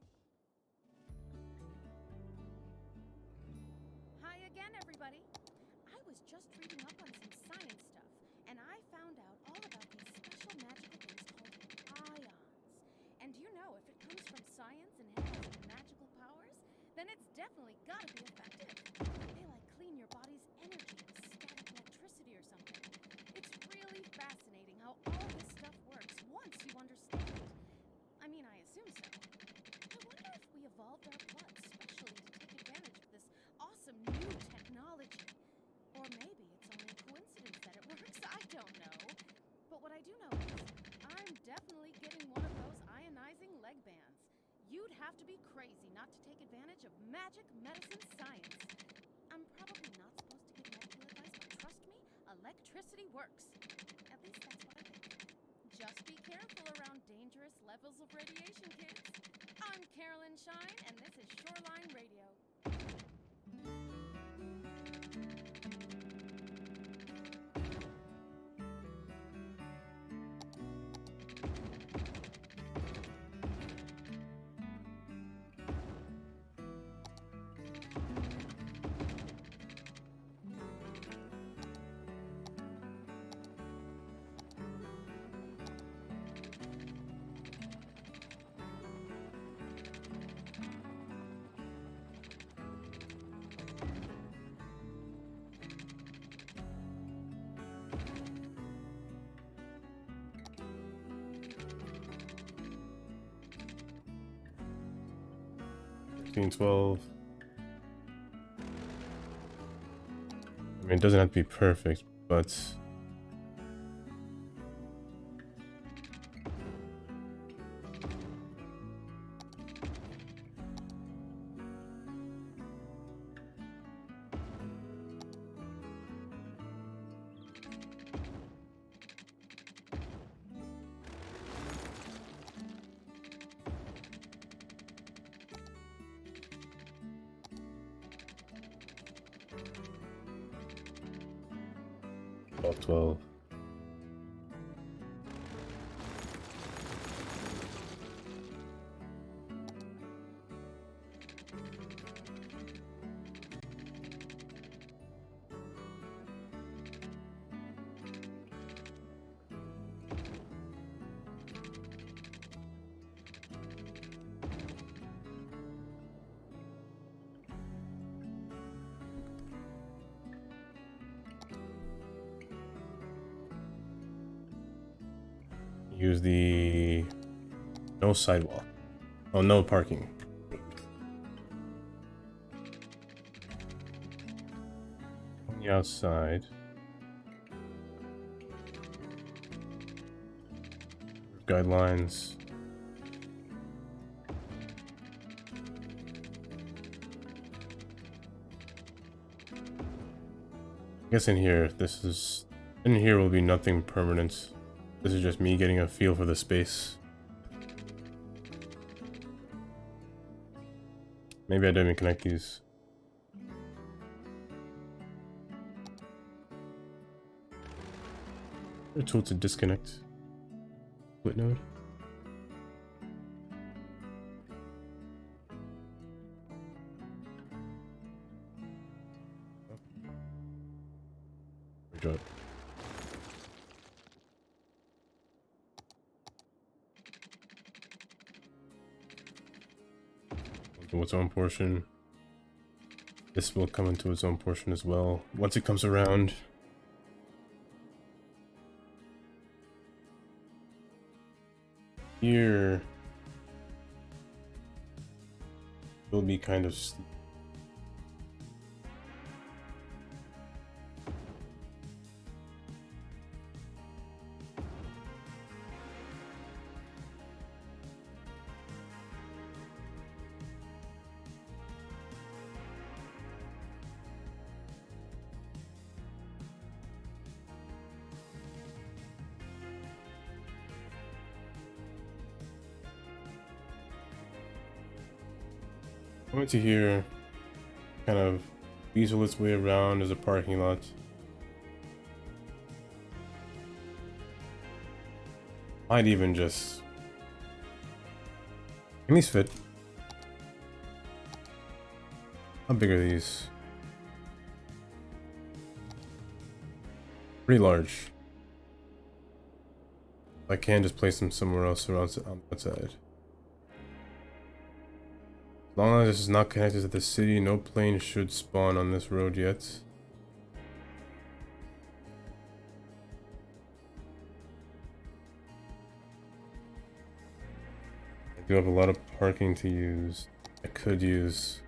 Hi again, everybody. I was just reading up on some science stuff, and I found out all about these special magical things called ions. And you know, if it comes from science and has magical powers, then it's definitely gotta be effective. They like clean your body's energy with static electricity or something. It's really fascinating how all this stuff works once you understand it. I mean, I assume so. I wonder if we evolved our blood specially to take advantage of this awesome new technology. Or maybe it's only a coincidence that it works, I don't know. But what I do know is, I'm definitely getting one of those ionizing leg bands. You'd have to be crazy not to take advantage of magic medicine science. I'm probably not supposed to give medical advice, but trust me, electricity works. At least that's what I think. Just be careful around dangerous levels of radiation, kids. I'm Carolyn Shine, and this is Shoreline Radio. I mean, it doesn't have to be perfect, but 12. Use the no sidewalk. Oh, no parking. On the outside. Guidelines. I guess in here will be nothing permanent. This is just me getting a feel for the space. Maybe I don't even connect these. A tool to disconnect. Split node. Drop. Into its own portion. This will come into its own portion as well once it comes around. Here will be kind of steep. Coming to here, kind of weasel its way around as a parking lot. Might even just... Can these fit? How big are these? Pretty large. I can just place them somewhere else around on the outside. As long as this is not connected to the city, no plane should spawn on this road yet. I do have a lot of parking to use. I could use...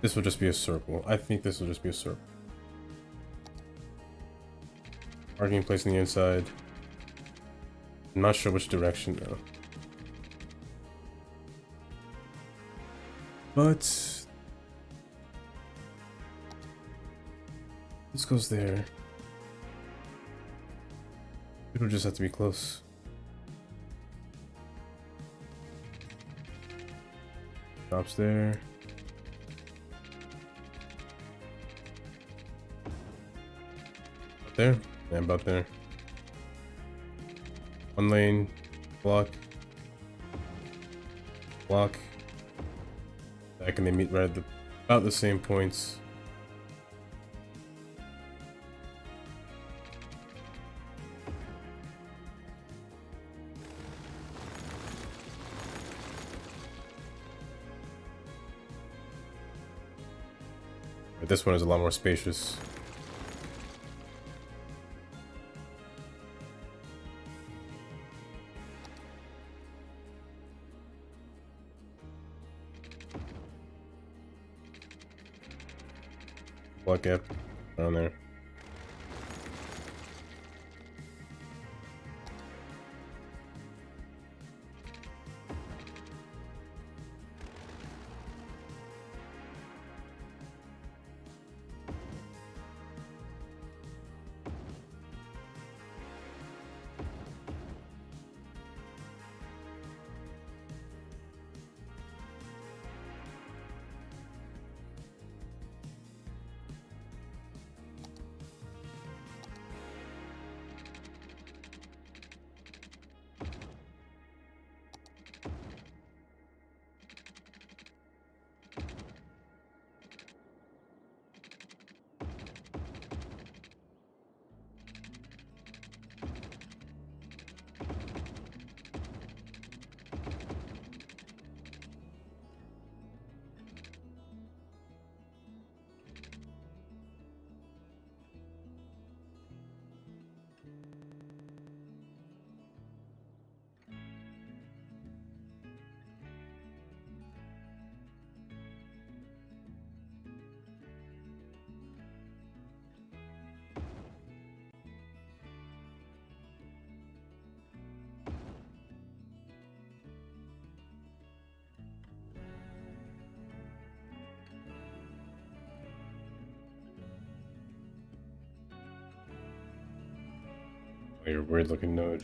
This will just be a circle. I think this will just be a circle. Parking place on the inside. I'm not sure which direction though. But this goes there. It'll just have to be close. Stops there. About there? Yeah, about there. One lane, block, block. Back, and they meet right at about the same points. But this one is a lot more spacious. Block gap around there. Oh, your weird looking node.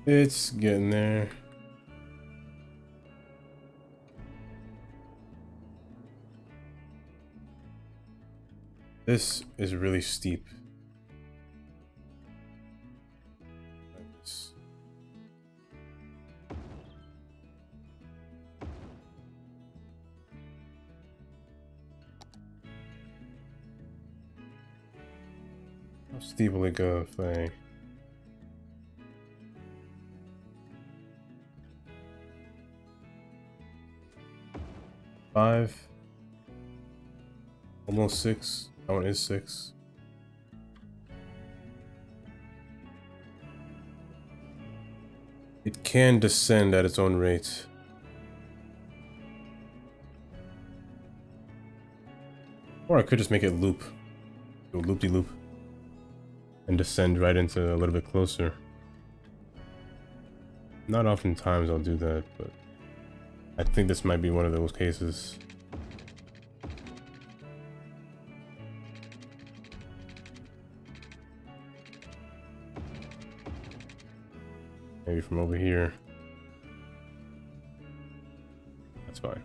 It's getting there. This is really steep. How steep will it go if I... Five? Almost 6. That one is 6. It can descend at its own rate. Or I could just make it loop. Do a loop-de-loop. And descend right into a little bit closer. Not oftentimes I'll do that, but I think this might be one of those cases. Maybe from over here. That's fine.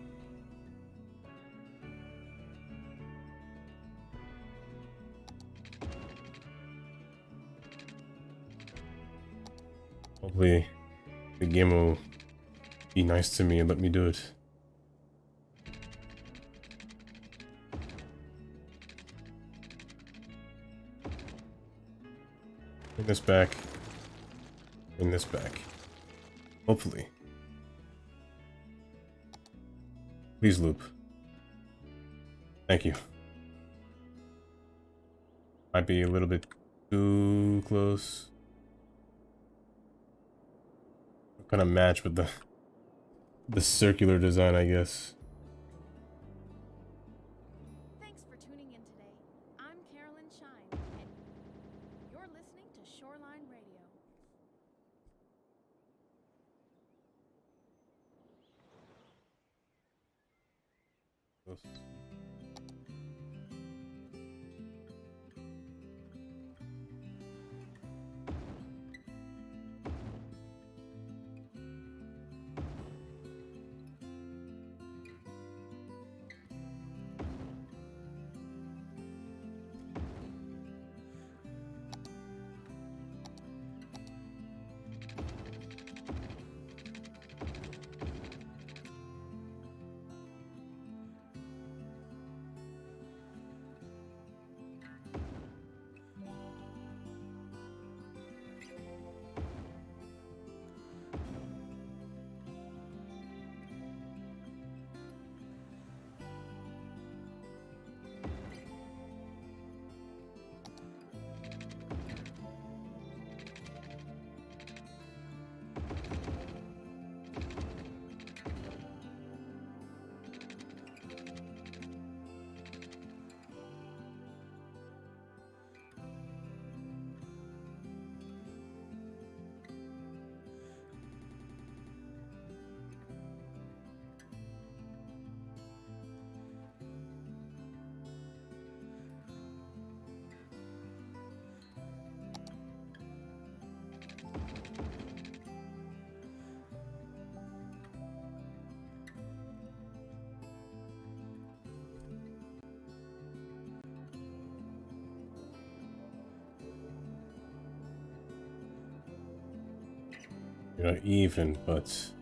Hopefully the game will be nice to me and let me do it. Bring this back. Bring this back. Hopefully. Please loop. Thank you. Might be a little bit too close. Kind of match with the circular design, I guess. Thanks for tuning in today. I'm Carolyn Shine, and you're listening to Shoreline Radio. You're not even, but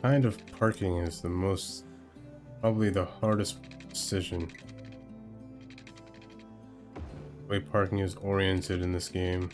kind of parking is the most, probably the hardest decision. The way parking is oriented in this game.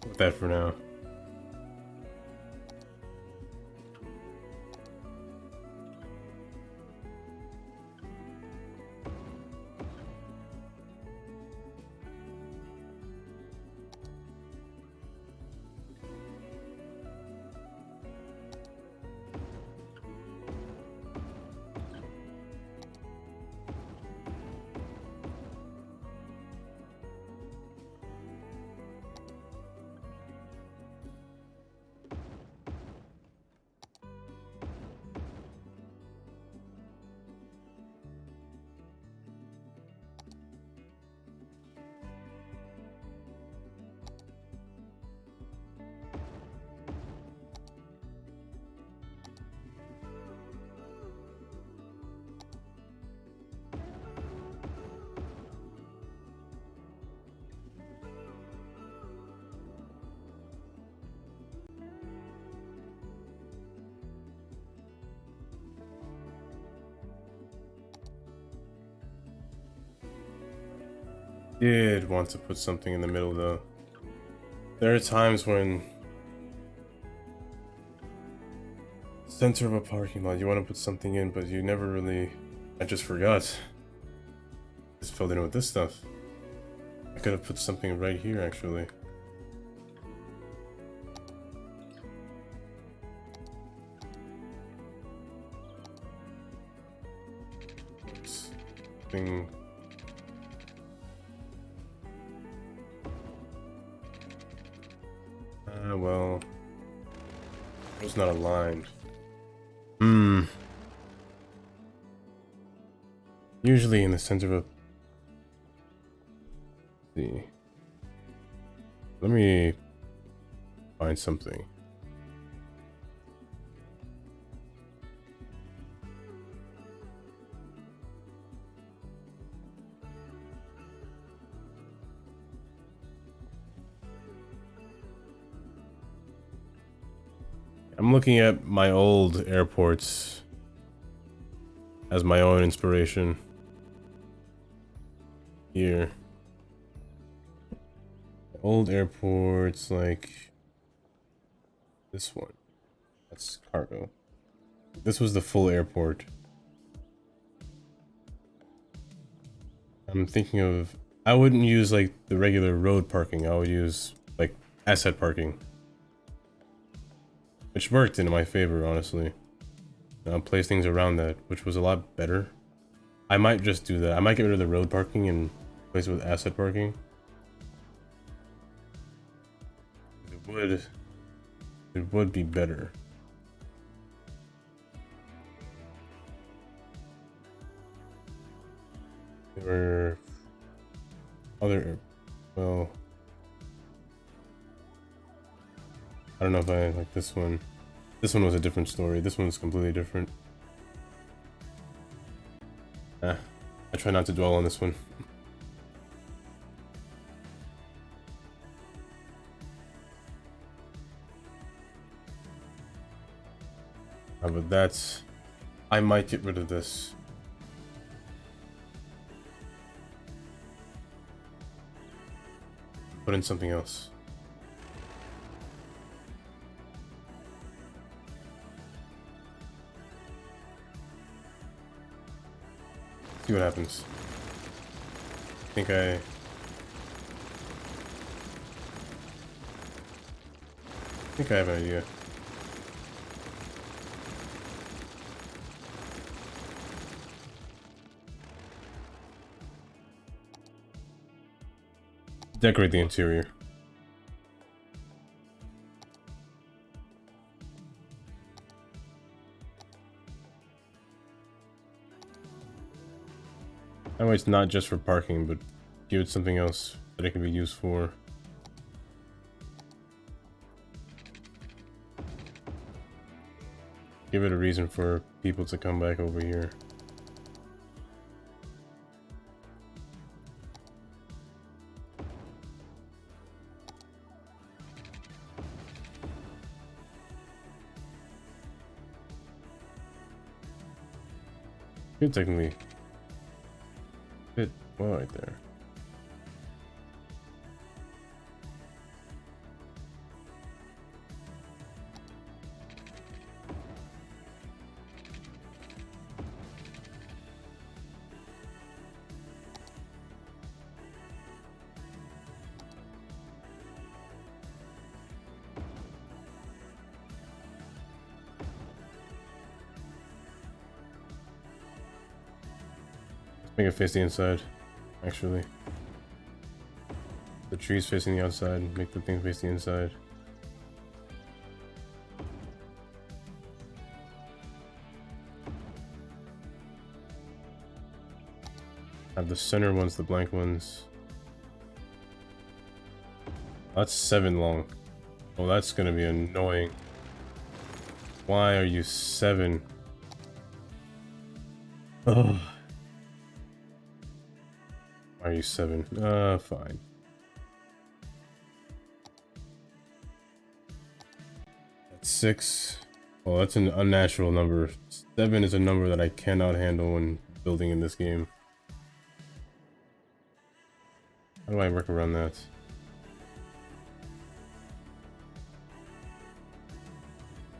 With that for now. Did want to put something in the middle though. There are times when center of a parking lot you want to put something in, but you never really. I just forgot. Just filled in with this stuff. I could have put something right here actually. Thing. Well, it's not aligned. Usually in the center of a. Let's see. Let me find something. I'm looking at my old airports as my own inspiration here. Old airports like this one. That's cargo. This was the full airport. I'm thinking of, I wouldn't use like the regular road parking. I would use like asset parking. Which worked in my favor, honestly. Place things around that, which was a lot better. I might just do that. I might get rid of the road parking and replace it with asset parking. It would be better. There were other, well, I don't know if I like this one. This one was a different story. This one's completely different. I try not to dwell on this one. But that's... I might get rid of this. Put in something else. See what happens. I think I think I have an idea. Decorate the interior. That way it's not just for parking, but give it something else that it can be used for. Give it a reason for people to come back over here. Could technically fit well right there. Make it face the inside, actually. The trees facing the outside, make the thing face the inside. Have the center ones, the blank ones. That's 7 long. Oh, that's gonna be annoying. Why are you 7? Oh. Why are you 7? Fine. That's 6. Well, that's an unnatural number. 7 is a number that I cannot handle when building in this game. How do I work around that?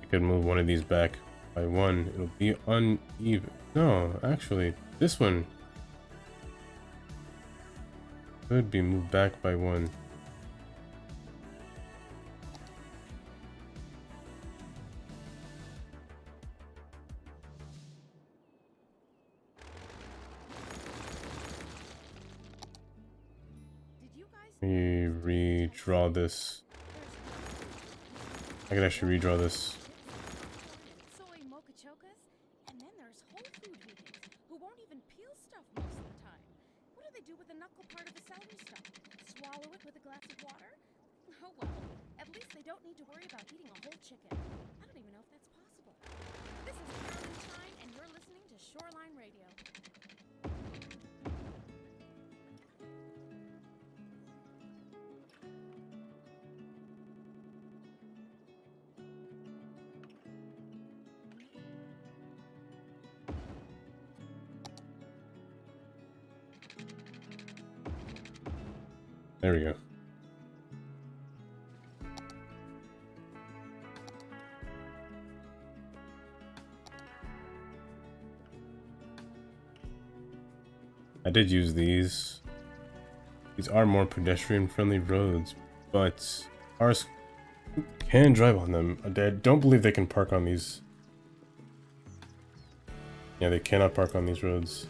I could move one of these back by 1. It'll be uneven. No, actually, this one could be moved back by 1. Let me redraw this. I can actually redraw this. Soy mochachokas, and then there's whole food vegans who won't even peel stuff most of the time. What do they do with the knuckle part of the celery stalk? Swallow it with a glass of water? Oh well, at least they don't need to worry about eating a whole chicken. I don't even know if that's possible. This is Carolyn Shine, and you're listening to Shoreline Radio. There we go. I did use these. These are more pedestrian-friendly roads, but cars can drive on them. I don't believe they can park on these. Yeah, they cannot park on these roads.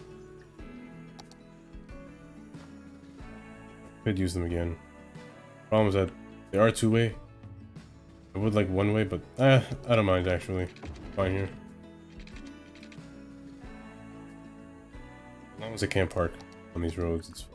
Could use them again. Problem is that they are 2-way. I would like 1-way, but I don't mind actually. Fine here. As long as I can't park on these roads, it's fine.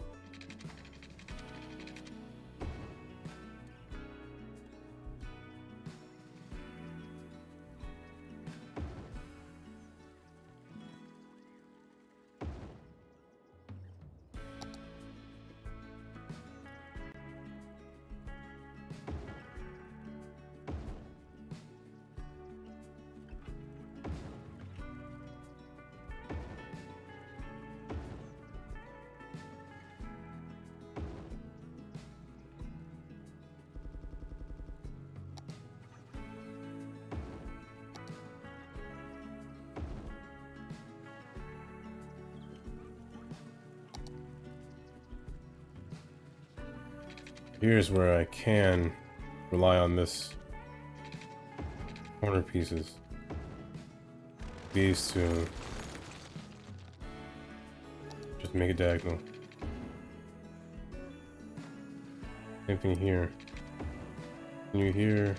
Here's where I can rely on this corner pieces. These two. Just make it diagonal. Same thing here. Continue here.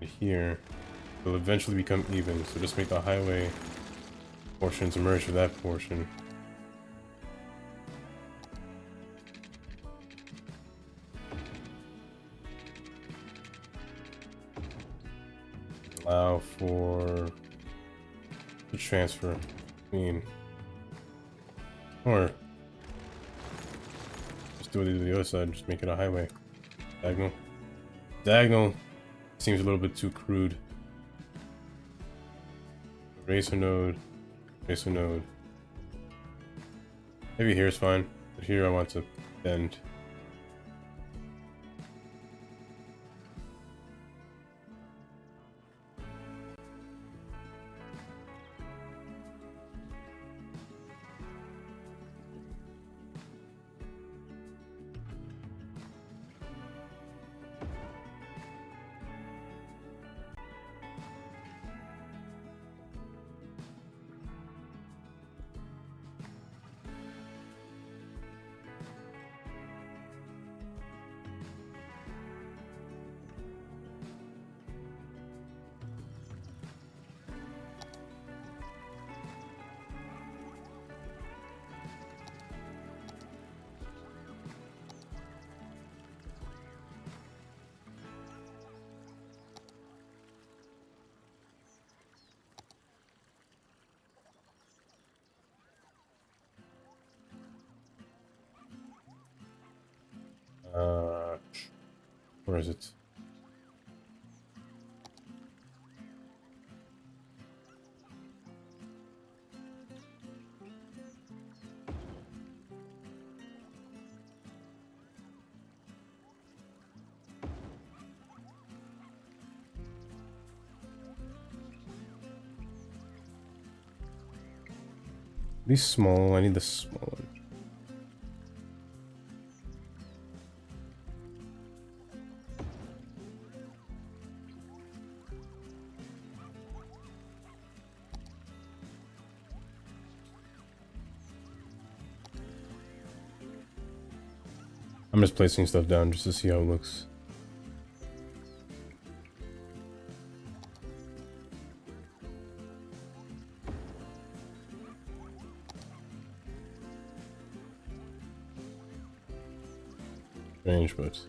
And here. They'll eventually become even, so just make the highway portions merge with that portion. Allow for the transfer between, or just do it to the other side, just make it a highway. Diagonal. Diagonal seems a little bit too crude. Racer node, racer node. Maybe here's fine, but here I want to bend. Where is it? Be small. I need the small one. I'm just placing stuff down just to see how it looks. Strange, but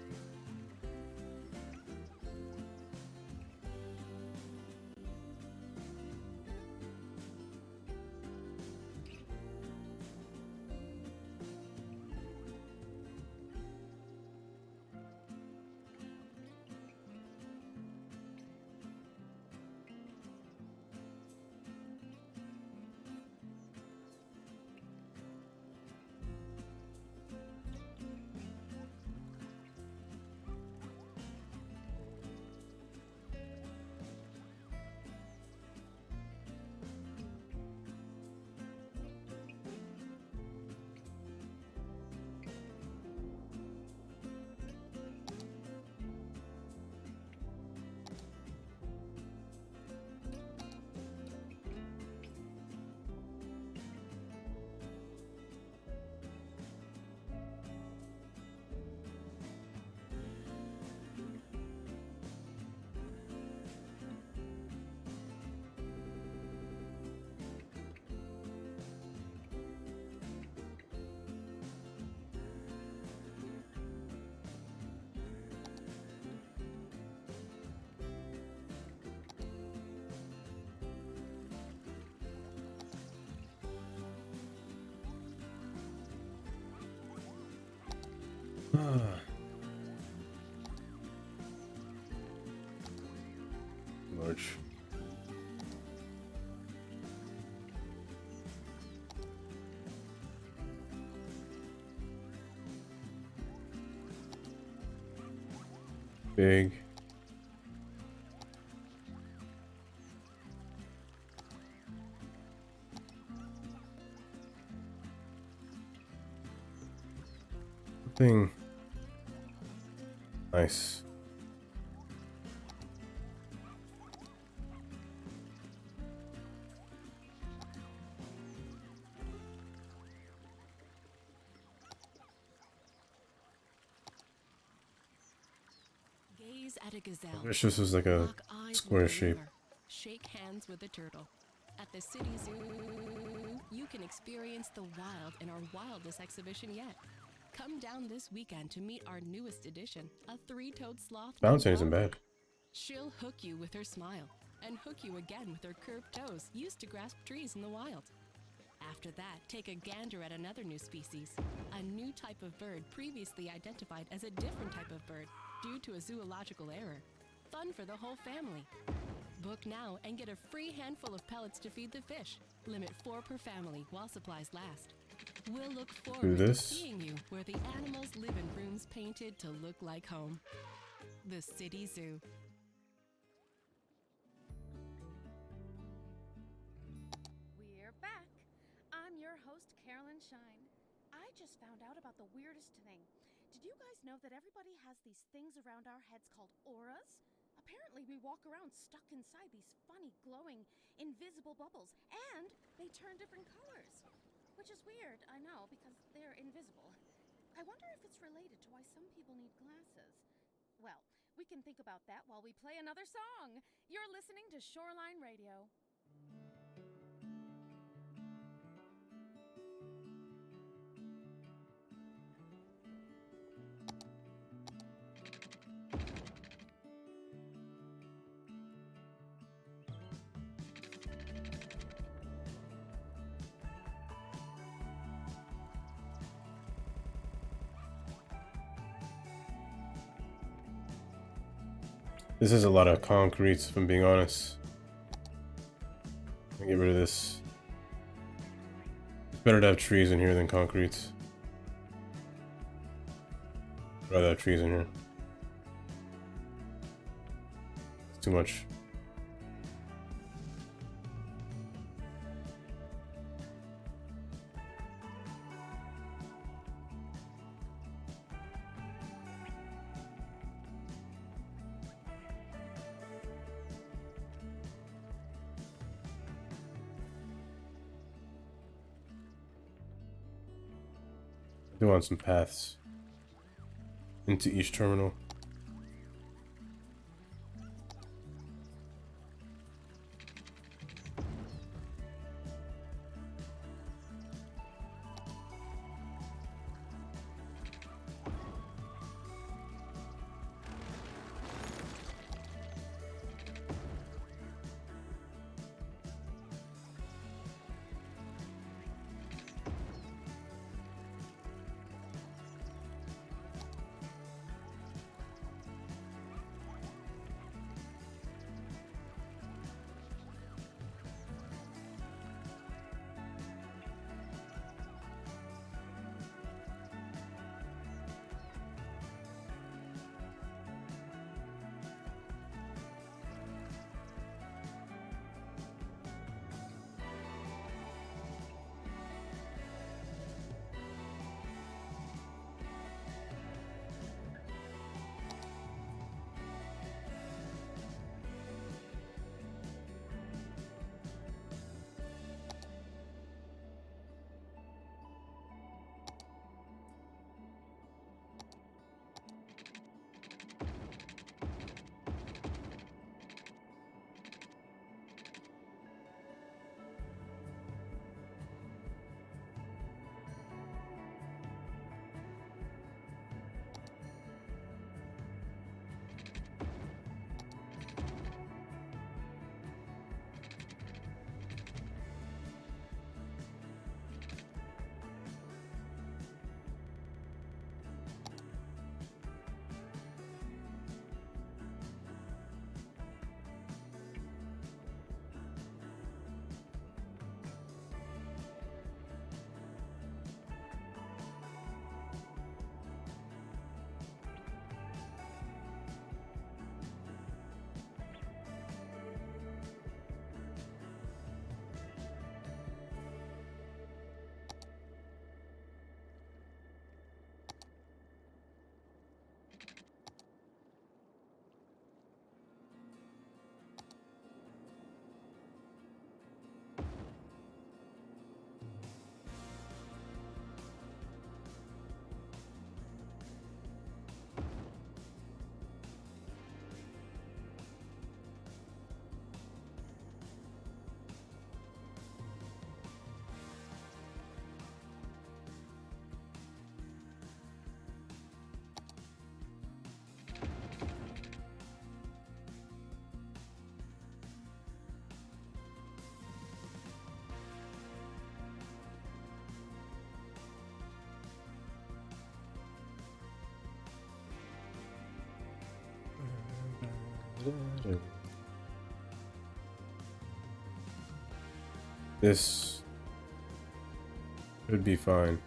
large. Big. Thing. Nice. Gaze at a gazelle. I wish this was like a Lock eyes square with a shape. lemur. Shake hands with a turtle. At the city zoo, you can experience the wild in our wildest exhibition yet. Come down this weekend to meet our newest addition, a three-toed sloth. Bouncing named isn't Barbara. bad. She'll hook you with her smile and hook you again with her curved toes used to grasp trees in the wild. After that, take a gander at another new species, a new type of bird previously identified as a different type of bird due to a zoological error. Fun for the whole family. Book now and get a free handful of pellets to feed the fish. Limit 4 per family while supplies last. We'll look forward to this. seeing you where the animals live in rooms painted to look like home. The City Zoo. We're back. I'm your host, Carolyn Shine. I just found out about the weirdest thing. Did you guys know that everybody has these things around our heads called auras? Apparently, we walk around stuck inside these funny, glowing, invisible bubbles, and they turn different colors. Which is weird, I know, because they're invisible. I wonder if it's related to why some people need glasses. Well, we can think about that while we play another song. You're listening to Shoreline Radio. This is a lot of concrete, if I'm being honest. I'll get rid of this. It's better to have trees in here than concrete. I'd rather have trees in here. It's too much. I do want some paths into each terminal. This should be fine.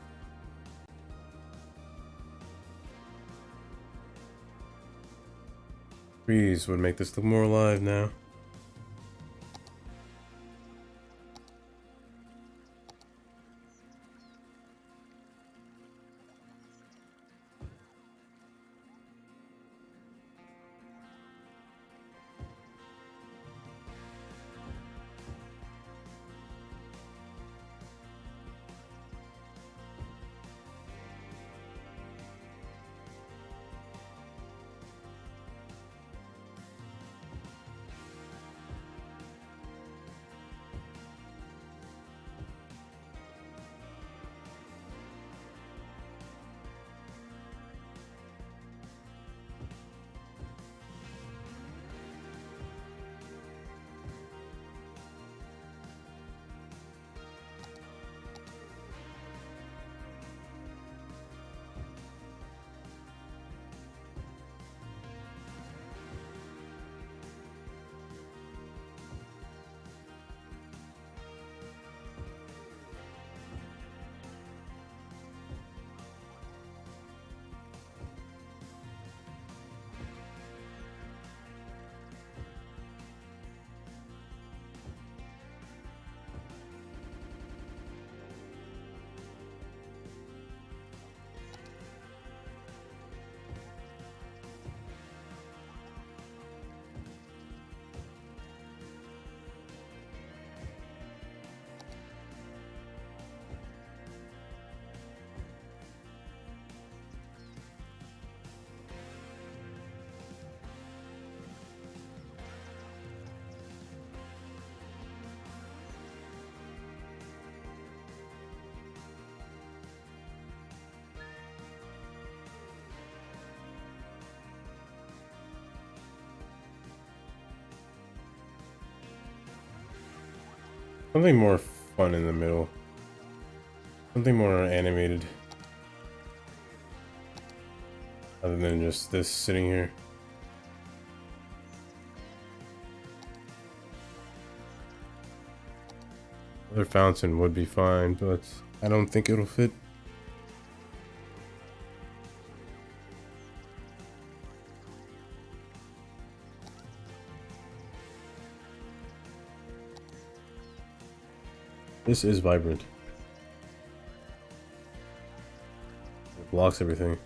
Trees would make this look more alive now. Something more fun in the middle. Something more animated. Other than just this sitting here. Another fountain would be fine, but I don't think it'll fit. This is vibrant. It blocks everything.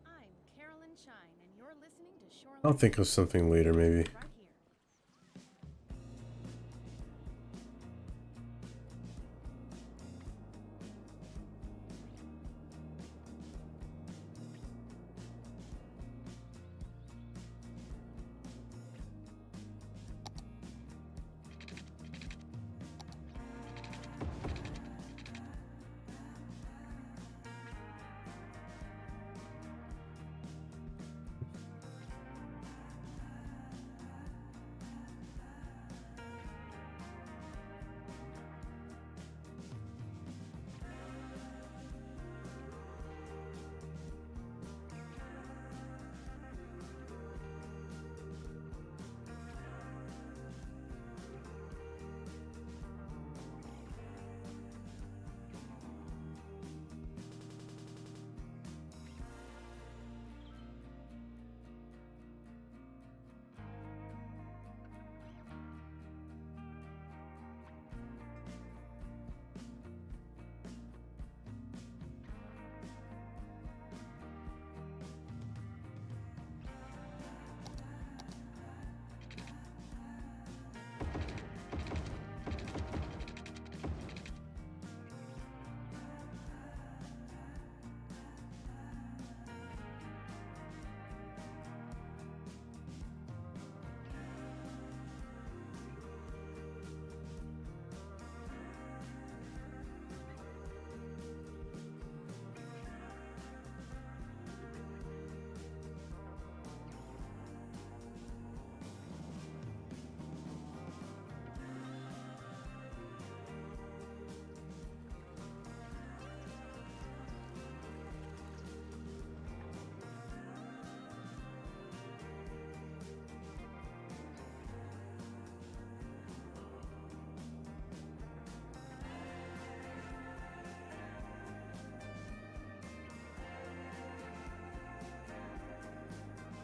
I'm Carolyn Shine, and you're listening to Shoreline. I'll think of something later, maybe. Right here.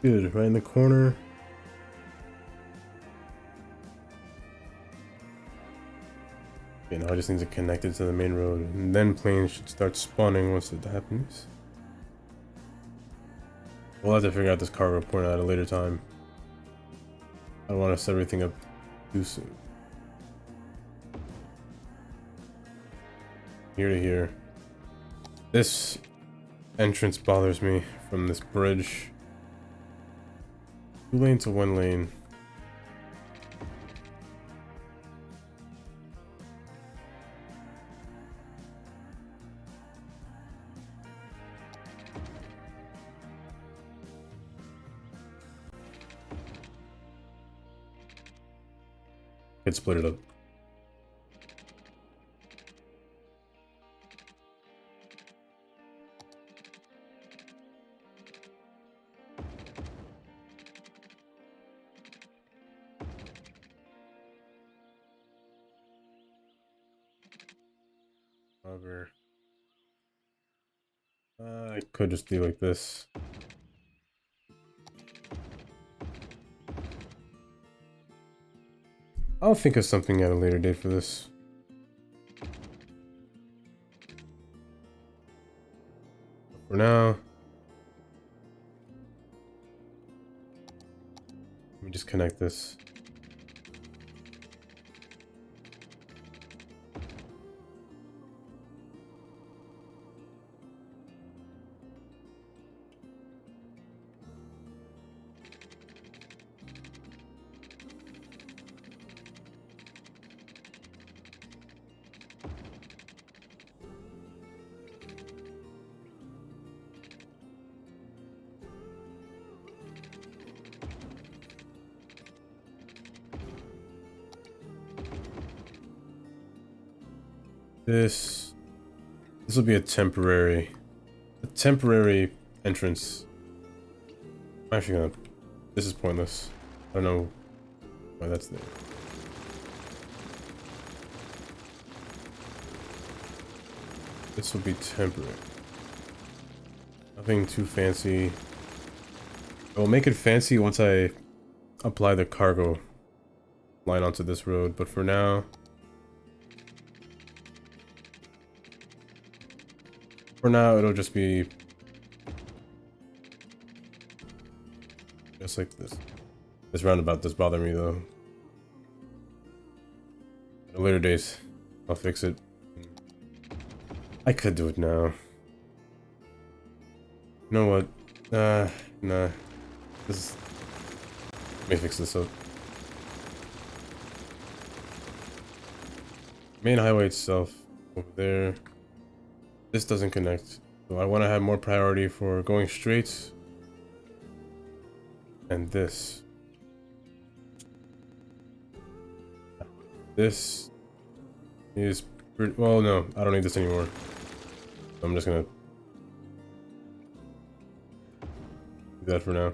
Good, right in the corner. Okay, now I just need to connect it to the main road, and then planes should start spawning once it happens. We'll have to figure out this cargo point at a later time. I don't want to set everything up too soon. Here to here. This entrance bothers me from this bridge. 2 lane to 1 lane. Could split it up. However, I could just do like this. I'll think of something at a later date for this. For now, let me just connect this. This will be a temporary entrance. I'm actually gonna. This is pointless. I don't know why that's there. This will be temporary. Nothing too fancy. I will make it fancy once I apply the cargo line onto this road, but for now. For now, it'll just be just like this. This roundabout does bother me though. At later days, I'll fix it. I could do it now. You know what? Nah. Let me fix this up. Main highway itself, over there. This doesn't connect, so I want to have more priority for going straight. And this. This is pretty, well, no, I don't need this anymore. I'm just gonna do that for now.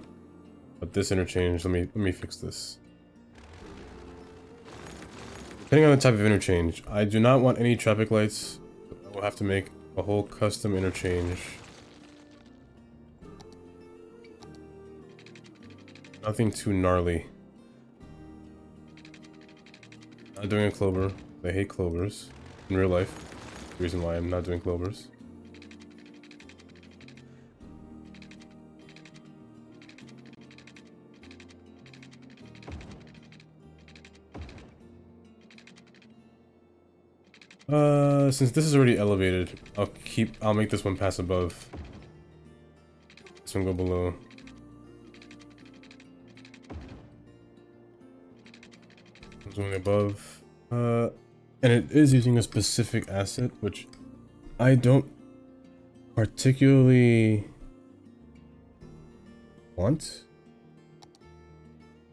But this interchange, let me fix this. Depending on the type of interchange, I do not want any traffic lights. I will have to make a whole custom interchange. Nothing too gnarly. Not doing a clover. I hate clovers in real life. The reason why I'm not doing clovers. Since this is already elevated, I'll make this one pass above. This one go below. This one above. And it is using a specific asset, which I don't particularly want.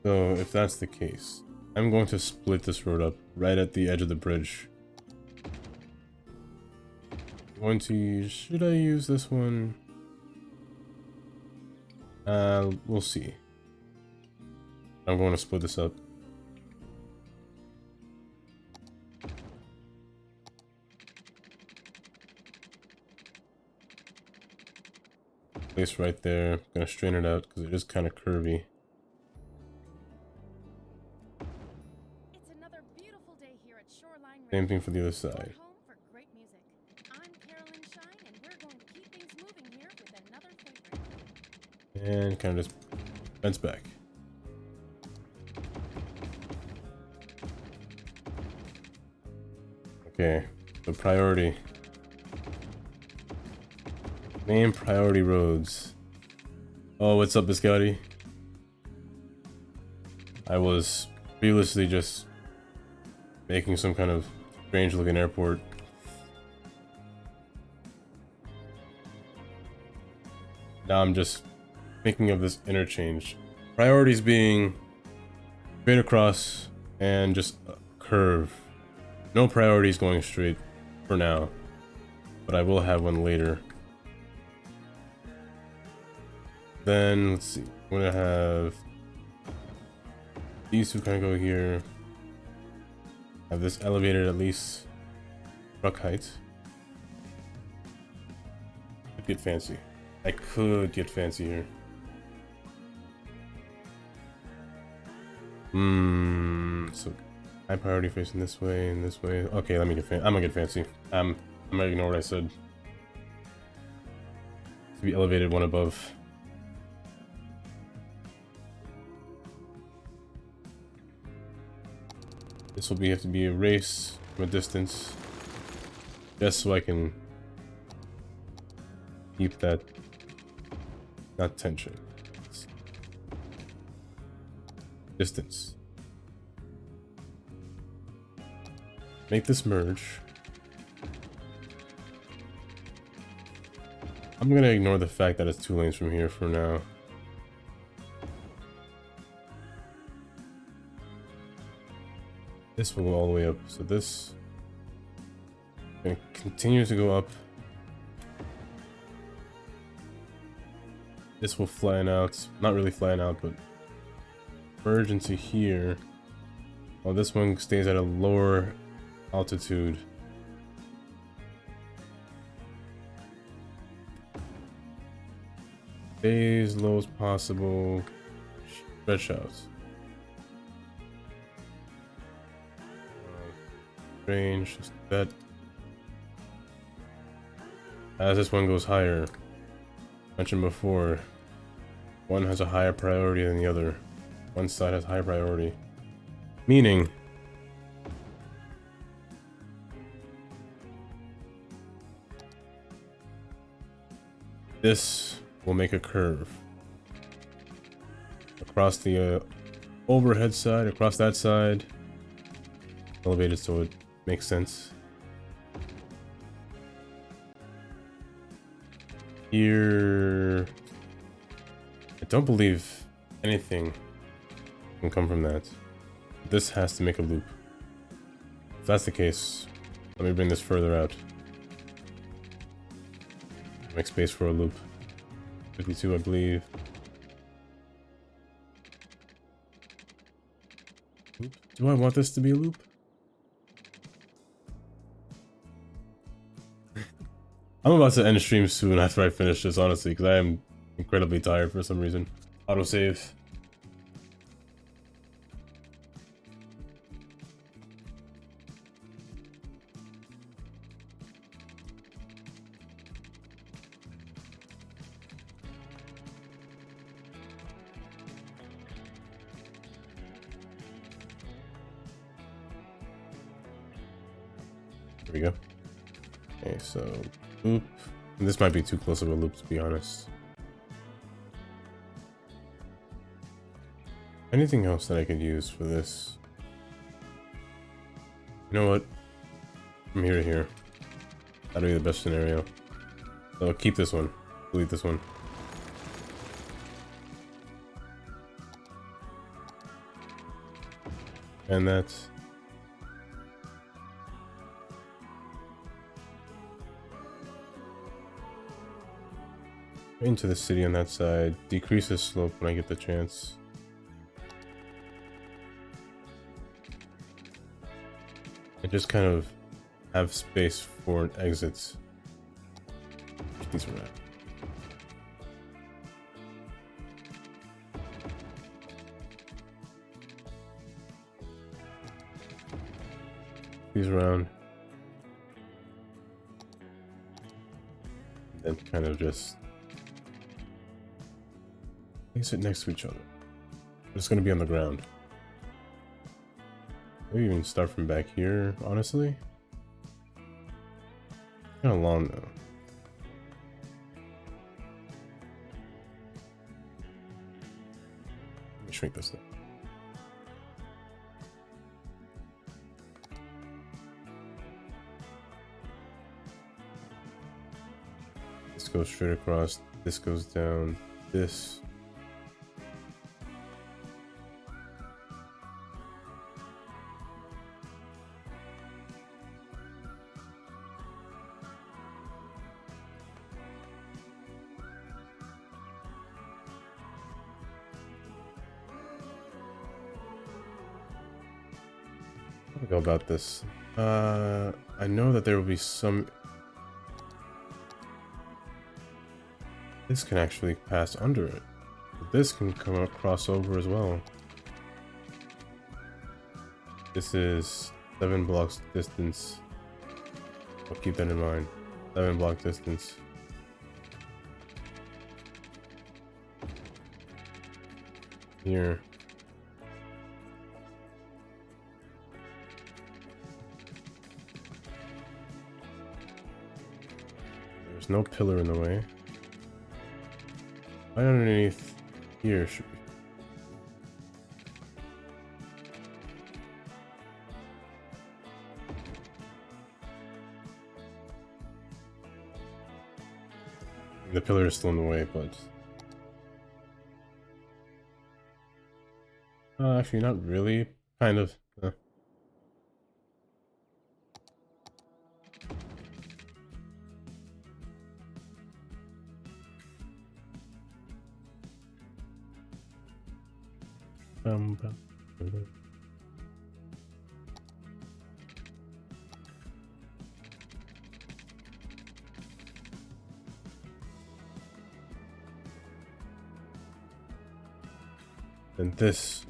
So if that's the case, I'm going to split this road up right at the edge of the bridge. Should I use this one? We'll see. I'm going to split this up. place right there. I'm gonna strain it out because it is kind of curvy. It's another beautiful day here at Shoreline Same Radio. thing for the other Your side. home for great music. I'm Carolyn Shine, and we're going to keep things moving here with another favorite. And kind of just fence back. Okay, the priority. Main priority roads. Oh, what's up, Biscotti? I was previously just making some kind of strange looking airport. Now I'm just thinking of this interchange. Priorities being straight across and just a curve. No priorities going straight for now, but I will have one later. Then let's see, I'm gonna have these two kind of go here. Have this elevated at least truck height. Could get fancy. I could get fancy here. So high priority facing this way and this way. Okay, let me get fancy. I'm gonna get fancy. I'm gonna ignore what I said. To be elevated one above. This will have to be a race from a distance, just so I can keep that, not tension, distance. Make this merge. I'm gonna ignore the fact that it's 2 lanes from here for now. This will go all the way up, so this gonna continue to go up. This will flatten out, not really flatten out, but merge into here. While this one stays at a lower altitude. Stay as low as possible. Stretch out. Range, just that. As this one goes higher, mentioned before, one has a higher priority than the other. One side has higher priority. Meaning, this will make a curve across the overhead side, across that side, elevated so it makes sense. Here, I don't believe anything can come from that. This has to make a loop. If that's the case, let me bring this further out. Make space for a loop. 52, I believe. Do I want this to be a loop? I'm about to end stream soon after I finish this, honestly, because I am incredibly tired for some reason. Autosave. There we go. Okay, so loop. And this might be too close of a loop, to be honest. Anything else that I could use for this? You know what? From here to here. That'll be the best scenario. So I'll keep this one. Delete this one. And that's into the city on that side. Decrease the slope when I get the chance. And just kind of have space for an exit. These are right. these around. And then kind of just place it next to each other. It's going to be on the ground. Maybe even start from back here, honestly. Kind of long though. Let me shrink this thing. This goes straight across, this goes down, this. How do I go about this? I know that there will be some. This can actually pass under it. This can come across over as well. This is 7 blocks distance. I'll keep that in mind. 7 block distance. Here. There's no pillar in the way. Right underneath here should be. The pillar is still in the way, but actually not really. Kind of. And this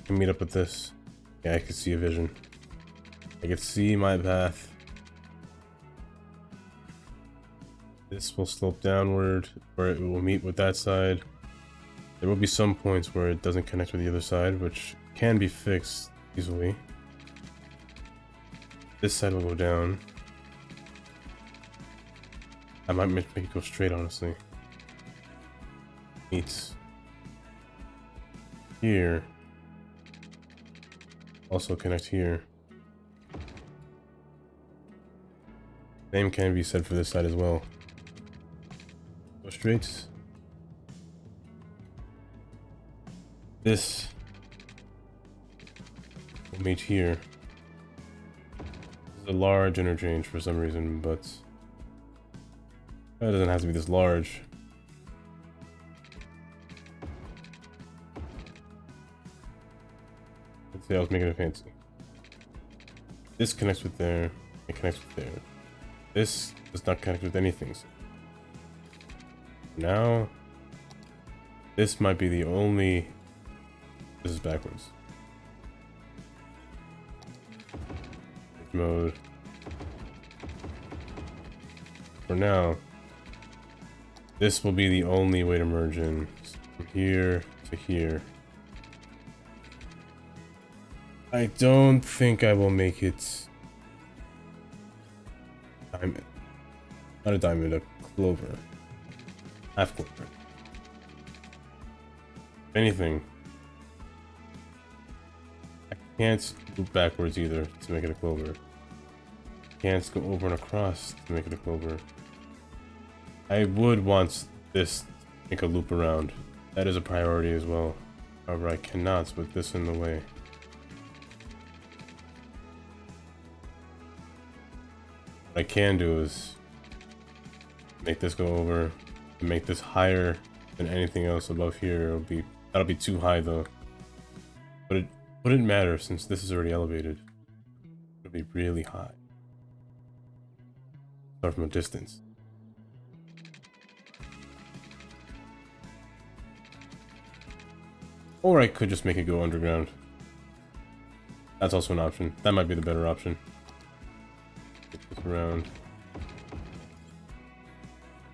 can meet up with this. Yeah, I could see a vision. I could see my path. This will slope downward, where it will meet with that side. There will be some points where it doesn't connect with the other side, which can be fixed easily. This side will go down. I might make it go straight, honestly. Meets here. Also connect here. Same can be said for this side as well. Go straight. This will meet here. This is a large interchange for some reason, but it doesn't have to be this large. Let's say I was making it fancy. This connects with there, it connects with there. This does not connect with anything. So now, this might be the only. This is backwards. Mode. For now, this will be the only way to merge in. From here to here. I don't think I will make it diamond. Not a diamond, a clover. Half clover. If anything, I can't loop backwards either to make it a clover. Can't go over and across to make it a clover. I would want this to make a loop around. That is a priority as well. However, I cannot with this in the way. What I can do is make this go over and make this higher than anything else above here. That'll be too high though. But it wouldn't matter since this is already elevated. It'll be really high. Start from a distance. Or I could just make it go underground. That's also an option. That might be the better option. around.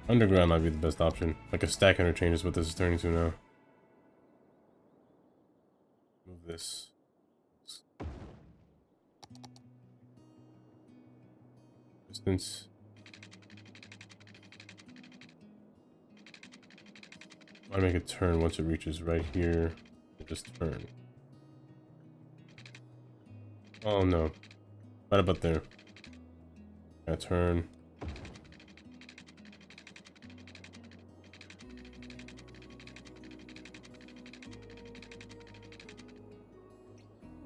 Underground might be the best option. Like a stack interchange is what this is turning to now. Move this. Distance. I want to make a turn once it reaches right here. Just turn. Oh no. Right about there. Gotta turn.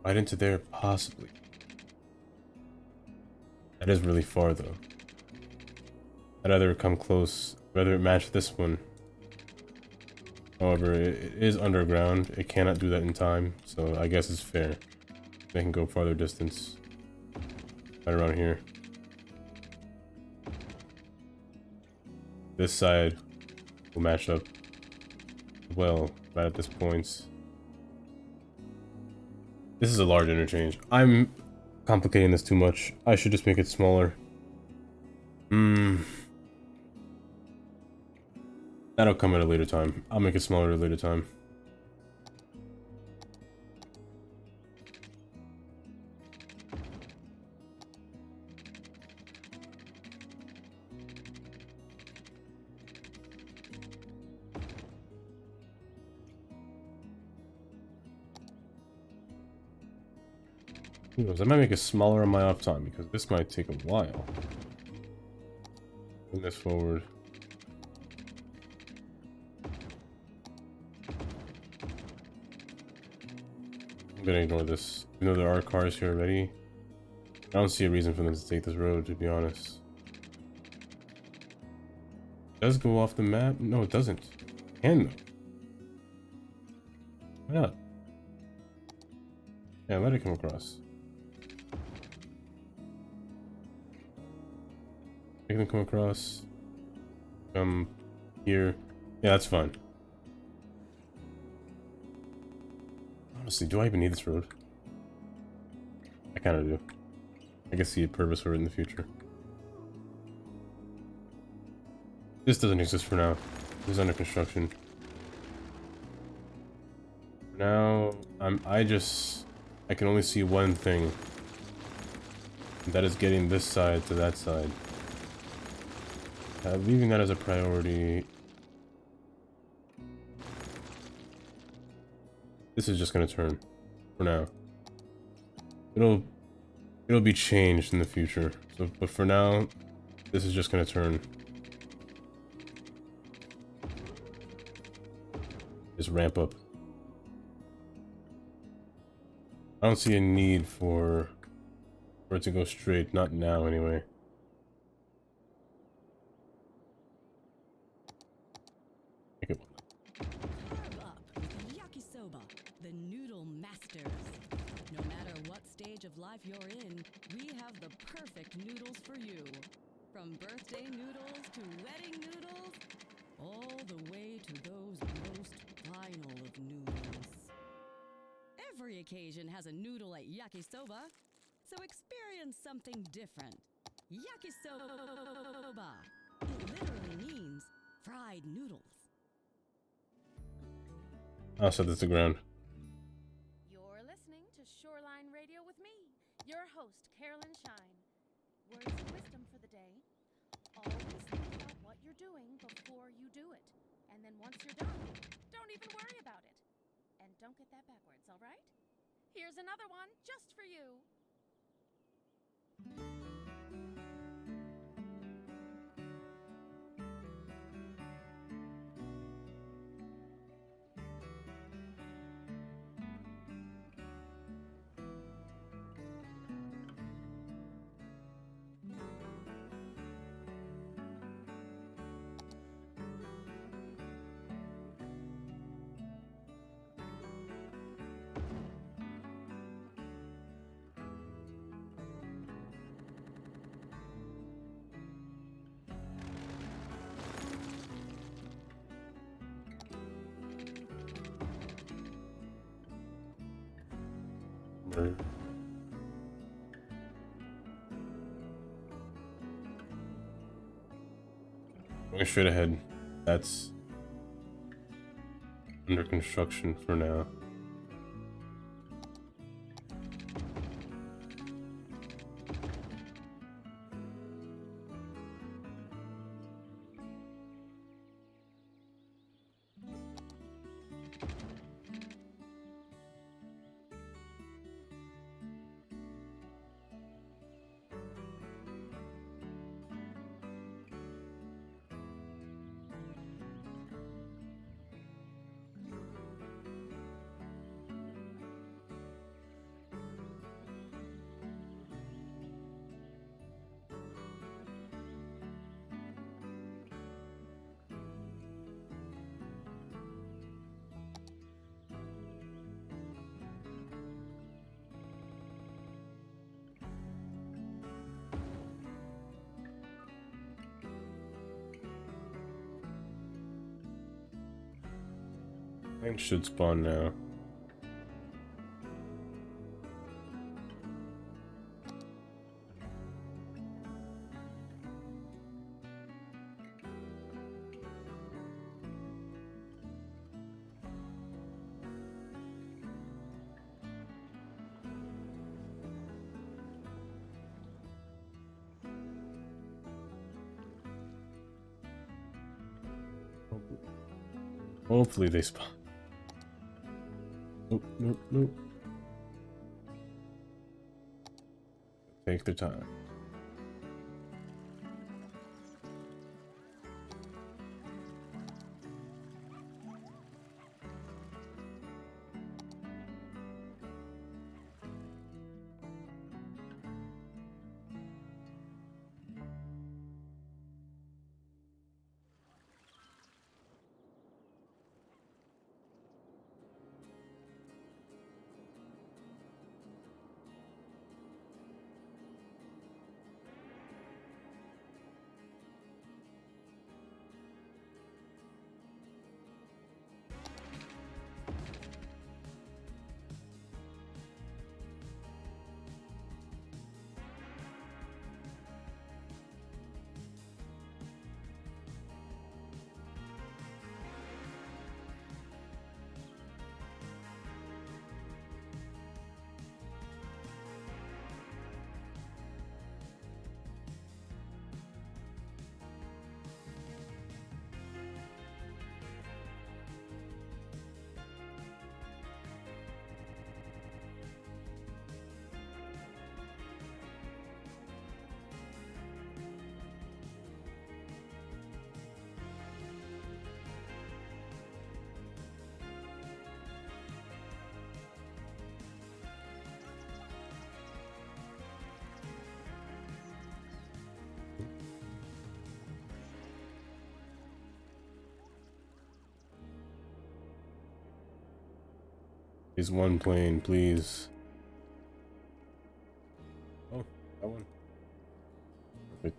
Right into there, possibly. That is really far though. I'd rather come close, rather match this one. However, it is underground. It cannot do that in time, so I guess it's fair. They can go farther distance. Right around here. This side will match up well right at this point. This is a large interchange. I'm complicating this too much. I should just make it smaller. That'll come at a later time. I'll make it smaller at a later time. Who knows? I might make it smaller on my off time because this might take a while. Bring this forward. I'm gonna ignore this. Even though there are cars here already, I don't see a reason for them to take this road, to be honest. It does go off the map? No, it doesn't. It can though. Why not? Yeah, let it come across. Make them come across. Come here. Yeah, that's fine. Honestly, do I even need this road? I kind of do. I can see a purpose for it in the future. This doesn't exist for now. This is under construction. For now, I can only see one thing. And that is getting this side to that side. Leaving that as a priority. This is just gonna turn for now. It'll be changed in the future. So, but for now, this is just gonna turn. Just ramp up. I don't see a need for it to go straight. Not now, anyway. Make it. Carve up with yakisoba, the noodle masters. No matter what stage of life you're in, we have the perfect noodles for you. From birthday noodles to wedding noodles, all the way to those most final of noodles. Every occasion has a noodle at yakisoba, so experience something different. Yakisoba. It literally means fried noodles. I'll set this to ground. You're listening to Shoreline Radio with me, your host, Carolyn Shine. Words of wisdom for the day. Always think about what you're doing before you do it. And then once you're done, don't even worry about it. And don't get that backwards, all right? Here's another one just for you. Going straight ahead. That's under construction for now. Things should spawn now. Hopefully they spawn. Nope, nope, nope. Take their time. Is one plane, please. Oh, that one. Perfect.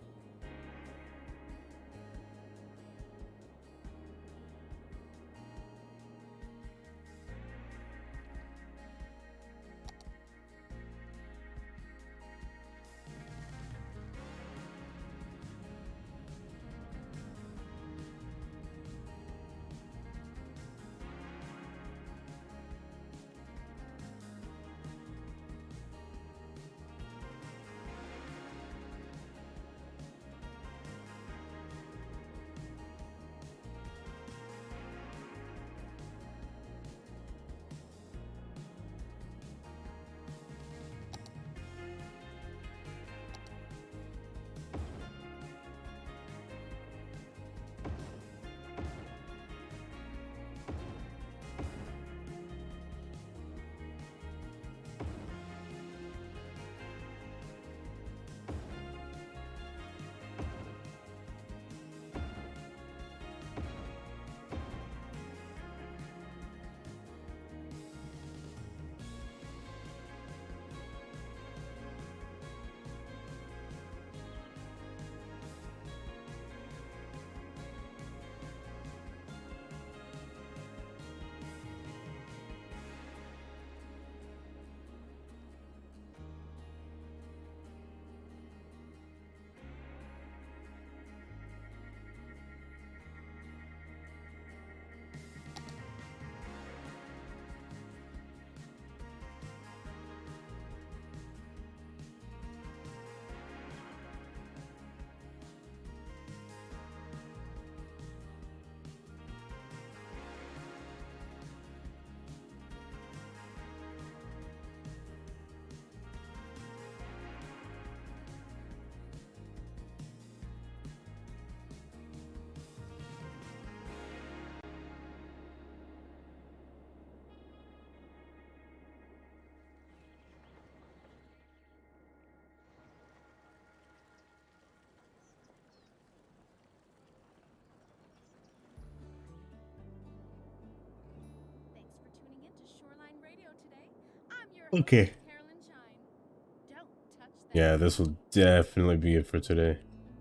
Okay. Carolyn Shine. Don't touch that. Yeah, this will definitely be it for today.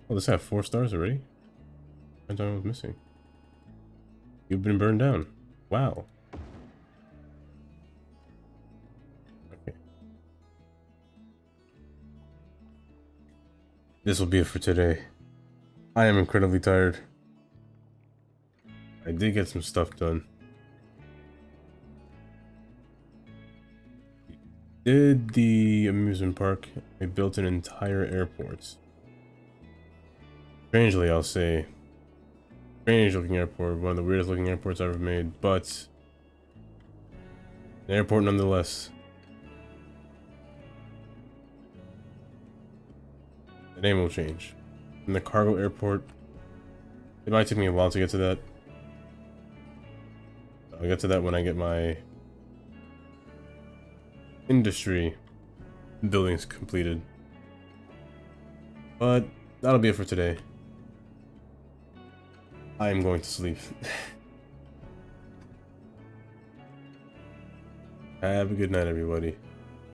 Oh, this had 4 stars already? I thought I was missing. You've been burned down. Wow. Okay. This will be it for today. I am incredibly tired. I did get some stuff done. Did the amusement park. I built an entire airport. Strangely, I'll say. Strange looking airport. One of the weirdest looking airports I've ever made. But an airport nonetheless. The name will change. And the cargo airport. It might take me a while to get to that. I'll get to that when I get my industry buildings completed. But that'll be it for today. I am going to sleep. Have a good night, everybody.